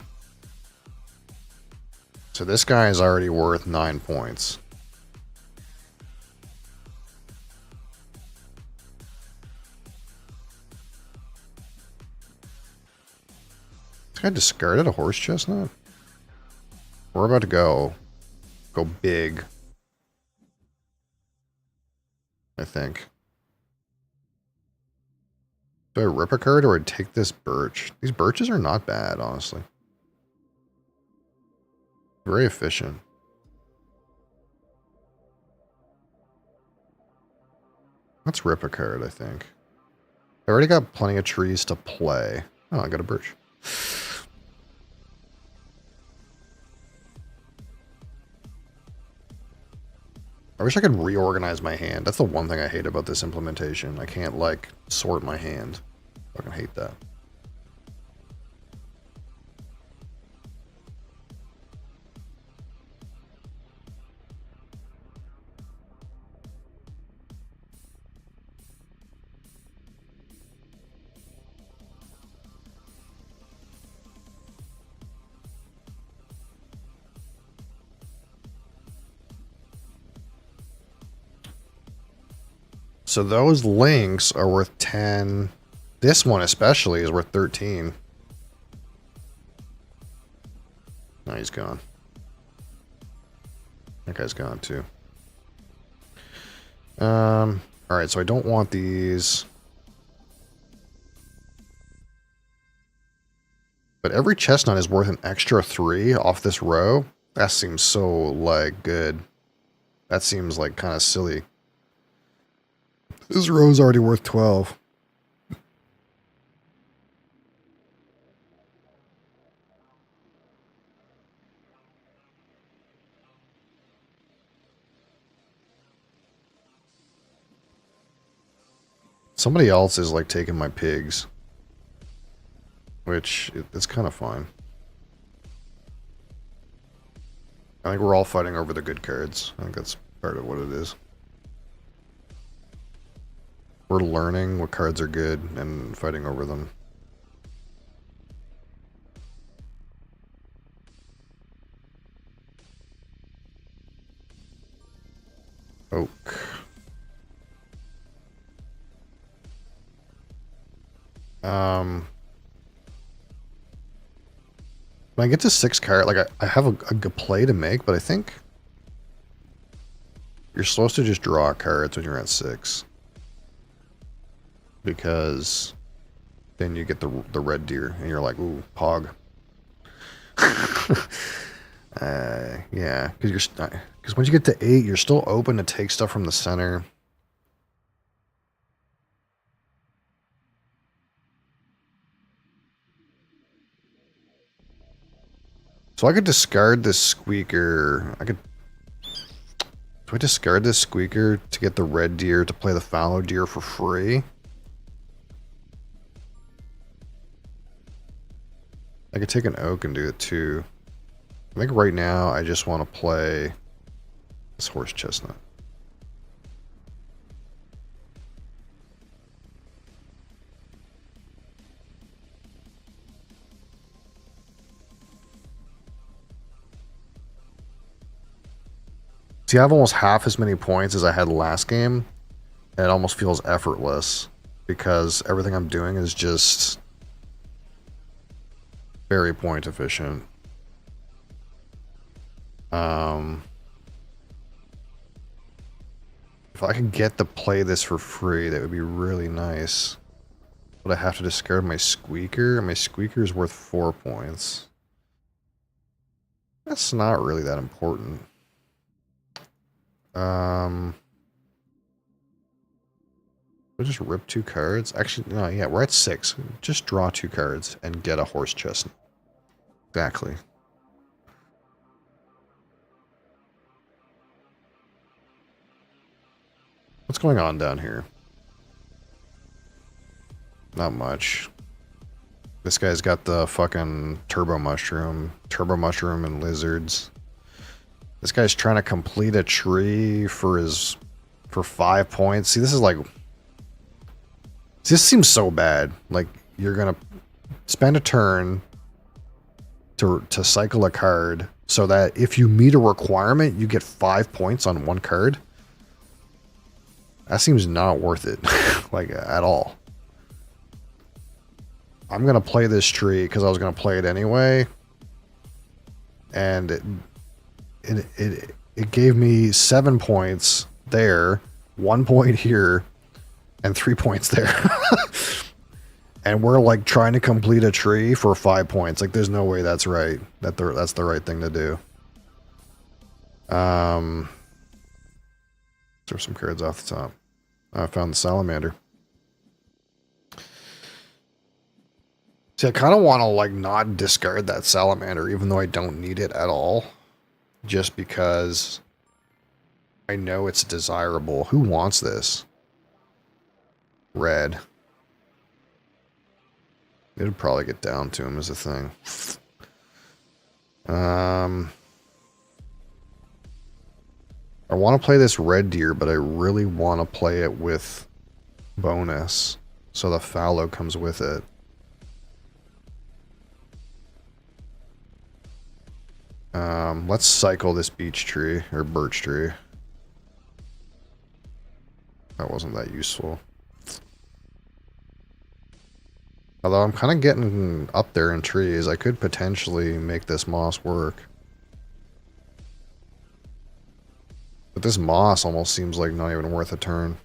So this guy is already worth 9 points. This guy discarded a horse chestnut? We're about to go big. I think. Do I rip a card or I take this birch? These birches are not bad, honestly. Very efficient. Let's rip a card, I think. I already got plenty of trees to play. Oh, I got a birch. I wish I could reorganize my hand. That's the one thing I hate about this implementation. I can't, like, sort my hand. I fucking hate that. So those links are worth 10. This one especially is worth 13. No, he's gone. That guy's gone too. Alright, so I don't want these. But every chestnut is worth an extra 3 off this row. That seems so, like, good. That seems, like, kind of silly. This row's already worth 12. Somebody else is, like, taking my pigs. Which, it's kind of fine. I think we're all fighting over the good cards. I think that's part of what it is. We're learning what cards are good and fighting over them. Oak. When I get to 6 card, like I have a play to make, but I think you're supposed to just draw cards when you're at 6. Because then you get the red deer, and you're like, ooh, pog. Yeah, because once you get to 8, you're still open to take stuff from the center. So I could discard this squeaker. Do I discard this squeaker to get the red deer to play the fallow deer for free? I could take an oak and do it too. I think right now I just want to play this horse chestnut. See, I have almost half as many points as I had last game, and it almost feels effortless because everything I'm doing is just very point efficient. If I could get to play this for free, that would be really nice. But I have to discard my squeaker. My squeaker is worth 4 points. That's not really that important. We'll just rip 2 cards. Actually, no, yeah, we're at 6. Just draw 2 cards and get a horse chestnut. Exactly. What's going on down here? Not much. This guy's got the fucking turbo mushroom and lizards. This guy's trying to complete a tree for 5 points. See, this is like, this seems so bad. Like, you're gonna spend a turn to cycle a card so that if you meet a requirement, you get 5 points on 1 card. That seems not worth it, like, at all. I'm gonna play this tree because I was gonna play it anyway, and it gave me 7 points there, 1 point here, and 3 points there. And we're like trying to complete a tree for 5 points. Like, there's no way that's right. That's the right thing to do. Throw some cards off the top. I found the salamander. See, I kind of want to like not discard that salamander, even though I don't need it at all. Just because I know it's desirable. Who wants this? Red. It'd probably get down to him as a thing. I want to play this red deer, but I really want to play it with bonus. So the fallow comes with it. Let's cycle this beech tree, or birch tree. That wasn't that useful. Although I'm kind of getting up there in trees, I could potentially make this moss work. But this moss almost seems like not even worth a turn.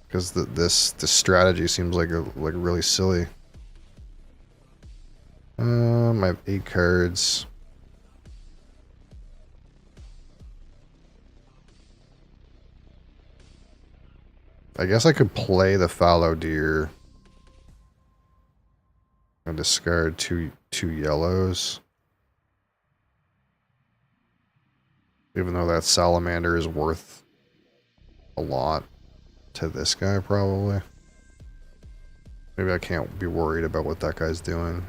Because this strategy seems like really silly. I have 8 cards. I guess I could play the fallow deer and discard two yellows. Even though that salamander is worth a lot to this guy, probably. Maybe I can't be worried about what that guy's doing.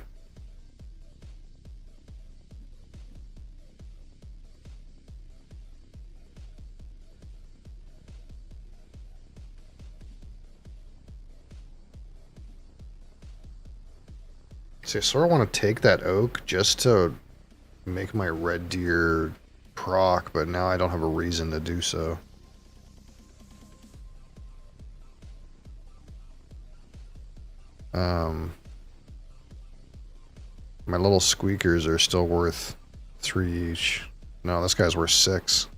See, I sort of want to take that oak just to make my red deer proc, but now I don't have a reason to do so. My little squeakers are still worth 3 each. No, this guy's worth 6.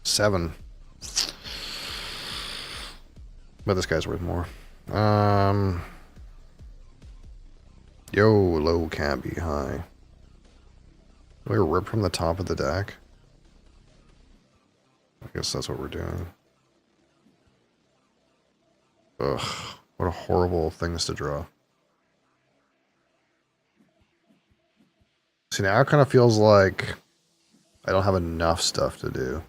7. But this guy's worth more. Yo, low can't be high. Do I rip from the top of the deck? I guess that's what we're doing. Ugh, what a horrible things to draw. See, now it kind of feels like I don't have enough stuff to do.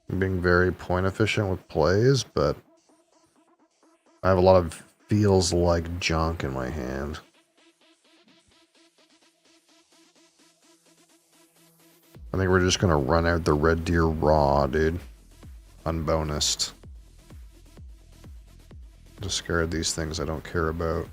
I'm being very point efficient with plays, but I have a lot of feels like junk in my hand. I think we're just gonna run out the red deer raw, dude. Unbonused. Discard these things I don't care about.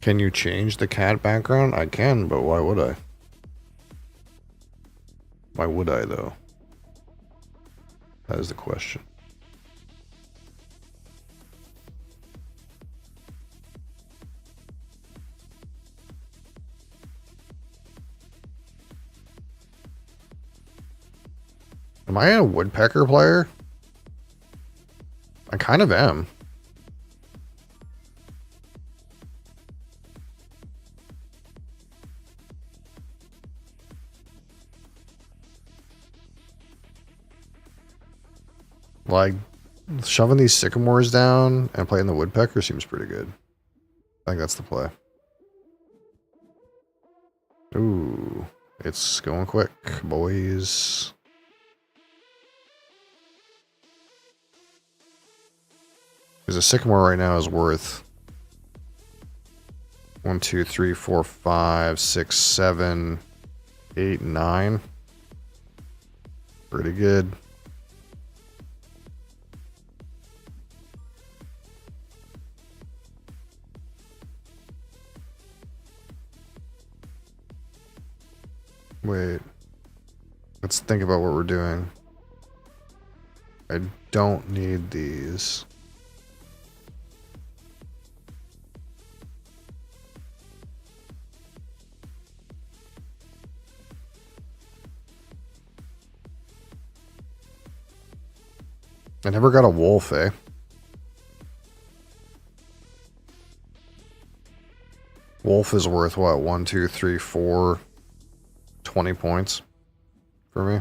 Can you change the cat background? I can, but why would I? Why would I, though? That is the question. Am I a woodpecker player? I kind of am. Like, shoving these sycamores down and playing the woodpecker seems pretty good. I think that's the play. Ooh, it's going quick, boys. Because a sycamore right now is worth 1, 2, 3, 4, 5, 6, 7, 8, 9. Pretty good. Wait. Let's think about what we're doing. I don't need these. I never got a wolf, eh? Wolf is worth what? 1, 2, 3, 4, 20 points for me.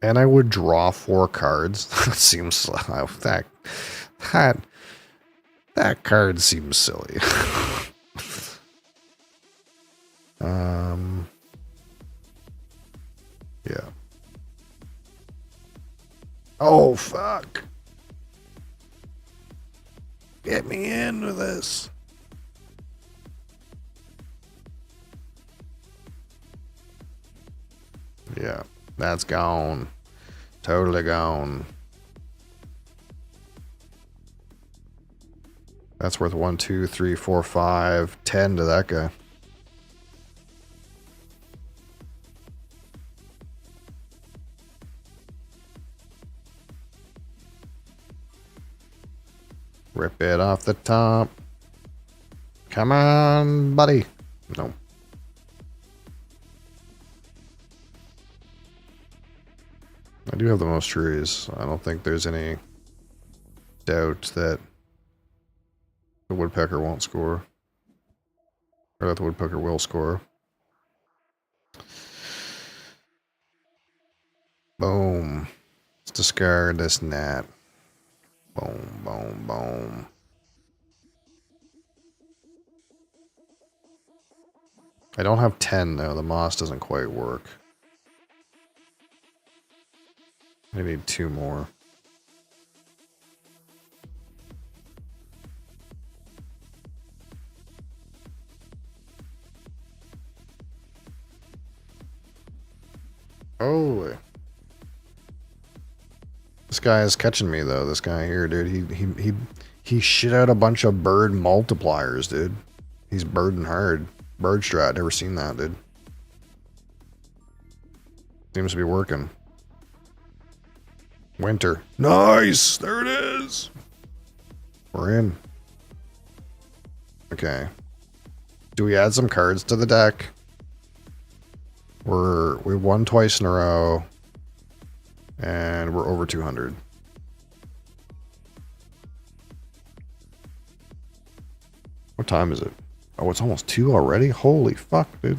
And I would draw 4 cards. That seems that card seems silly. Yeah. Oh fuck. Get me into this. Yeah, that's gone. Totally gone. That's worth 1, 2, 3, 4, 5, 10 to that guy. Rip it off the top. Come on, buddy. No. I do have the most trees. I don't think there's any doubt that the woodpecker won't score. Or that the woodpecker will score. Boom. Let's discard this gnat. Boom, boom, boom. I don't have 10 though. The moss doesn't quite work. I need 2 more. Holy. This guy is catching me though. This guy here, dude. He shit out a bunch of bird multipliers, dude. He's birding hard. Bird strat. Never seen that, dude. Seems to be working. Winter. Nice! There it is! We're in. Okay. Do we add some cards to the deck? We won twice in a row. And we're over 200. What time is it? Oh, it's almost 2 already? Holy fuck, dude.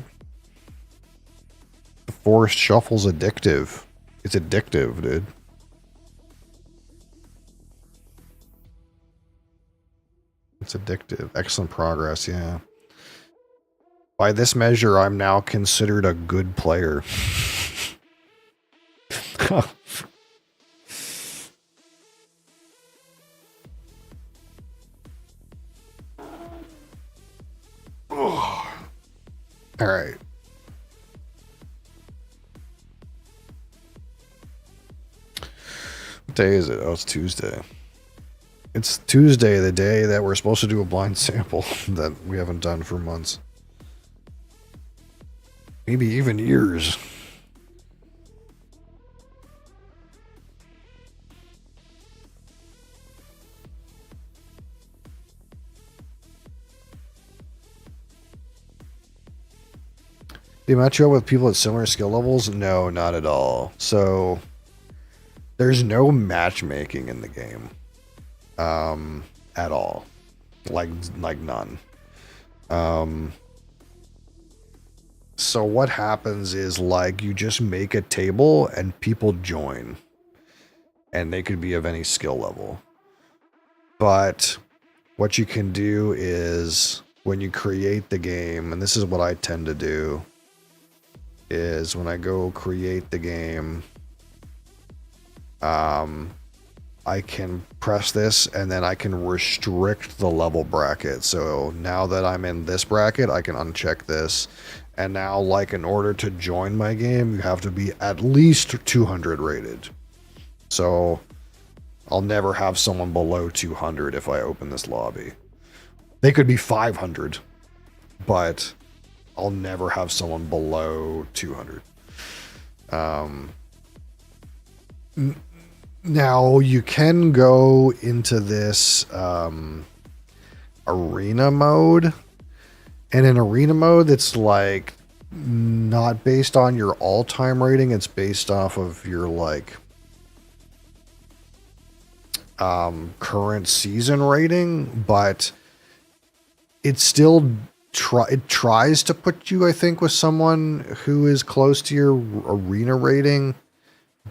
The forest shuffle's addictive. It's addictive, dude. It's addictive. Excellent progress, yeah. By this measure, I'm now considered a good player. All right. What day is it? Oh, it's Tuesday. It's Tuesday, the day that we're supposed to do a blind sample that we haven't done for months. Maybe even years. Do you match you up with people at similar skill levels? No, not at all. So there's no matchmaking in the game. At all. Like none. So what happens is like you just make a table and people join. And they could be of any skill level. But what you can do is when you create the game, and this is what I tend to do, is when I go create the game, I can press this and then I can restrict the level bracket. So now that I'm in this bracket, I can uncheck this. And now, like, in order to join my game, you have to be at least 200 rated. So I'll never have someone below 200 if I open this lobby. They could be 500, but I'll never have someone below 200. Now, you can go into this arena mode. And in arena mode, it's like not based on your all-time rating. It's based off of your like current season rating, but it still tries to put you, I think, with someone who is close to your arena rating,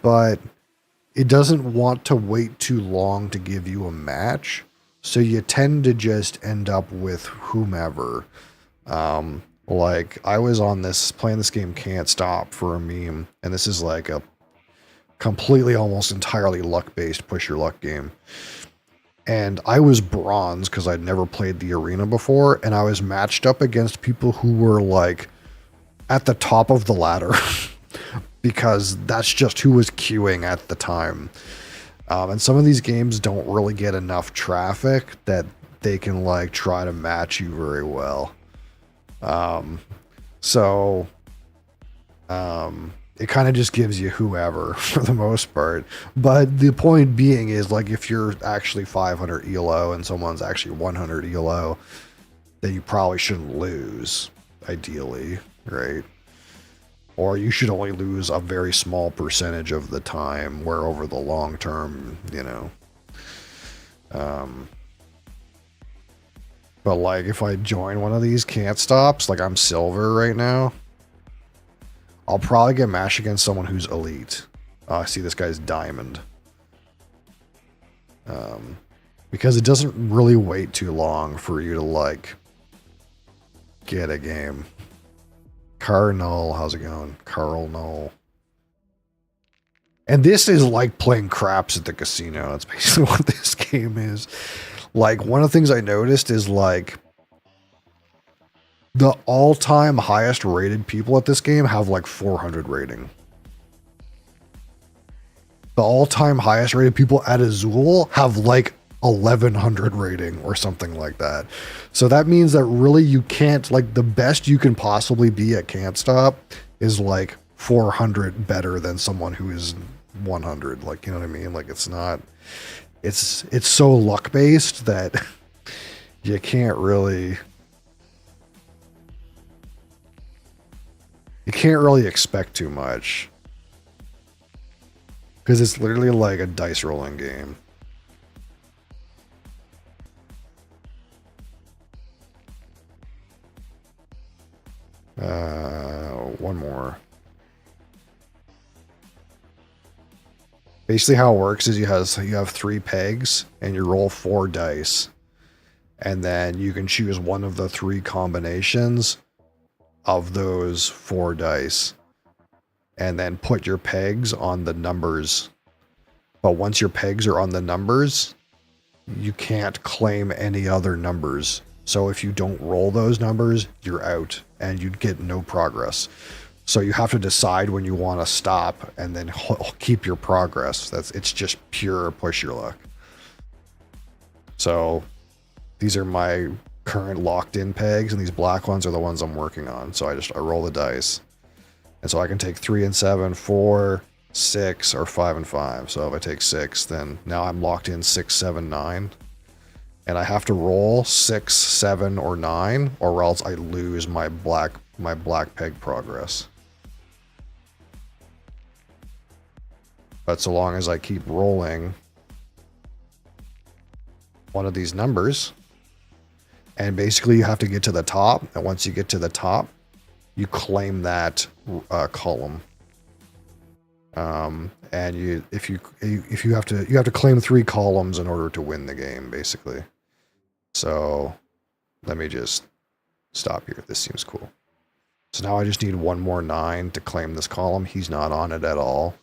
but it doesn't want to wait too long to give you a match. So you tend to just end up with whomever. Like I was on this playing this game Can't Stop for a meme, and this is like a completely almost entirely luck based push your luck game. And I was bronze because I'd never played the arena before, and I was matched up against people who were like at the top of the ladder because that's just who was queuing at the time. And some of these games don't really get enough traffic that they can like try to match you very well. So it kind of just gives you whoever for the most part. But the point being is, like, if you're actually 500 ELO and someone's actually 100 ELO, then you probably shouldn't lose, ideally, right? Or you should only lose a very small percentage of the time, where over the long term, you know. But like, if I join one of these can't stops, like I'm silver right now, I'll probably get matched against someone who's elite. I see this guy's diamond. Because it doesn't really wait too long for you to like get a game. Carl, how's it going? Carl Null. And this is like playing craps at the casino. That's basically what this game is. Like, one of the things I noticed is like the all-time highest rated people at this game have like 400 rating. The all-time highest rated people at Azul have like 1100 rating or something like that. So that means that really you can't, like, the best you can possibly be at Can't Stop is like 400 better than someone who is 100. Like, you know what I mean? Like, it's not, it's so luck based that you can't really expect too much, because it's literally like a dice rolling game. One more. Basically how it works is you have 3 pegs and you roll 4 dice, and then you can choose one of the 3 combinations of those 4 dice and then put your pegs on the numbers. But once your pegs are on the numbers, you can't claim any other numbers. So if you don't roll those numbers, you're out and you'd get no progress. So you have to decide when you want to stop and then keep your progress. It's just pure push your luck. So these are my current locked in pegs, and these black ones are the ones I'm working on. So I roll the dice. And so I can take 3 and 7, 4, 6, or 5 and 5. So if I take 6, then now I'm locked in 6, 7, 9. And I have to roll 6, 7, or 9, or else I lose my black peg progress. But so long as I keep rolling one of these numbers, and basically you have to get to the top, and once you get to the top, you claim that column. And you have to claim 3 columns in order to win the game, basically. So let me just stop here. This seems cool. So now I just need one more 9 to claim this column. He's not on it at all.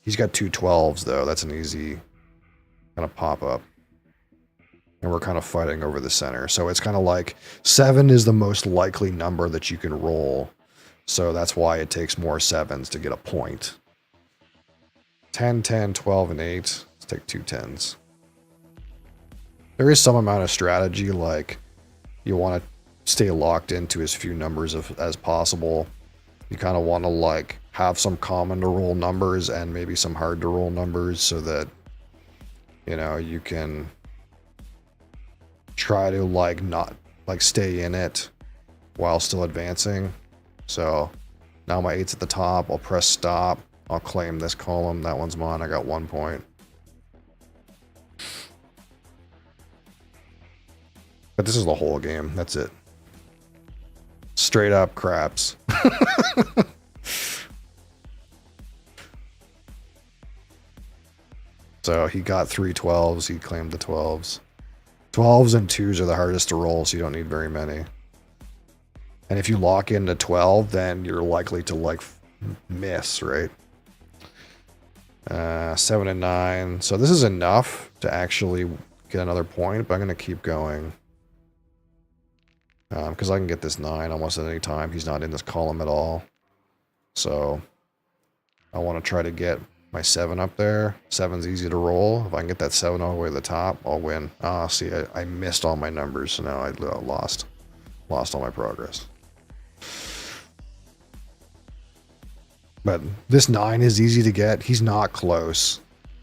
He's got 2 12s though. That's an easy kind of pop up. And we're kind of fighting over the center. So it's kind of like 7 is the most likely number that you can roll. So that's why it takes more 7s to get a point. 10, 10, 12, and 8. Let's take 2 10s. There is some amount of strategy, like you want to stay locked into as few numbers as possible. You kind of want to like have some common to roll numbers and maybe some hard to roll numbers, so that, you know, you can try to like not like stay in it while still advancing. So now my 8's at the top. I'll press stop. I'll claim this column. That one's mine. I got 1 point. But this is the whole game. That's it. Straight up craps. So he got 3 12s. He claimed the 12s. 12s and 2s are the hardest to roll, so you don't need very many. And if you lock into 12, then you're likely to like miss, right? 7 and 9. So this is enough to actually get another point, but I'm going to keep going. Because I can get this 9 almost at any time. He's not in this column at all. So I want to try to get my 7 up there. 7's easy to roll. If I can get that 7 all the way to the top, I'll win. Ah, see, I missed all my numbers, so now I lost all my progress. But this 9 is easy to get. He's not close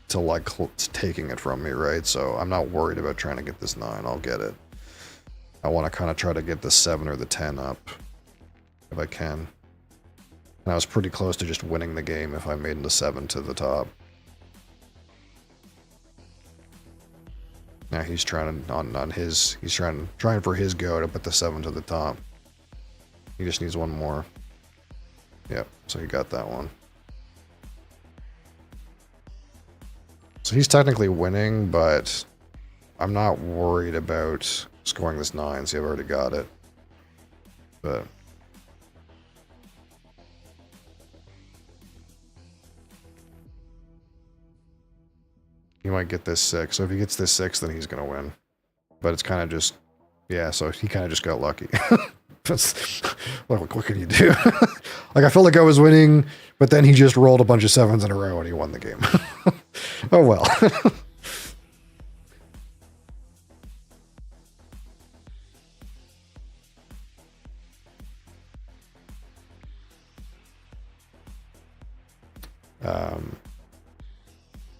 to like taking it from me, right? So I'm not worried about trying to get this 9. I'll get it. I want to kind of try to get the 7 or the 10 up if I can. And I was pretty close to just winning the game if I made the 7 to the top. Now he's trying on his, he's trying for his go to put the 7 to the top. He just needs one more. Yep, so he got that one. So he's technically winning, but I'm not worried about scoring this 9. See, I've already got it. But he might get this 6. So if he gets this 6, then he's going to win. But it's kind of just, yeah, so he kind of just got lucky. What can you do? Like, I felt like I was winning, but then he just rolled a bunch of 7s in a row and he won the game. Oh, well.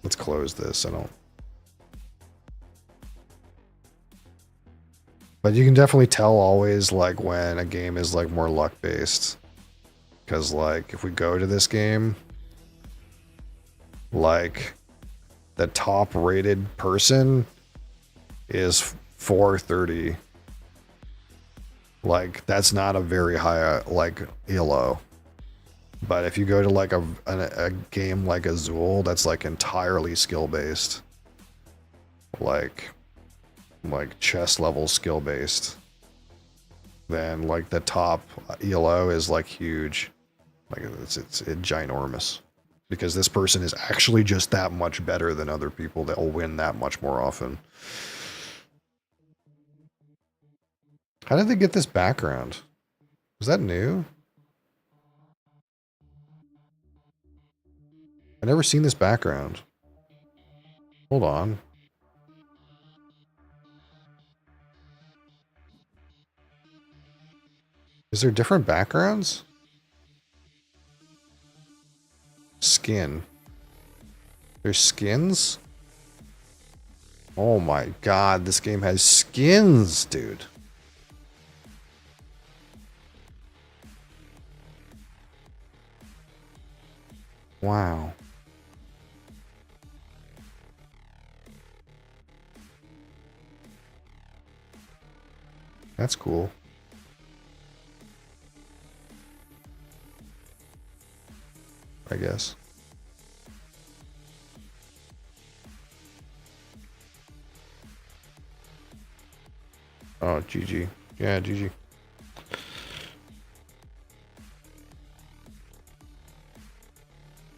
Let's close this. But you can definitely tell always, like, when a game is, like, more luck-based. Because, like, if we go to this game, like, the top-rated person is 430. Like, that's not a very high, like, ELO. But if you go to, like, a game like Azul, that's, like, entirely skill-based. Like chess level skill based, then like the top ELO is like huge, like it's ginormous, because this person is actually just that much better than other people that will win that much more often. How did they get this background? Was that new? I never seen this background. Hold on. Is there different backgrounds? Skin. There's skins? Oh my god, this game has skins, dude. Wow. That's cool. I guess. Oh, GG. Yeah, GG.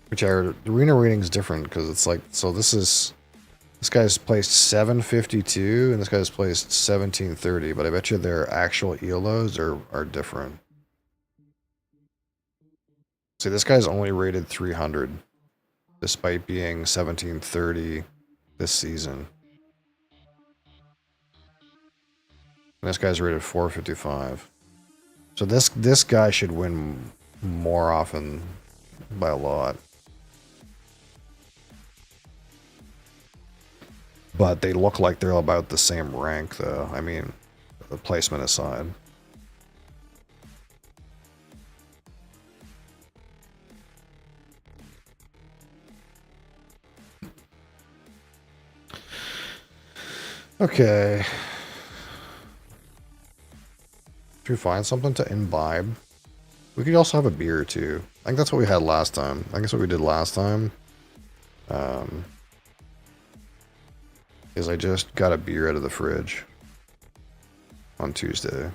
Which the arena rating is different because it's like, so this guy's placed 752 and this guy's placed 1730, but I bet you their actual ELOs are different. See, this guy's only rated 300 despite being 1730 this season. And this guy's rated 455. So this guy should win more often by a lot. But they look like they're about the same rank, though. I mean, the placement aside. Okay. Should we find something to imbibe? We could also have a beer, too. I think that's what we had last time. I think that's what we did last time. Is I just got a beer out of the fridge on Tuesday.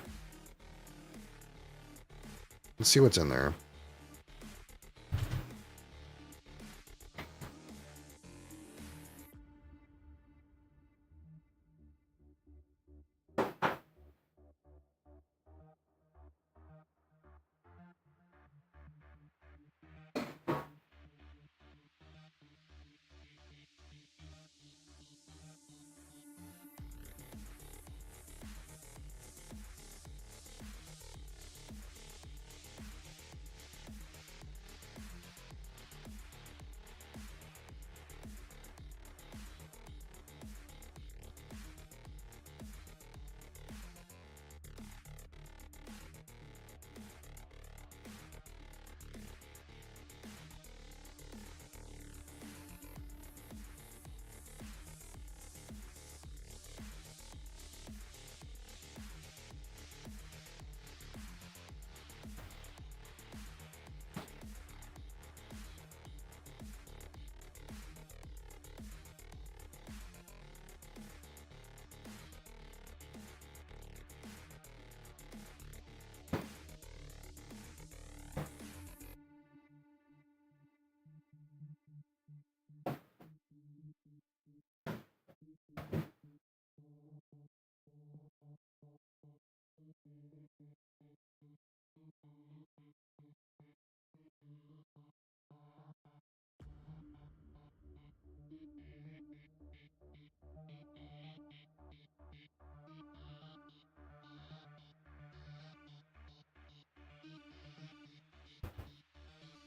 Let's see what's in there.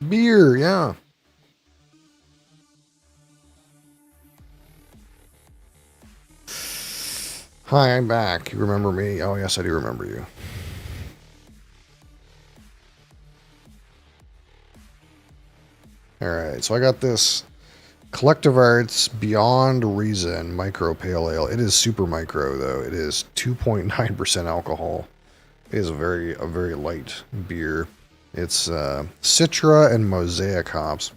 Beer, yeah. Hi, I'm back. You remember me? Oh, yes, I do remember you. Alright, so I got this Collective Arts Beyond Reason Micro Pale Ale. It is super micro, though. It is 2.9% alcohol. It is a very light beer. It's Citra and Mosaic hops.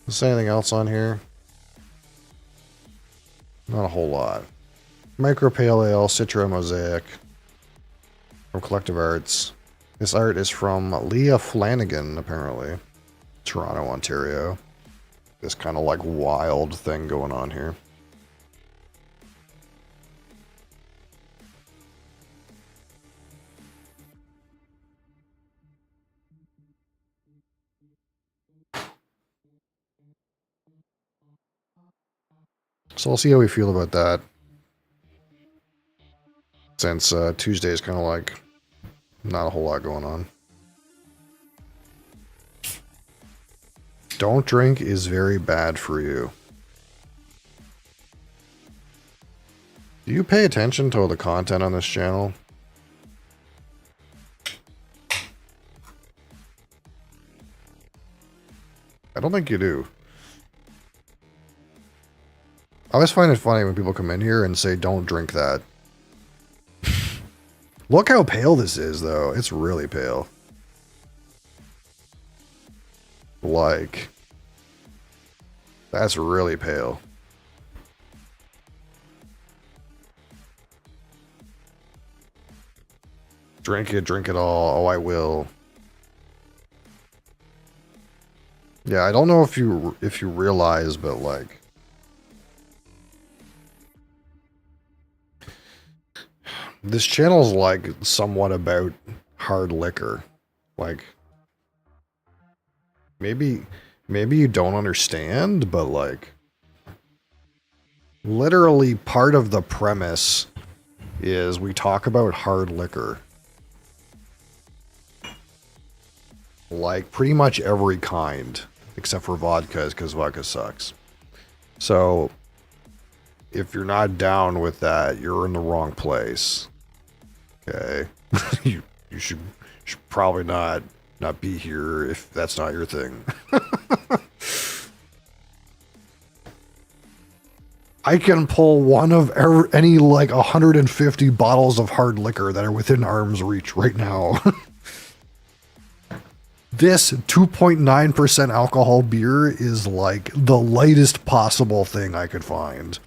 Is there anything else on here? Not a whole lot. Micro Pale Ale, Citra, Mosaic from Collective Arts. This art is from Leah Flanagan, apparently. Toronto, Ontario. This kind of like wild thing going on here. So I'll see how we feel about that. Since Tuesday is kind of like not a whole lot going on. Don't drink is very bad for you. Do you pay attention to the content on this channel? I don't think you do. I always find it funny when people come in here and say, don't drink that. Look how pale this is, though. It's really pale. Like, that's really pale. Drink it all. Oh, I will. Yeah, I don't know if you realize, but like, this channel's like somewhat about hard liquor. Like, maybe you don't understand, but like, literally part of the premise is we talk about hard liquor. Like, pretty much every kind, except for vodka, because vodka sucks. So, if you're not down with that, you're in the wrong place. Okay? you should probably not be here if that's not your thing. I can pull one of any like 150 bottles of hard liquor that are within arm's reach right now. This 2.9% alcohol beer is like the lightest possible thing I could find.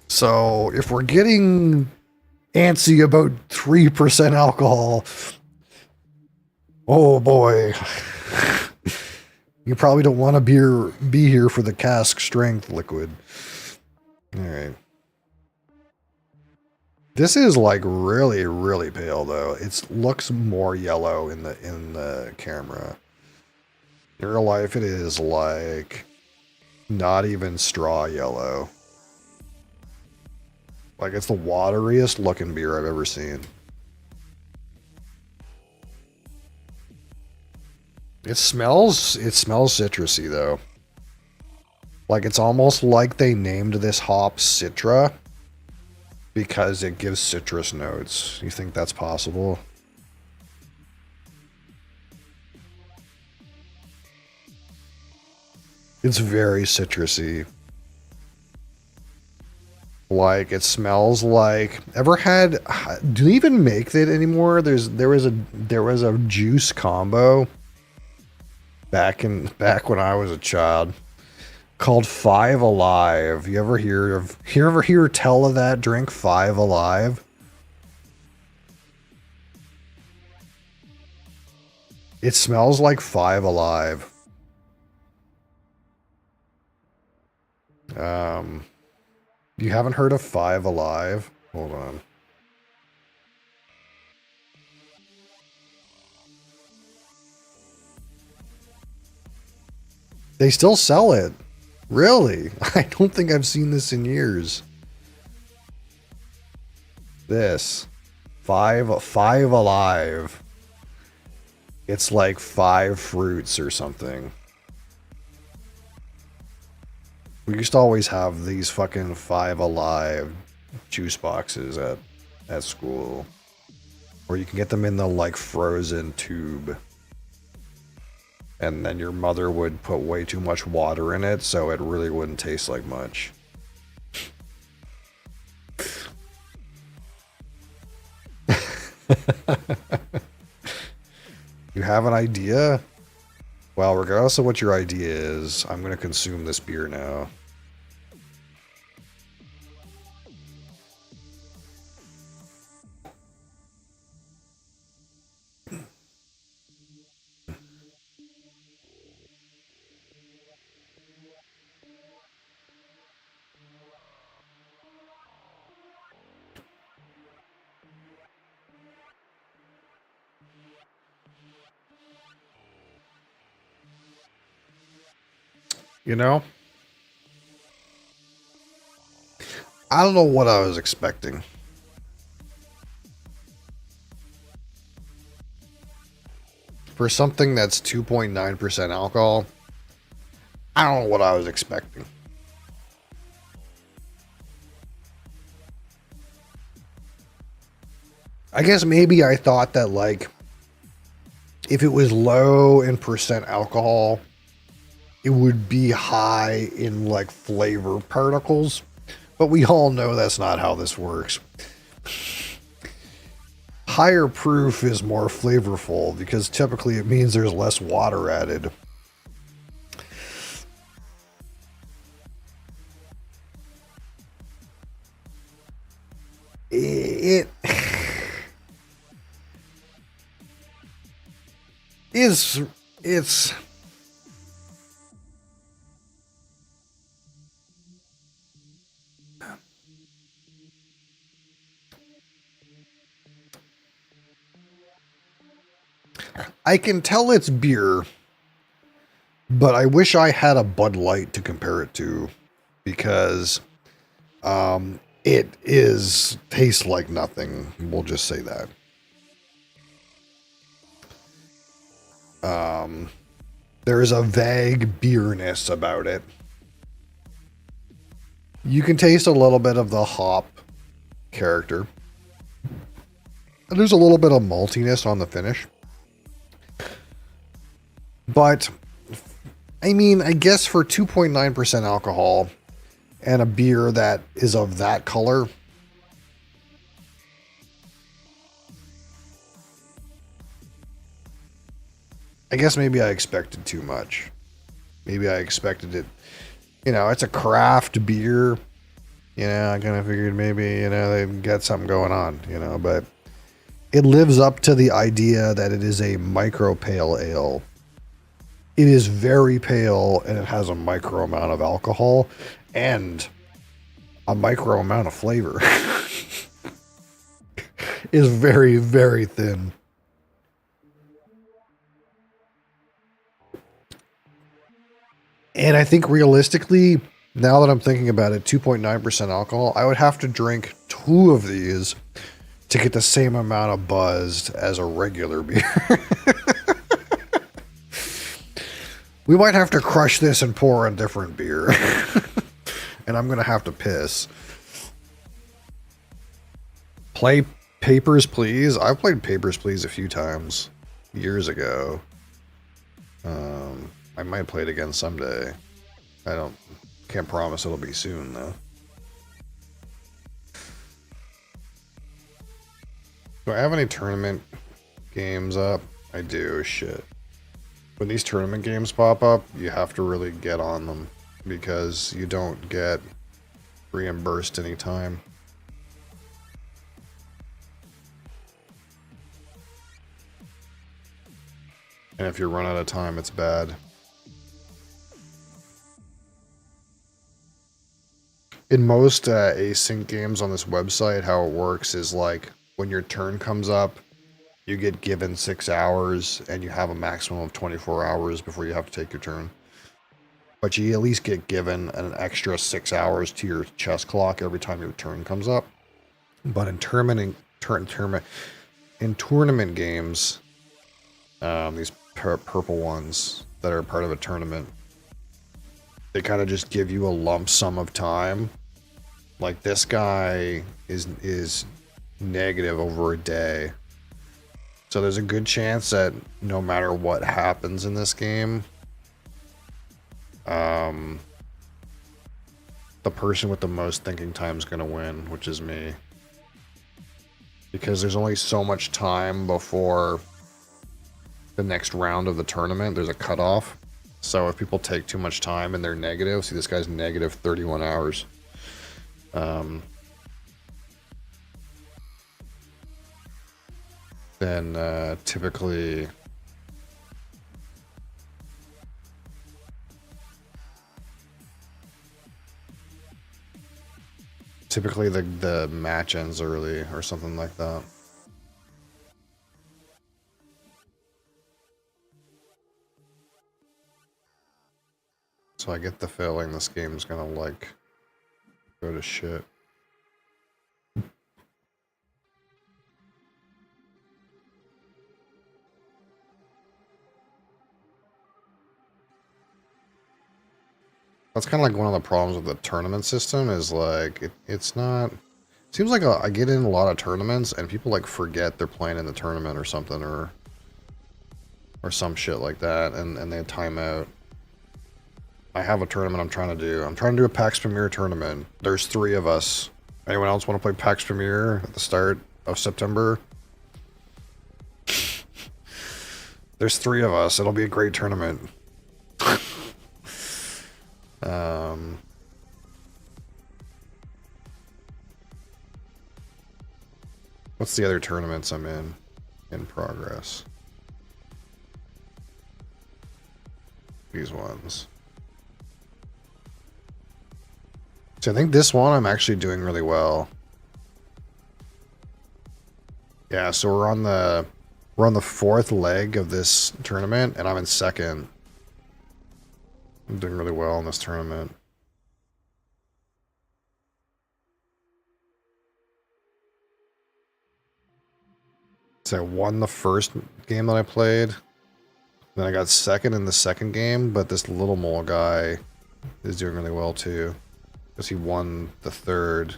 So if we're getting antsy about 3% alcohol, oh boy, you probably don't want to be here for the cask strength liquid. All right. This is like really, really pale though. It looks more yellow in the camera. In real life, it is like not even straw yellow. Like, it's the wateriest looking beer I've ever seen. It smells citrusy though. Like, it's almost like they named this hop Citra because it gives citrus notes. You think that's possible? It's very citrusy. Like, it smells like... Ever had... Do they even make that anymore? There was a juice combo back when I was a child called Five Alive. You ever hear tell of that drink, Five Alive? It smells like Five Alive. You haven't heard of Five Alive? Hold on. They still sell it. Really? I don't think I've seen this in years. This. Five alive. It's like 5 fruits or something. We used to always have these fucking 5 alive juice boxes at school. Or you can get them in the like frozen tube. And then your mother would put way too much water in it, so it really wouldn't taste like much. You have an idea? Well, regardless of what your idea is, I'm going to consume this beer now. You know, I don't know what I was expecting. For something that's 2.9% alcohol, I don't know what I was expecting. I guess maybe I thought that, like, if it was low in percent alcohol, it would be high in, like, flavor particles. But we all know that's not how this works. Higher proof is more flavorful because typically it means there's less water added. It is, it's, I can tell it's beer, but I wish I had a Bud Light to compare it to because it tastes like nothing. We'll just say that. There is a vague beerness about it. You can taste a little bit of the hop character. And there's a little bit of maltiness on the finish. But, I mean, I guess for 2.9% alcohol and a beer that is of that color, I guess maybe I expected too much. Maybe I expected it, you know, it's a craft beer. You know, I kind of figured maybe, you know, they've got something going on, you know, but it lives up to the idea that it is a micro pale ale. It is very pale and it has a micro amount of alcohol and a micro amount of flavor. Is very, very thin. And I think realistically, now that I'm thinking about it, 2.9% alcohol, I would have to drink 2 of these to get the same amount of buzz as a regular beer. We might have to crush this and pour a different beer. And I'm going to have to piss. Play Papers, Please. I've played Papers, Please a few times. Years ago. I might play it again someday. Can't promise it'll be soon, though. Do I have any tournament games up? I do, shit. When these tournament games pop up, you have to really get on them because you don't get reimbursed anytime. And if you run out of time, it's bad. In most async games on this website, how it works is like when your turn comes up, you get given 6 hours and you have a maximum of 24 hours before you have to take your turn. But you at least get given an extra 6 hours to your chess clock every time your turn comes up. But in tournament games, these purple ones that are part of a tournament, they kind of just give you a lump sum of time. Like this guy is negative over a day. So there's a good chance that no matter what happens in this game, the person with the most thinking time is going to win, which is me. Because there's only so much time before the next round of the tournament. There's a cutoff. So if people take too much time and they're negative, see this guy's negative 31 hours. Then typically the match ends early or something like that. So I get the feeling this game's gonna like go to shit. That's kind of like one of the problems with the tournament system is like it's not. It seems like I get in a lot of tournaments and people like forget they're playing in the tournament or something or some shit like that, and they time out. I have a tournament I'm trying to do. I'm trying to do a PAX Premier tournament. There's 3 of us. Anyone else want to play PAX Premier at the start of September? There's 3 of us. It'll be a great tournament. What's the other tournaments I'm in progress? These ones. So I think this one I'm actually doing really well. Yeah, so we're on the 4th leg of this tournament, and I'm in 2nd. I'm doing really well in this tournament. So I won the first game that I played. Then I got 2nd in the 2nd game, but this little mole guy is doing really well too. Because he won the 3rd.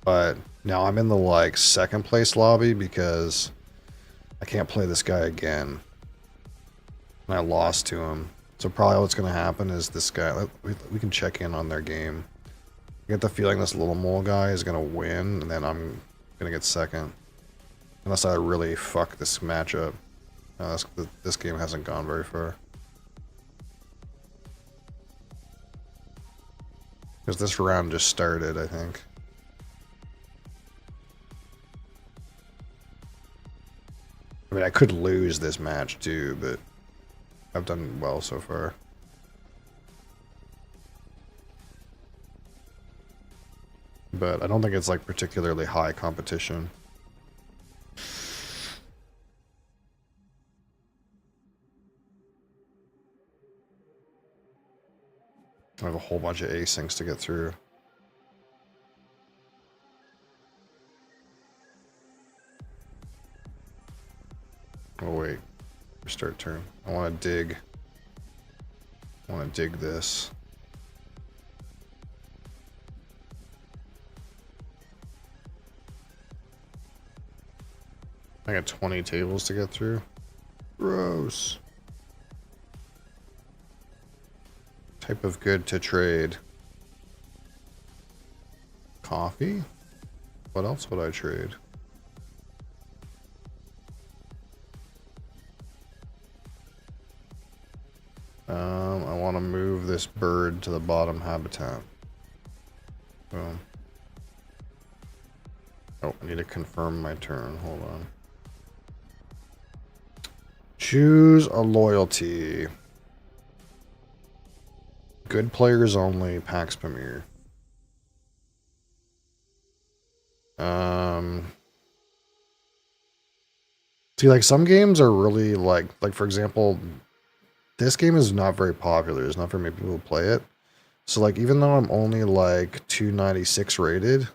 But now I'm in the like 2nd place lobby because I can't play this guy again. And I lost to him. So probably what's going to happen is this guy, we can check in on their game. I get the feeling this little mole guy is going to win, and then I'm going to get 2nd. Unless I really fuck this matchup. This game hasn't gone very far. Because this round just started, I think. I mean, I could lose this match too, but I've done well so far. But I don't think it's like particularly high competition. I have a whole bunch of asyncs to get through. Oh wait, restart turn. I want to dig. I want to dig this. I got 20 tables to get through. Gross. Type of good to trade. Coffee? What else would I trade? I want to move this bird to the bottom habitat. Boom. Oh, I need to confirm my turn. Hold on. Choose a loyalty. Good players only, PAX Premier. See, like some games are really like for example, this game is not very popular. There's not very many people who play it. So like even though I'm only like 296 rated,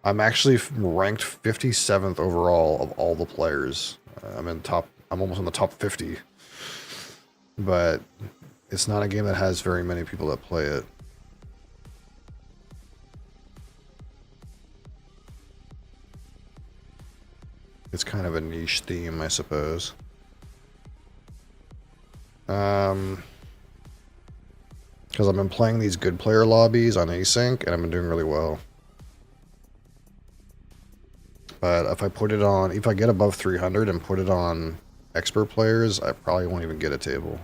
I'm actually ranked 57th overall of all the players. I'm almost in the top 50. But it's not a game that has very many people that play it. It's kind of a niche theme, I suppose. Because I've been playing these good player lobbies on async, and I've been doing really well. But if I put it on, if I get above 300 and put it on expert players, I probably won't even get a table.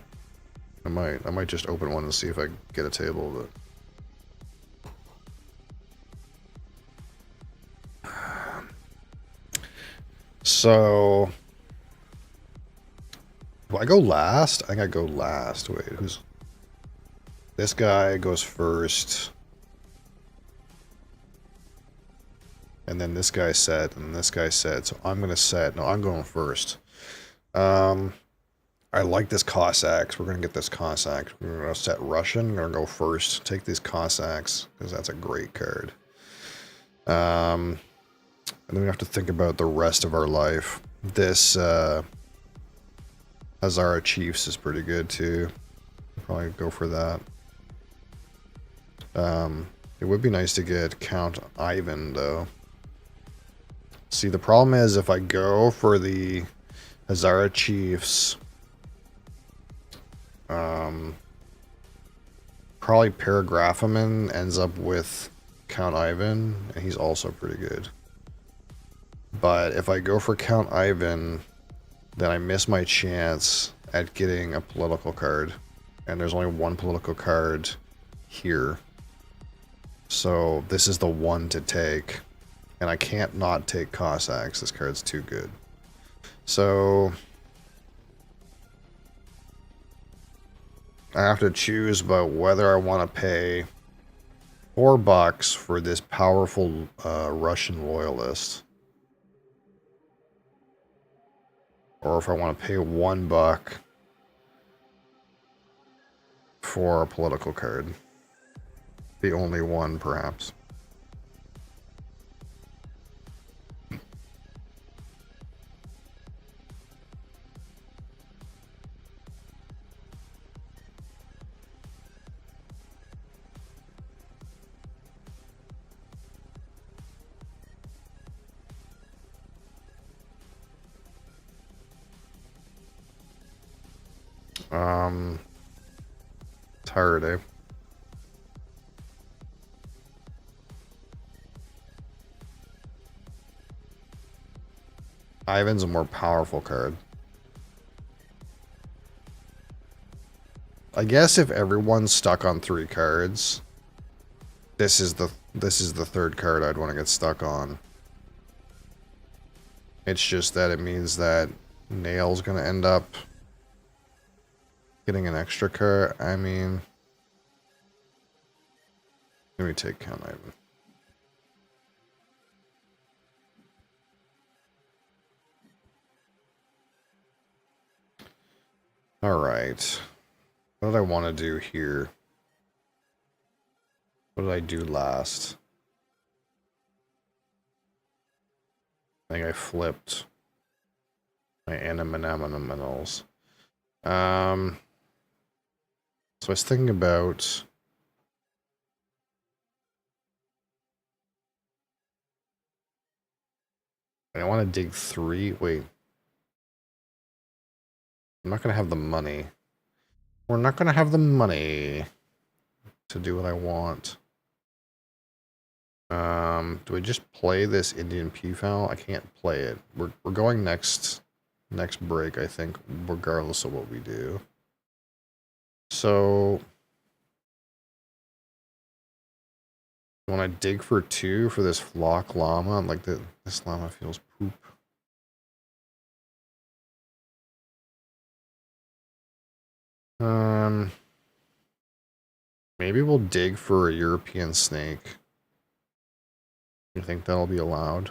I might just open one and see if I get a table, but... So... Do I go last? I think I go last. Wait, who's... This guy goes first. And then this guy set, and this guy set. So I'm going to set. No, I'm going first. I like this Cossacks. We're going to get this Cossacks. We're going to set Russian. We're going to go first. Take these Cossacks, because that's a great card. And then we have to think about the rest of our life. This Hazara Chiefs is pretty good, too. Probably go for that. It would be nice to get Count Ivan, though. See, the problem is if I go for the Hazara Chiefs, probably Paragraphaman ends up with Count Ivan, and he's also pretty good. But if I go for Count Ivan, then I miss my chance at getting a political card. And there's only one political card here. So this is the one to take. And I can't not take Cossacks. This card's too good. So I have to choose about whether I want to pay $4 for this powerful Russian loyalist, or if I want to pay $1 for a political card. The only one, perhaps. Tired, eh? Ivan's a more powerful card. I guess if everyone's stuck on 3 cards, this is the third card I'd want to get stuck on. It's just that it means that Nail's gonna end up getting an extra card. I mean, let me take Count Ivan. Alright. What did I want to do here? What did I do last? I think I flipped my animals. So I was thinking about... I want to dig 3. Wait. I'm not going to have the money. We're not going to have the money to do what I want. Do I just play this Indian Peafowl? I can't play it. We're going next break, I think, regardless of what we do. So when I dig for 2 for this flock llama, I'm like, this llama feels poop. Maybe we'll dig for a European snake. You think that'll be allowed?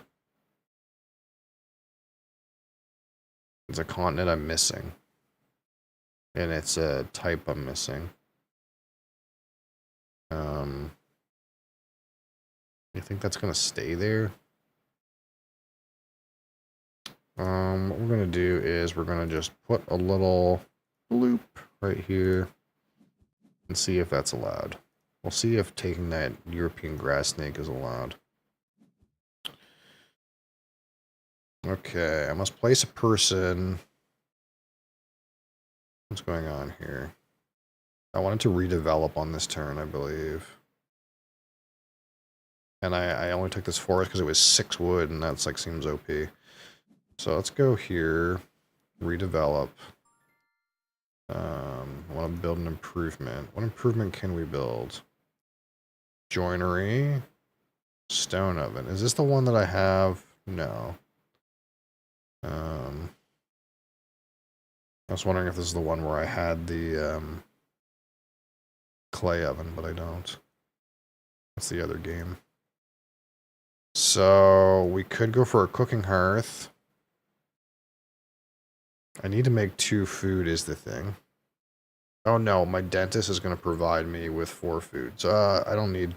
It's a continent I'm missing. And it's a type I'm missing. You think that's going to stay there. What we're going to do is we're going to just put a little loop right here and see if that's allowed. We'll see if taking that European grass snake is allowed. Okay, I must place a person. What's going on here? I wanted to redevelop on this turn, I believe. And I only took this forest because it was 6 wood, and that's like seems OP. So let's go here, redevelop. I want to build an improvement. What improvement can we build? Joinery, stone oven. Is this the one that I have? No. I was wondering if this is the one where I had the clay oven, but I don't. That's the other game. So we could go for a cooking hearth. I need to make 2 food is the thing. Oh no, my dentist is going to provide me with 4 food. So I don't need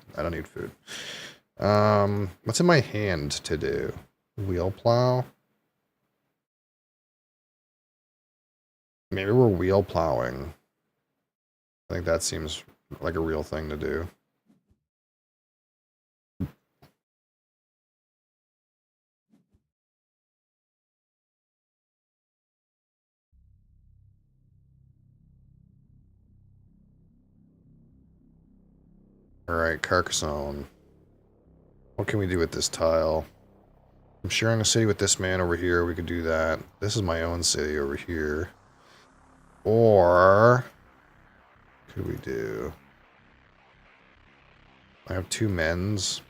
food. What's in my hand to do? Wheel plow? Maybe we're wheel plowing. I think that seems like a real thing to do. Alright, Carcassonne. What can we do with this tile? I'm sharing a city with this man over here. We could do that. This is my own city over here. Or... what could we do? I have 2 men's.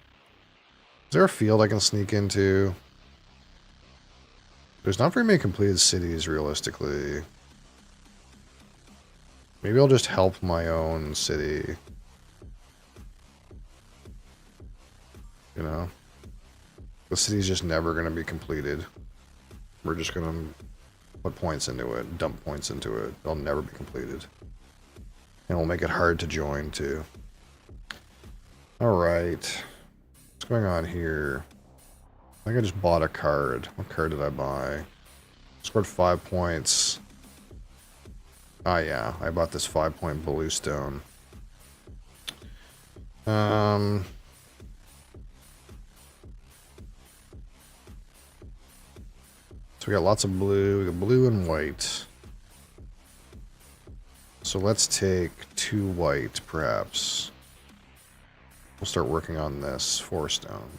Is there a field I can sneak into? There's not very many completed cities, realistically. Maybe I'll just help my own city. You know? The city's just never going to be completed. We're just going to put points into it, dump points into it. They'll never be completed. And we'll make it hard to join, too. Alright. What's going on here? I think I just bought a card. What card did I buy? Scored 5 points. Ah, yeah. I bought this 5-point bluestone. So we got lots of blue. We got blue and white. So let's take 2 white, perhaps. We'll start working on this 4-stone.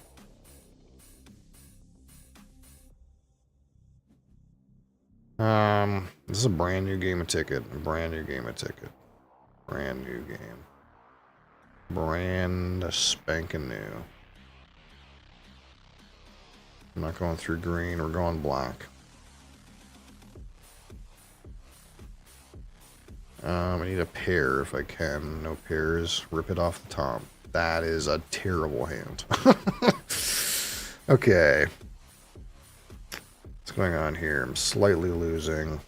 This is a brand new game of ticket. Brand new game of ticket. Brand new game. Brand spanking new. I'm not going through green, we're going black. I need a pair if I can. No pairs. Rip it off the top. That is a terrible hand. Okay. What's going on here? I'm slightly losing.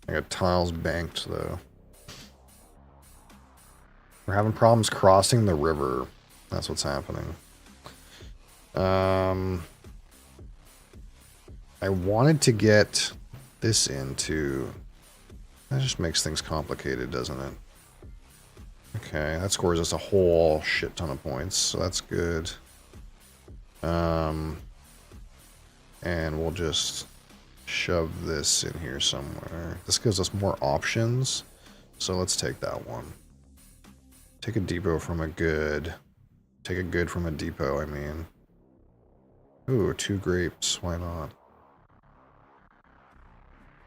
I got tiles banked, though. We're having problems crossing the river. That's what's happening. I wanted to get this into... that just makes things complicated, doesn't it? Okay, that scores us a whole shit ton of points, so that's good. And we'll just shove this in here somewhere. This gives us more options, so let's take that one. Take a depot from a good. Take a good from a depot, I mean. Ooh, 2 grapes, why not?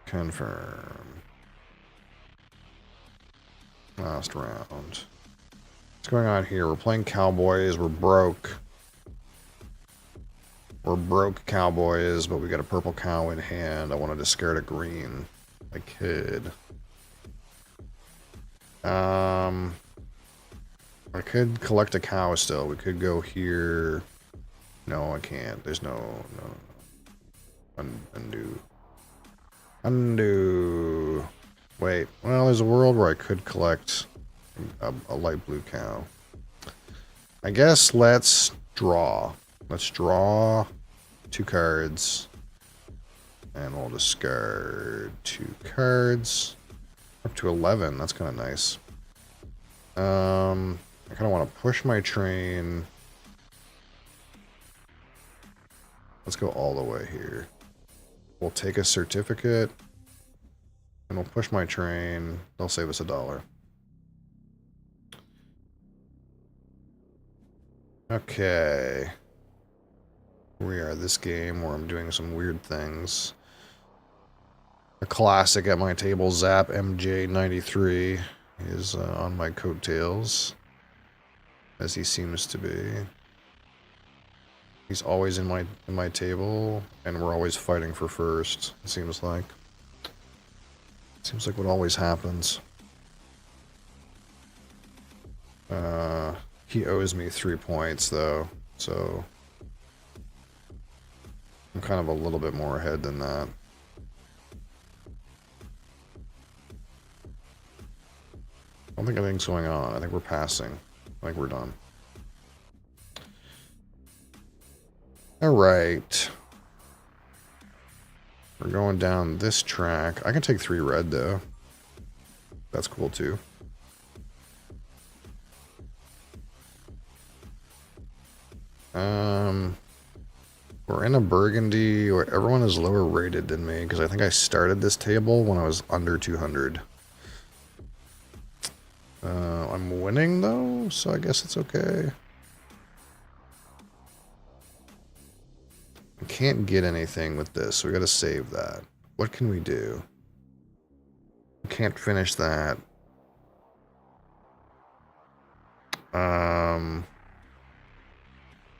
Confirm. Last round. What's going on here? We're playing Cowboys. We're broke. We're broke Cowboys, but we got a purple cow in hand. I want to discard a green. I could. I could collect a cow still. We could go here. No, I can't. There's no. Undo. Undo. Wait. Well, there's a world where I could collect a light blue cow. I guess let's draw. Let's draw 2 cards. And we'll discard 2 cards. Up to 11. That's kind of nice. I kind of want to push my train. Let's go all the way here. We'll take a certificate. And we'll push my train. They'll save us $1. Okay. We are this game where I'm doing some weird things. A classic at my table, Zap MJ93, is on my coattails, as he seems to be. He's always in my table, and we're always fighting for first. It seems like. Seems like what always happens. He owes me 3 points though, so I'm kind of a little bit more ahead than that. I don't think anything's going on. I think we're passing. I think we're done. Alright. We're going down this track. I can take 3 red though. That's cool too. We're in a burgundy where everyone is lower rated than me because I think I started this table when I was under 200. I'm winning though, so I guess it's okay. I can't get anything with this, so we gotta save that. What can we do? We can't finish that.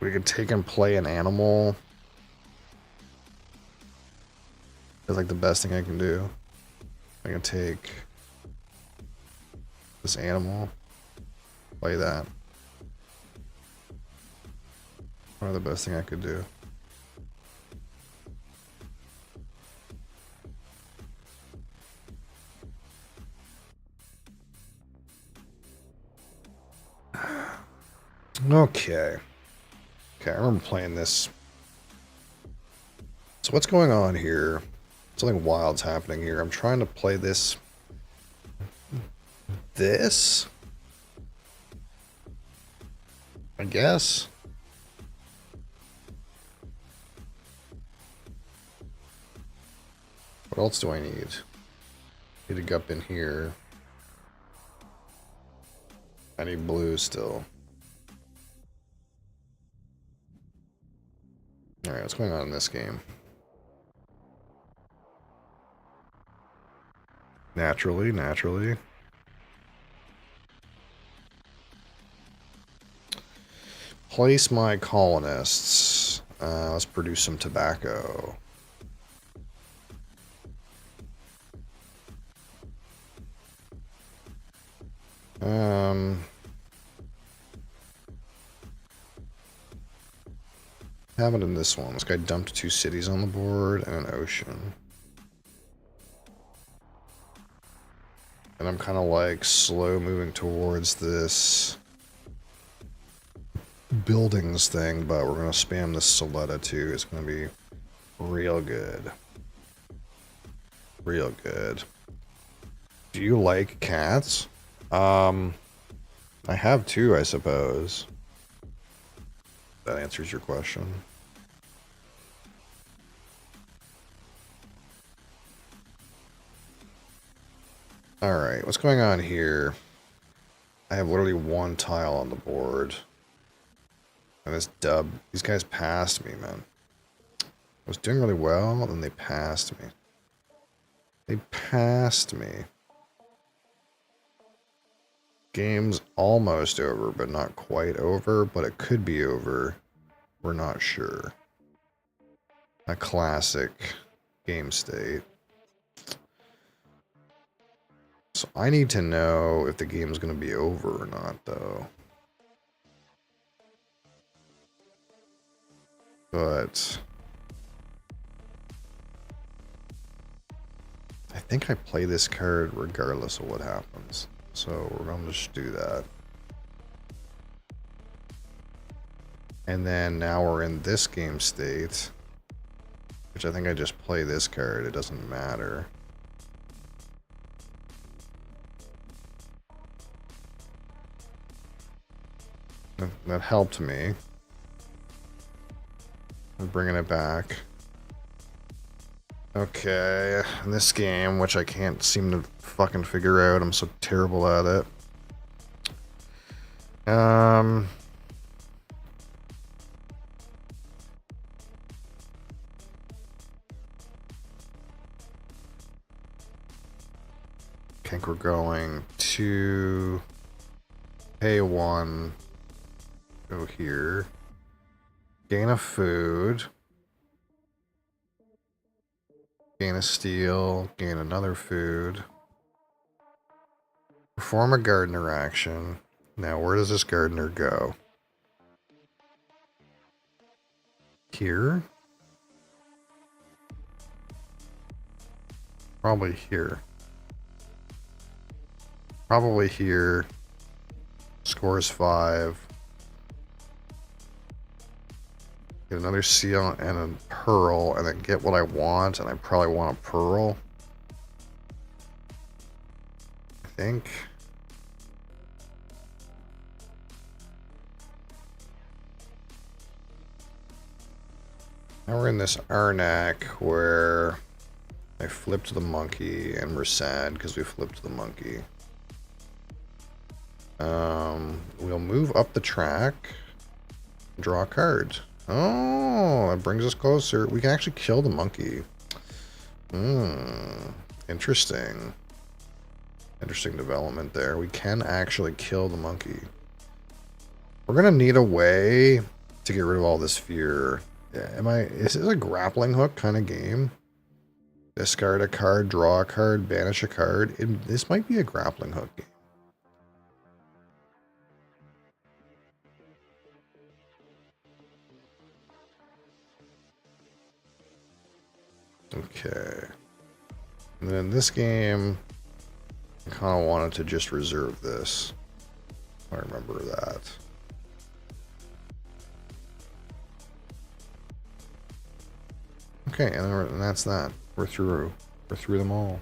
We could take and play an animal. That's like the best thing I can do. I can take this animal, play that. Probably the best thing I could do. Okay. Okay, I remember playing this. So what's going on here? Something wild's happening here. I'm trying to play this. I guess. What else do I need? Need to go up in here. I need blue still. Alright, what's going on in this game? Naturally. Place my colonists. Let's produce some tobacco. Have it in this one. This guy dumped 2 cities on the board and an ocean. And I'm kind of like slow moving towards this buildings thing, but we're going to spam this Soletta too. It's going to be real good. Real good. Do you like cats? I have 2, I suppose. That answers your question. Alright, what's going on here? I have literally 1 tile on the board. And this dub, these guys passed me, man. I was doing really well, and they passed me. They passed me. Game's almost over, but not quite over, but it could be over. We're not sure. A classic game state. So I need to know if the game's going to be over or not, though. But I think I play this card regardless of what happens. So we're going to just do that. And then now we're in this game state, which I think I just play this card. It doesn't matter. That helped me. I'm bringing it back. Okay, in this game, which I can't seem to fucking figure out. I'm so terrible at it. I think we're going to pay one. Go here. Gain a food. Gain a steel. Gain another food. Perform a gardener action. Now, where does this gardener go? Here? Probably here. Probably here. Scores 5. Get another seal and a pearl, and then get what I want, and I probably want a pearl. I think. Now we're in this Arnak where I flipped the monkey, and we're sad because we flipped the monkey. We'll move up the track, draw a card. Oh, that brings us closer. We can actually kill the monkey. Interesting. Interesting development there. We can actually kill the monkey. We're gonna need a way to get rid of all this fear. Yeah, is this a grappling hook kind of game? Discard a card, draw a card, banish a card. This might be a grappling hook game. Okay. And then in this game, I kind of wanted to just reserve this. I remember that. Okay, and that's that. We're through. We're through them all.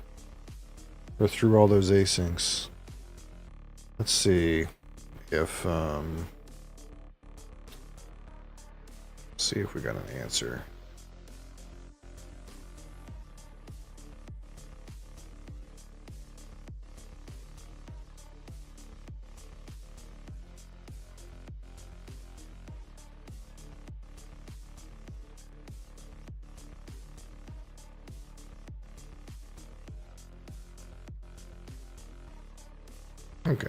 We're through all those asyncs. Let's see if we got an answer. Okay.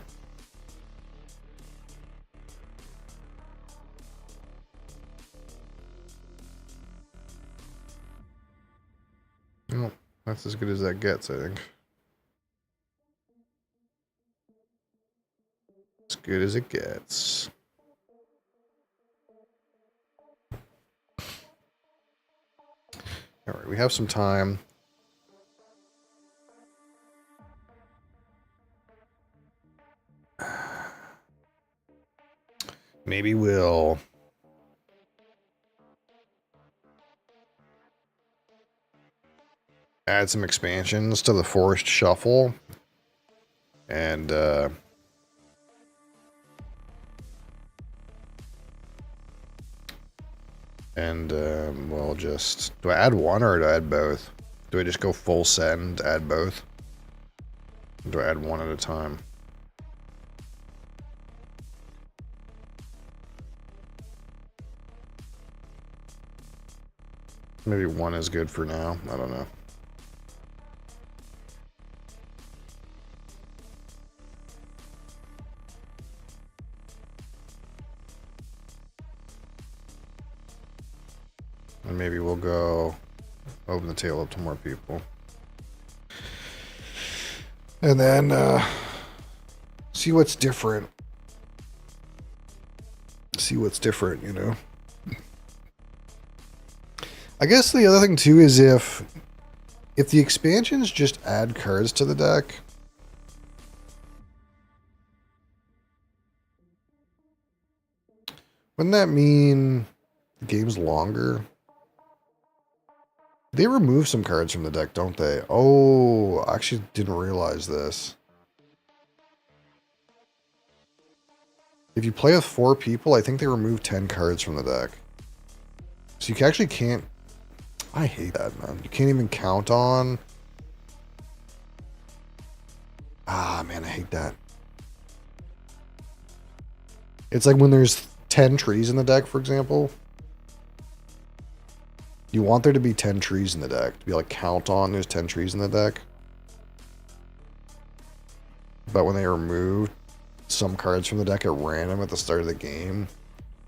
Well, that's as good as that gets, I think. As good as it gets. Alright, we have some time. Maybe we'll add some expansions to the Forest Shuffle. And we'll just... Do I add one or do I add both? Do I just go full send, add both? Or do I add one at a time? Maybe one is good for now. I don't know. And maybe we'll go open the tail up to more people. And then see what's different. See what's different, you know. I guess the other thing too is if the expansions just add cards to the deck, Wouldn't that mean the game's longer? They remove some cards from the deck, don't they? Oh, I actually didn't realize this. If you play with 4 people, I think they remove 10 cards from the deck. So you actually can't... I hate that, man. You can't even count on... Ah, man, I hate that. It's like when there's 10 trees in the deck, for example. You want there to be 10 trees in the deck. To be like, count on there's 10 trees in the deck. But when they remove some cards from the deck at random at the start of the game,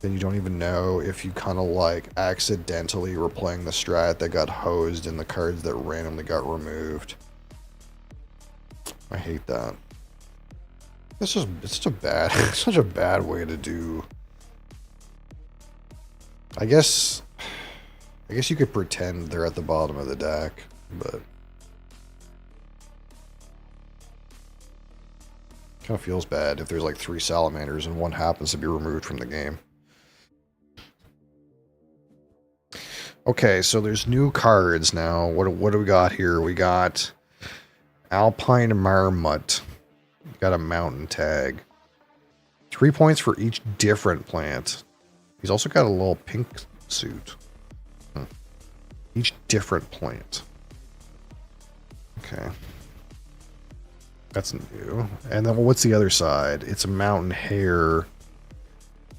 then you don't even know if you kind of like accidentally were playing the strat that got hosed in the cards that randomly got removed. I hate that. It's such a bad, such a bad way to do. I guess you could pretend they're at the bottom of the deck, but kind of feels bad if there's like 3 salamanders and one happens to be removed from the game. Okay, so there's new cards now. What do we got here? We got Alpine Marmot. We got a mountain tag. 3 points for each different plant. He's also got a little pink suit. Each different plant. Okay. That's new. And then what's the other side? It's a mountain hare.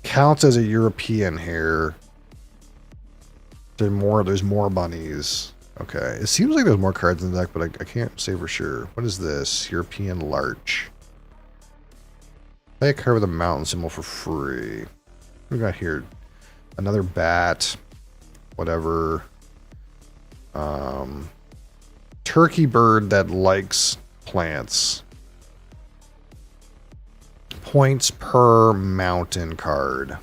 Counts as a European hare. There's more bunnies. Okay. It seems like there's more cards in the deck, but I can't say for sure. What is this? European larch. Play a card with a mountain symbol for free. What do we got here? Another bat. Whatever. Turkey bird that likes plants. Points per mountain card.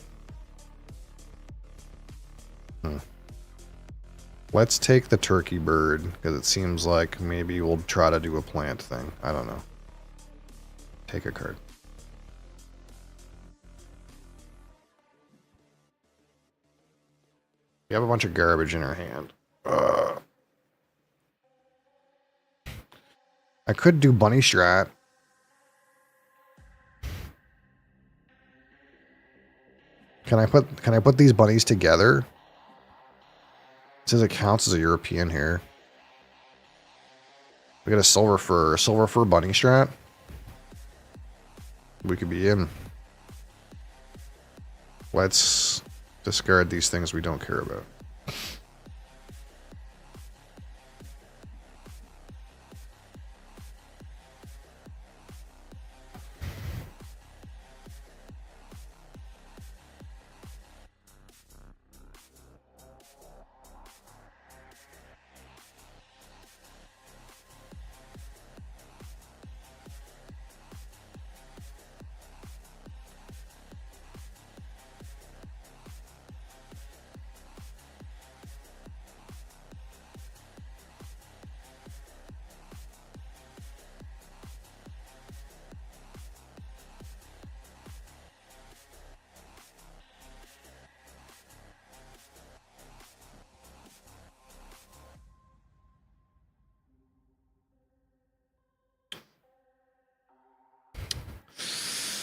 Let's take the turkey bird, because it seems like maybe we'll try to do a plant thing. I don't know. Take a card. We have a bunch of garbage in our hand. I could do bunny strat. Can I put these bunnies together? It says it counts as a European here. We got a silver fur bunny strat. We could be in. Let's discard these things we don't care about.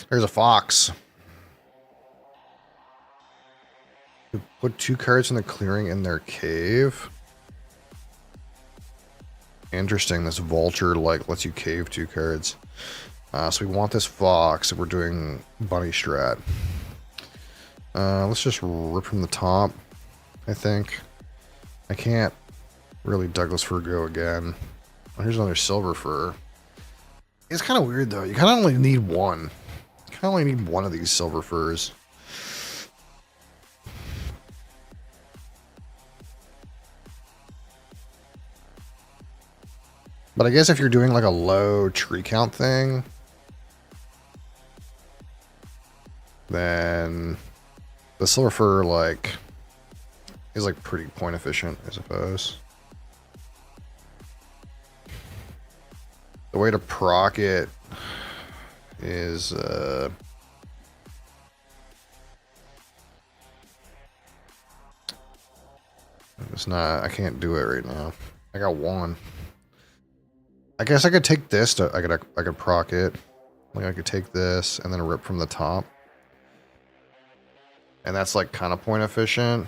There's a fox. Put 2 cards in the clearing in their cave. Interesting. This vulture like lets you cave 2 cards. So we want this fox if we're doing bunny strat. Let's just rip from the top, I think. I can't really Douglas fir go again. Oh, here's another silver fir. It's kind of weird though. You kind of only need one. You kind of only need one of these silver firs. But I guess if you're doing like a low tree count thing, then the silver fir like is like pretty point efficient, I suppose. The way to proc it is It's not, I can't do it right now. I got one. I guess I could take this to, I could proc it. Like I could take this and then rip from the top. And that's like kind of point efficient.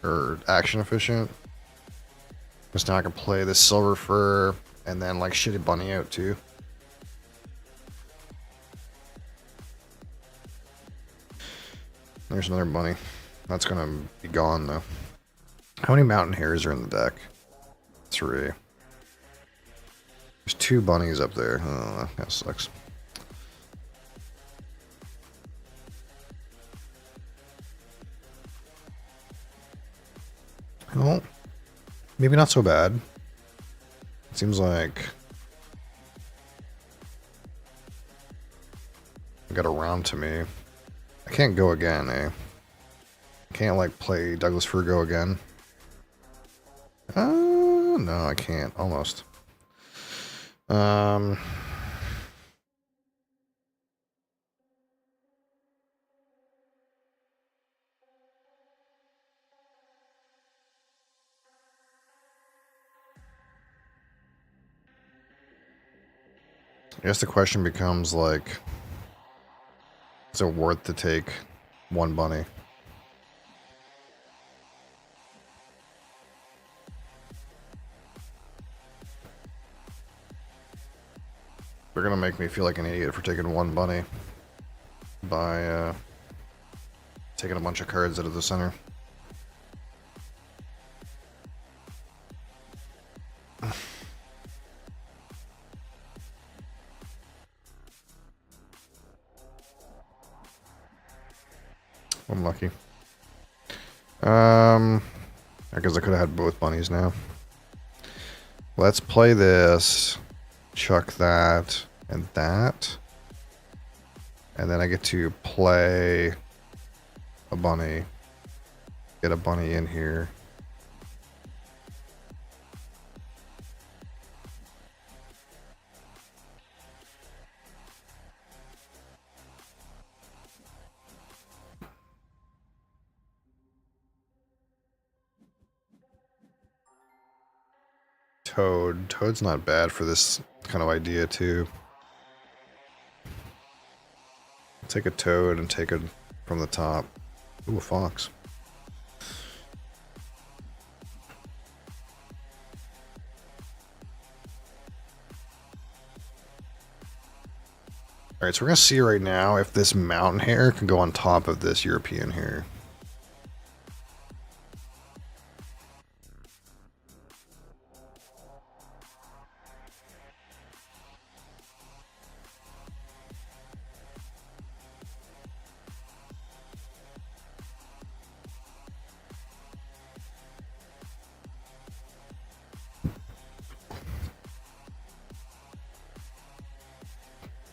Or action efficient. Because now I can play this silver fur and then like shitty bunny out too. There's another bunny. That's gonna be gone though. How many mountain hares are in the deck? 3. There's 2 bunnies up there. Oh, that sucks. Well, maybe not so bad. It seems like I got a round to me. I can't go again, eh? I can't like play Douglas Fir go again. No, I can't. Almost. I guess the question becomes like, is it worth to take 1 bunny? They're gonna make me feel like an idiot for taking 1 bunny by taking a bunch of cards out of the center. I'm lucky. I guess I could have had both bunnies now. Let's play this, chuck that, and that. And then I get to play a bunny. Get a bunny in here. Toad. Toad's not bad for this kind of idea too. Take a toad and take it from the top. Ooh, a fox. Alright, so we're going to see right now if this mountain hare can go on top of this European hare.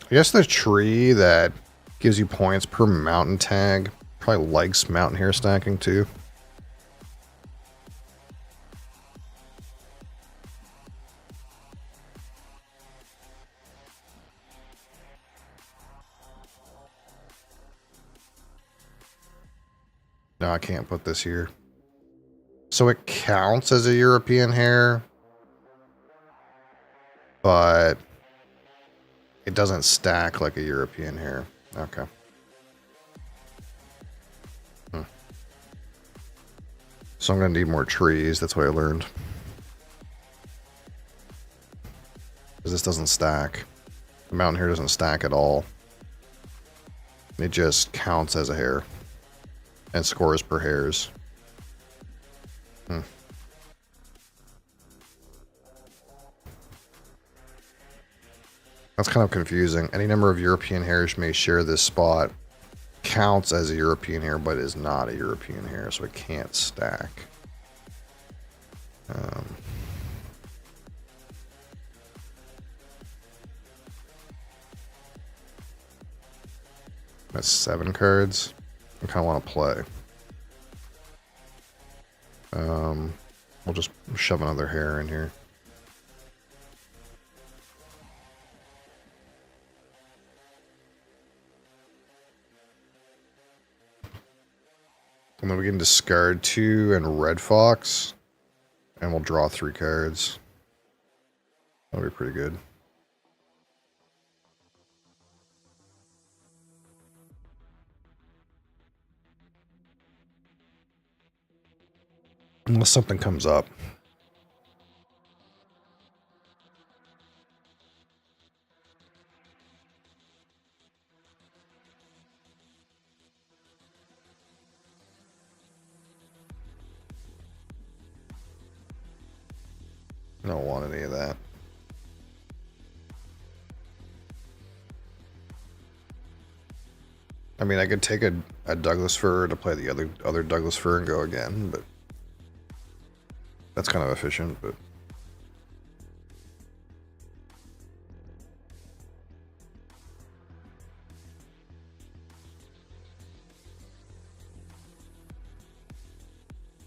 I guess the tree that gives you points per mountain tag probably likes mountain hare stacking too. No, I can't put this here. So it counts as a European hare, but it doesn't stack like a European hare. Okay. So I'm going to need more trees. That's what I learned. Because this doesn't stack. The mountain hare doesn't stack at all. It just counts as a hare. And scores per hares. That's kind of confusing. Any number of European hares may share this spot. Counts as a European hare, but is not a European hare, so it can't stack. That's 7 cards. I kind of want to play. We'll just shove another hare in here. And then we can discard 2 and red fox. And we'll draw 3 cards. That'll be pretty good. Unless something comes up. I don't want any of that. I mean, I could take a Douglas fir to play the other Douglas fir and go again, but that's kind of efficient, but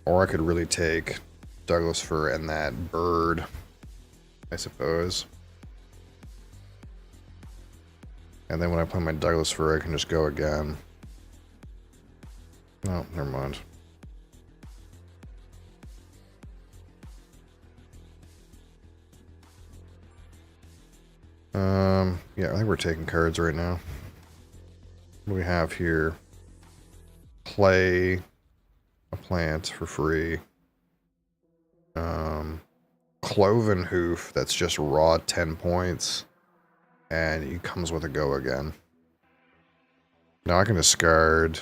or I could really take Douglas fir and that bird, I suppose. And then when I play my Douglas fir, I can just go again. No, never mind. Yeah, I think we're taking cards right now. What do we have here? Play a plant for free. Cloven hoof, that's just raw 10 points. And he comes with a go again. Now I can discard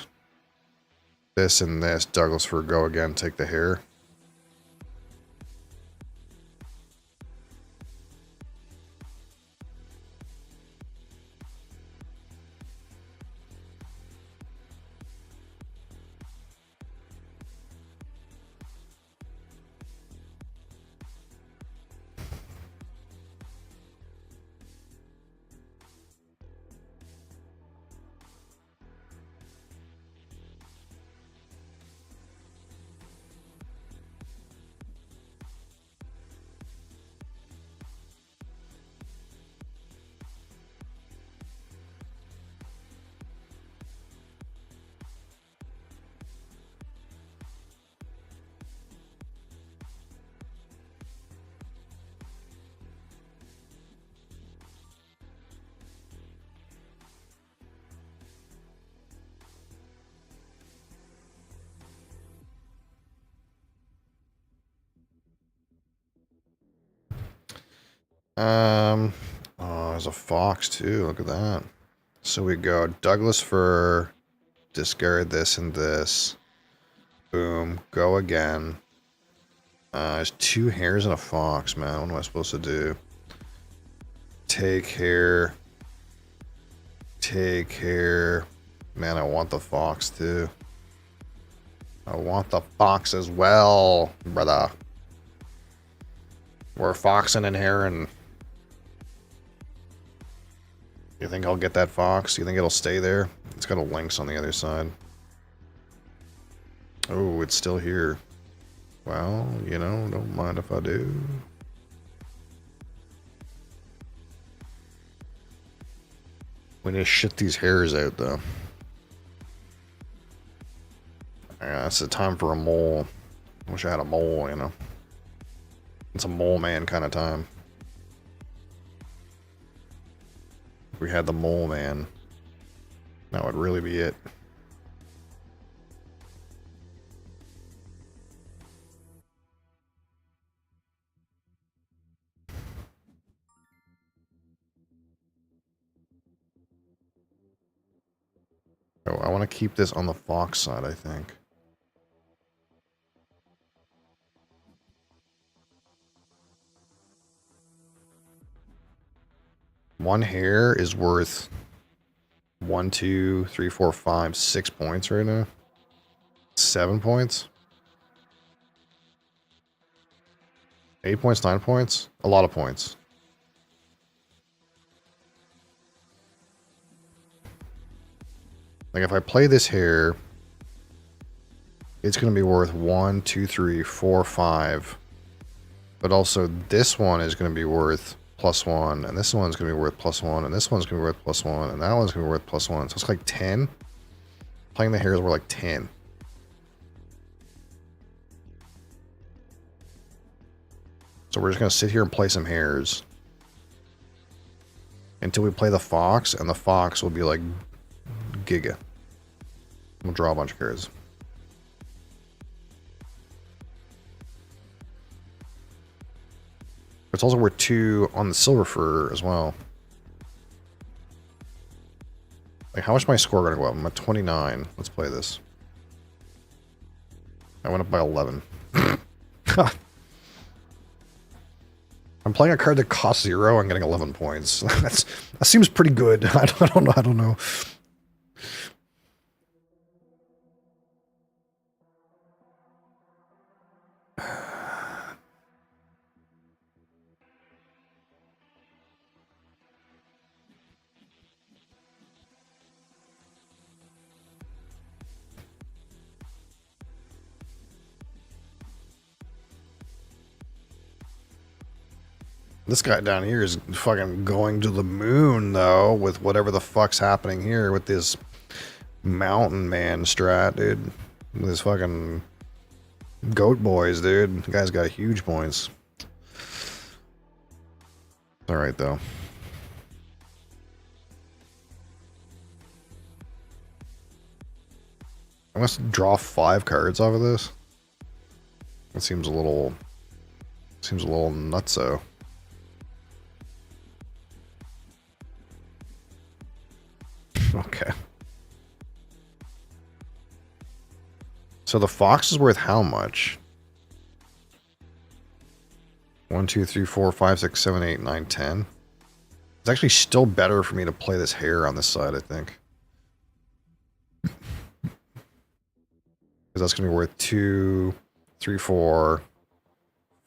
this and this. Douglas fir, go again, take the hair. Oh, there's a fox too. Look at that. So we go Douglas fir, discard this and this. Boom. Go again. There's 2 hares and a fox, man. What am I supposed to do? Take hair. Take hair. Man, I want the fox too. I want the fox as well, brother. We're foxing and haring. You think I'll get that fox? You think it'll stay there? It's got a lynx on the other side. Oh, it's still here. Well, you know, don't mind if I do. We need to shit these hares out, though. Yeah, it's the time for a mole. I wish I had a mole, you know. It's a mole man kind of time. If we had the mole man, that would really be it. Oh, I want to keep this on the fox side, I think. One hare is worth 1, 2, 3, 4, 5, 6 points right now. 7 points. 8 points, 9 points. A lot of points. Like if I play this hare, it's going to be worth 1, 2, 3, 4, 5. But also this one is going to be worth +1, and this one's going to be worth +1, and this one's going to be worth +1, and that one's going to be worth +1. So it's like 10. Playing the hares were like 10. So we're just going to sit here and play some hares. Until we play the fox, and the fox will be like giga. We'll draw a bunch of cards. It's also worth 2 on the silver fur as well. Like, how much is my score going to go up? I'm at 29. Let's play this. I went up by 11. I'm playing a card that costs 0 and getting 11 points. That seems pretty good. I don't know. This guy down here is fucking going to the moon, though, with whatever the fuck's happening here with this mountain man strat, dude. With his fucking goat boys, dude. The guy's got huge points. Alright, though. I must draw 5 cards off of this. That seems a little nutso. Okay. So the fox is worth how much? 1, 2, 3, 4, 5, 6, 7, 8, 9, 10. It's actually still better for me to play this hare on this side, I think. Because that's going to be worth 2, 3, 4,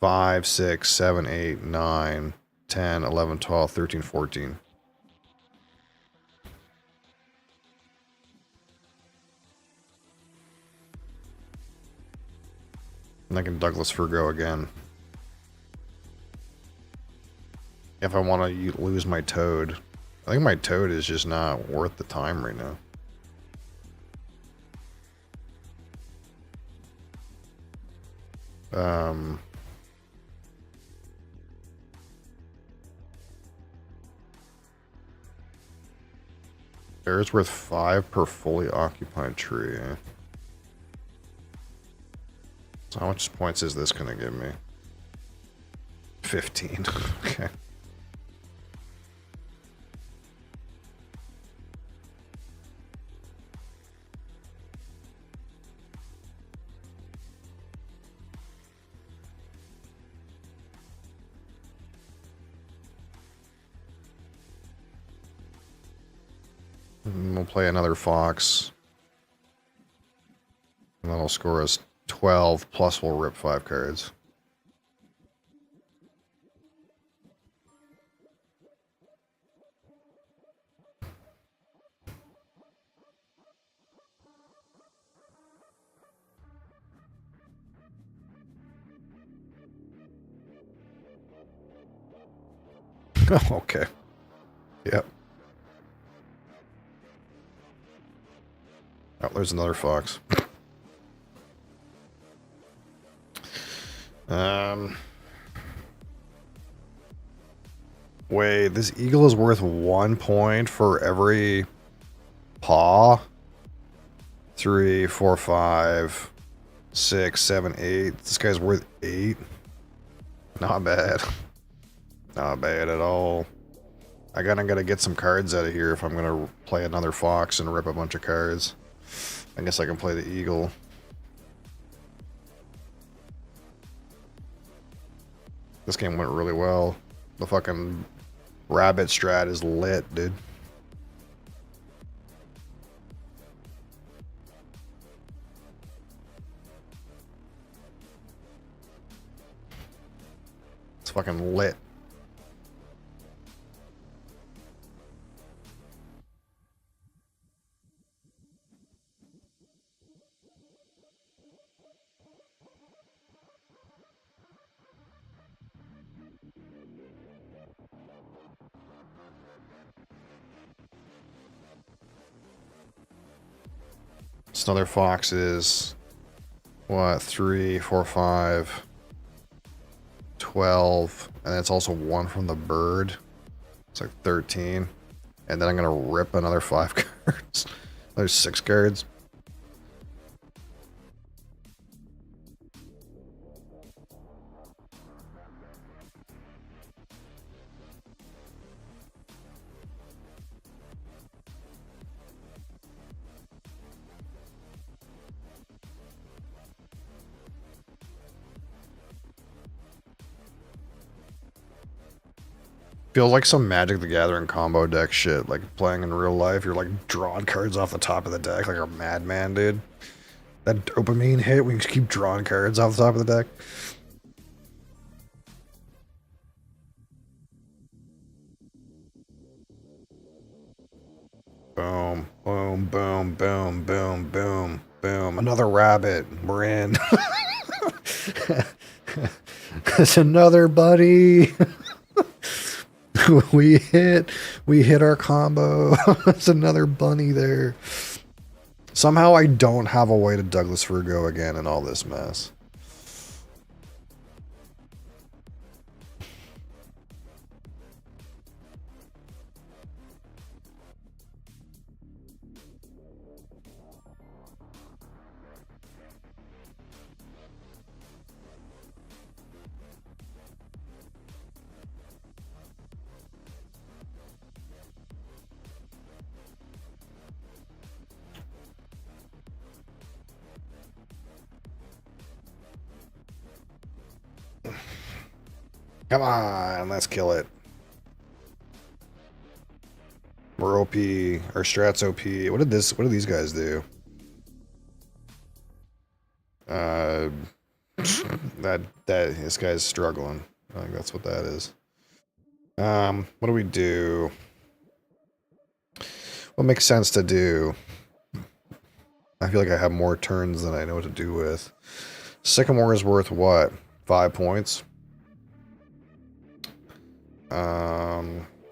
5, 6, 7, 8, 9, 10, 11, 12, 13, 14. And I can Douglas Virgo again. If I want to lose my toad. I think my toad is just not worth the time right now. There's worth 5 per fully occupied tree. So how much points is this gonna give me? 15. Okay. And we'll play another fox. And that'll score us 12, plus we'll rip 5 cards. Okay. Yep. Oh, there's another fox. Wait, this eagle is worth 1 point for every paw? 3, 4, 5, 6, 7, 8. This guy's worth 8. Not bad. Not bad at all. I gotta get some cards out of here if I'm gonna play another fox and rip a bunch of cards. I guess I can play the eagle. This game went really well. The fucking rabbit strat is lit, dude. It's fucking lit. This another fox is what, 3, 4, 5, 12, and it's also 1 from the bird. It's like 13. And then I'm gonna rip another 5 cards. There's 6 cards. Feels like some Magic the Gathering combo deck shit. Like playing in real life, you're like drawing cards off the top of the deck like a madman, dude. That dopamine hit when you just keep drawing cards off the top of the deck. Boom, boom, boom, boom, boom, boom, boom. Another rabbit. We're in. It's another buddy. we hit our combo. It's another bunny there. Somehow I don't have a way to Douglas Virgo again in all this mess. Come on, let's kill it. We're OP. Our strat's OP. What did these guys do? This guy's struggling. I think that's what that is. What do we do? What makes sense to do? I feel like I have more turns than I know what to do with. Sycamore is worth what? 5 points?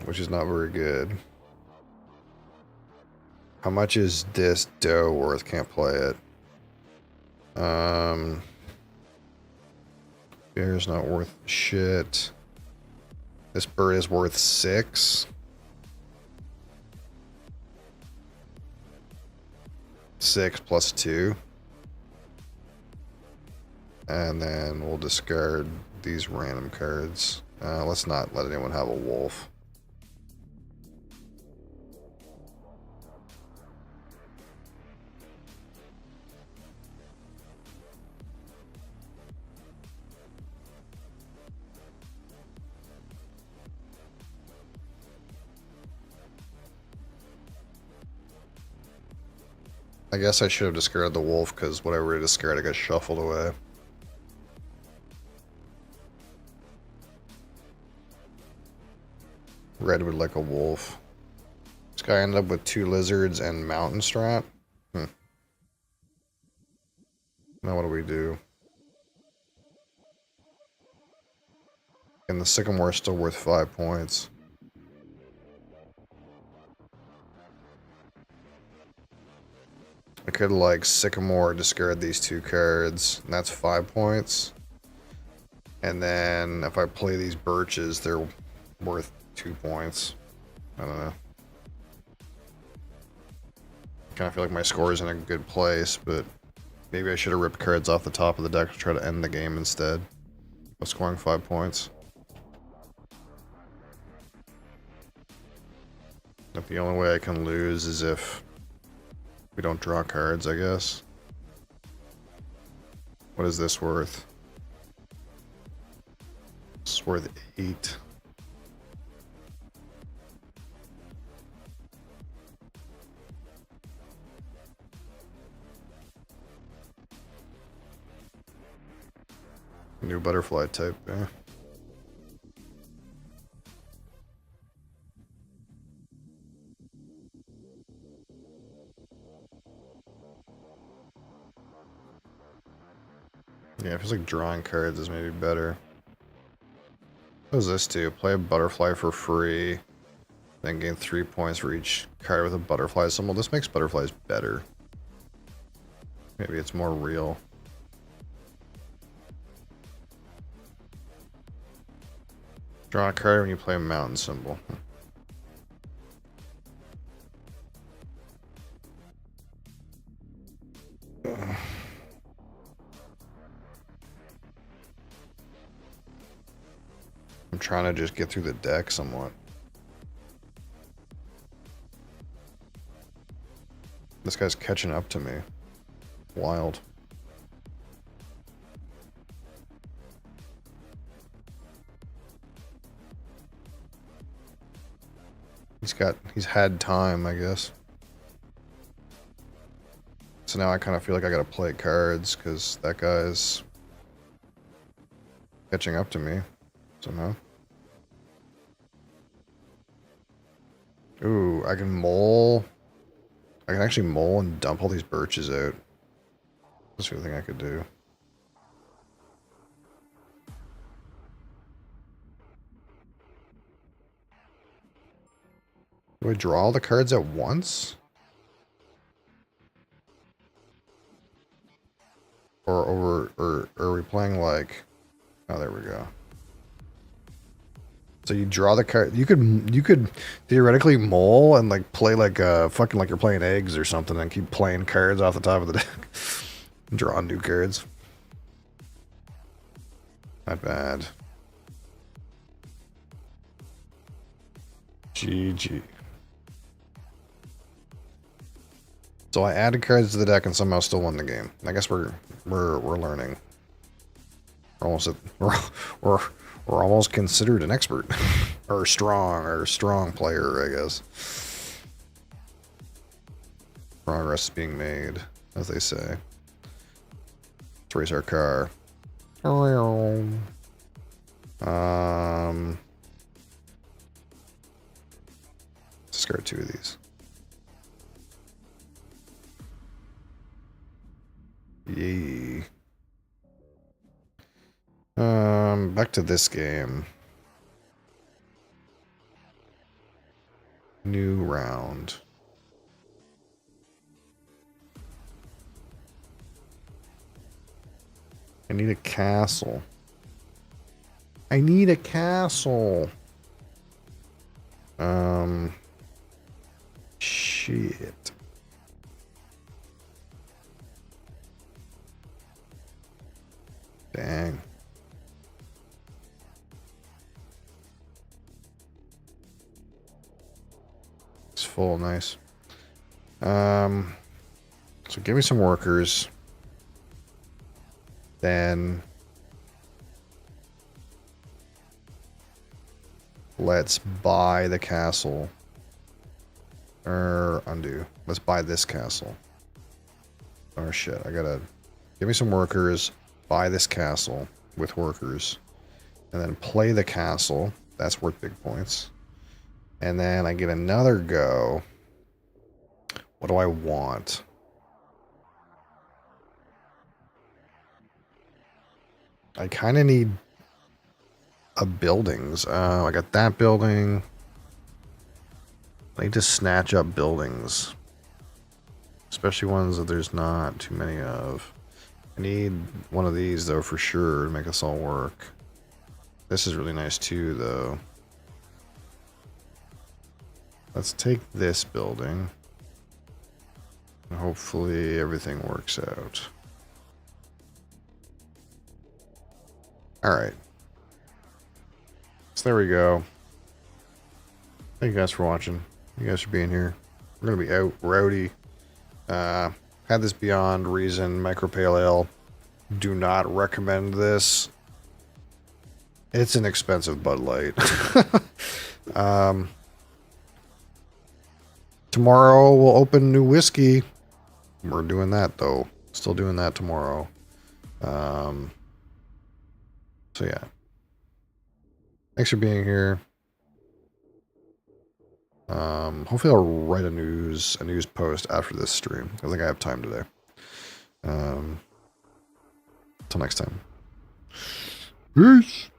Which is not very good. How much is this dough worth? Can't play it. Bear's not worth shit. This bird is worth 6. 6 plus 2. And then we'll discard these random cards. Let's not let anyone have a wolf. I guess I should have discarded the wolf because whatever I discarded got shuffled away. Red would like a wolf. This guy ended up with 2 lizards and mountain strat. Now what do we do? And the sycamore is still worth 5 points. I could like sycamore, discard these 2 cards, and that's 5 points. And then if I play these birches, they're worth 2 points. I don't know. Kind of feel like my score is in a good place, but maybe I should have ripped cards off the top of the deck to try to end the game instead of scoring 5 points. But the only way I can lose is if we don't draw cards, I guess. What is this worth? It's worth 8. New butterfly type, yeah. Yeah, it feels like drawing cards is maybe better. What does this do? Play a butterfly for free, then gain 3 points for each card with a butterfly symbol. This makes butterflies better. Maybe it's more real. Draw a card when you play a mountain symbol. I'm trying to just get through the deck somewhat. This guy's catching up to me. Wild. He's had time, I guess. So now I kind of feel like I gotta play cards because that guy's catching up to me somehow. Ooh, I can mole. I can actually mole and dump all these birches out. That's the only thing I could do. Do I draw all the cards at once? Or are we playing like... Oh, there we go. So you draw the card. You could theoretically mole and like play like fucking like you're playing eggs or something and keep playing cards off the top of the deck. Draw new cards. Not bad. GG. So I added cards to the deck and somehow still won the game. I guess we're learning. We're almost considered an expert. or strong player, I guess. Progress is being made, as they say. Let's race our car. Discard 2 of these. Yay. Back to this game. New round. I need a castle. I need a castle. Shit. Dang. It's full, nice. So give me some workers. Then let's buy the castle. Or undo. Let's buy this castle. Oh shit, I gotta give me some workers, buy this castle with workers, and then play the castle. That's worth big points. And then I get another go. What do I want? I kind of need a buildings. I got that building. I need to snatch up buildings. Especially ones that there's not too many of. I need one of these, though, for sure, to make us all work. This is really nice, too, though. Let's take this building. And hopefully everything works out. Alright. So there we go. Thank you guys for watching. You guys for being here. We're going to be out rowdy. Had this Beyond Reason Micro Pale Ale. Do not recommend this. It's an expensive Bud Light. Tomorrow we'll open new whiskey. We're doing that though. Still doing that tomorrow. So yeah. Thanks for being here. Hopefully I'll write a news post after this stream. I think I have time today. Till next time. Peace.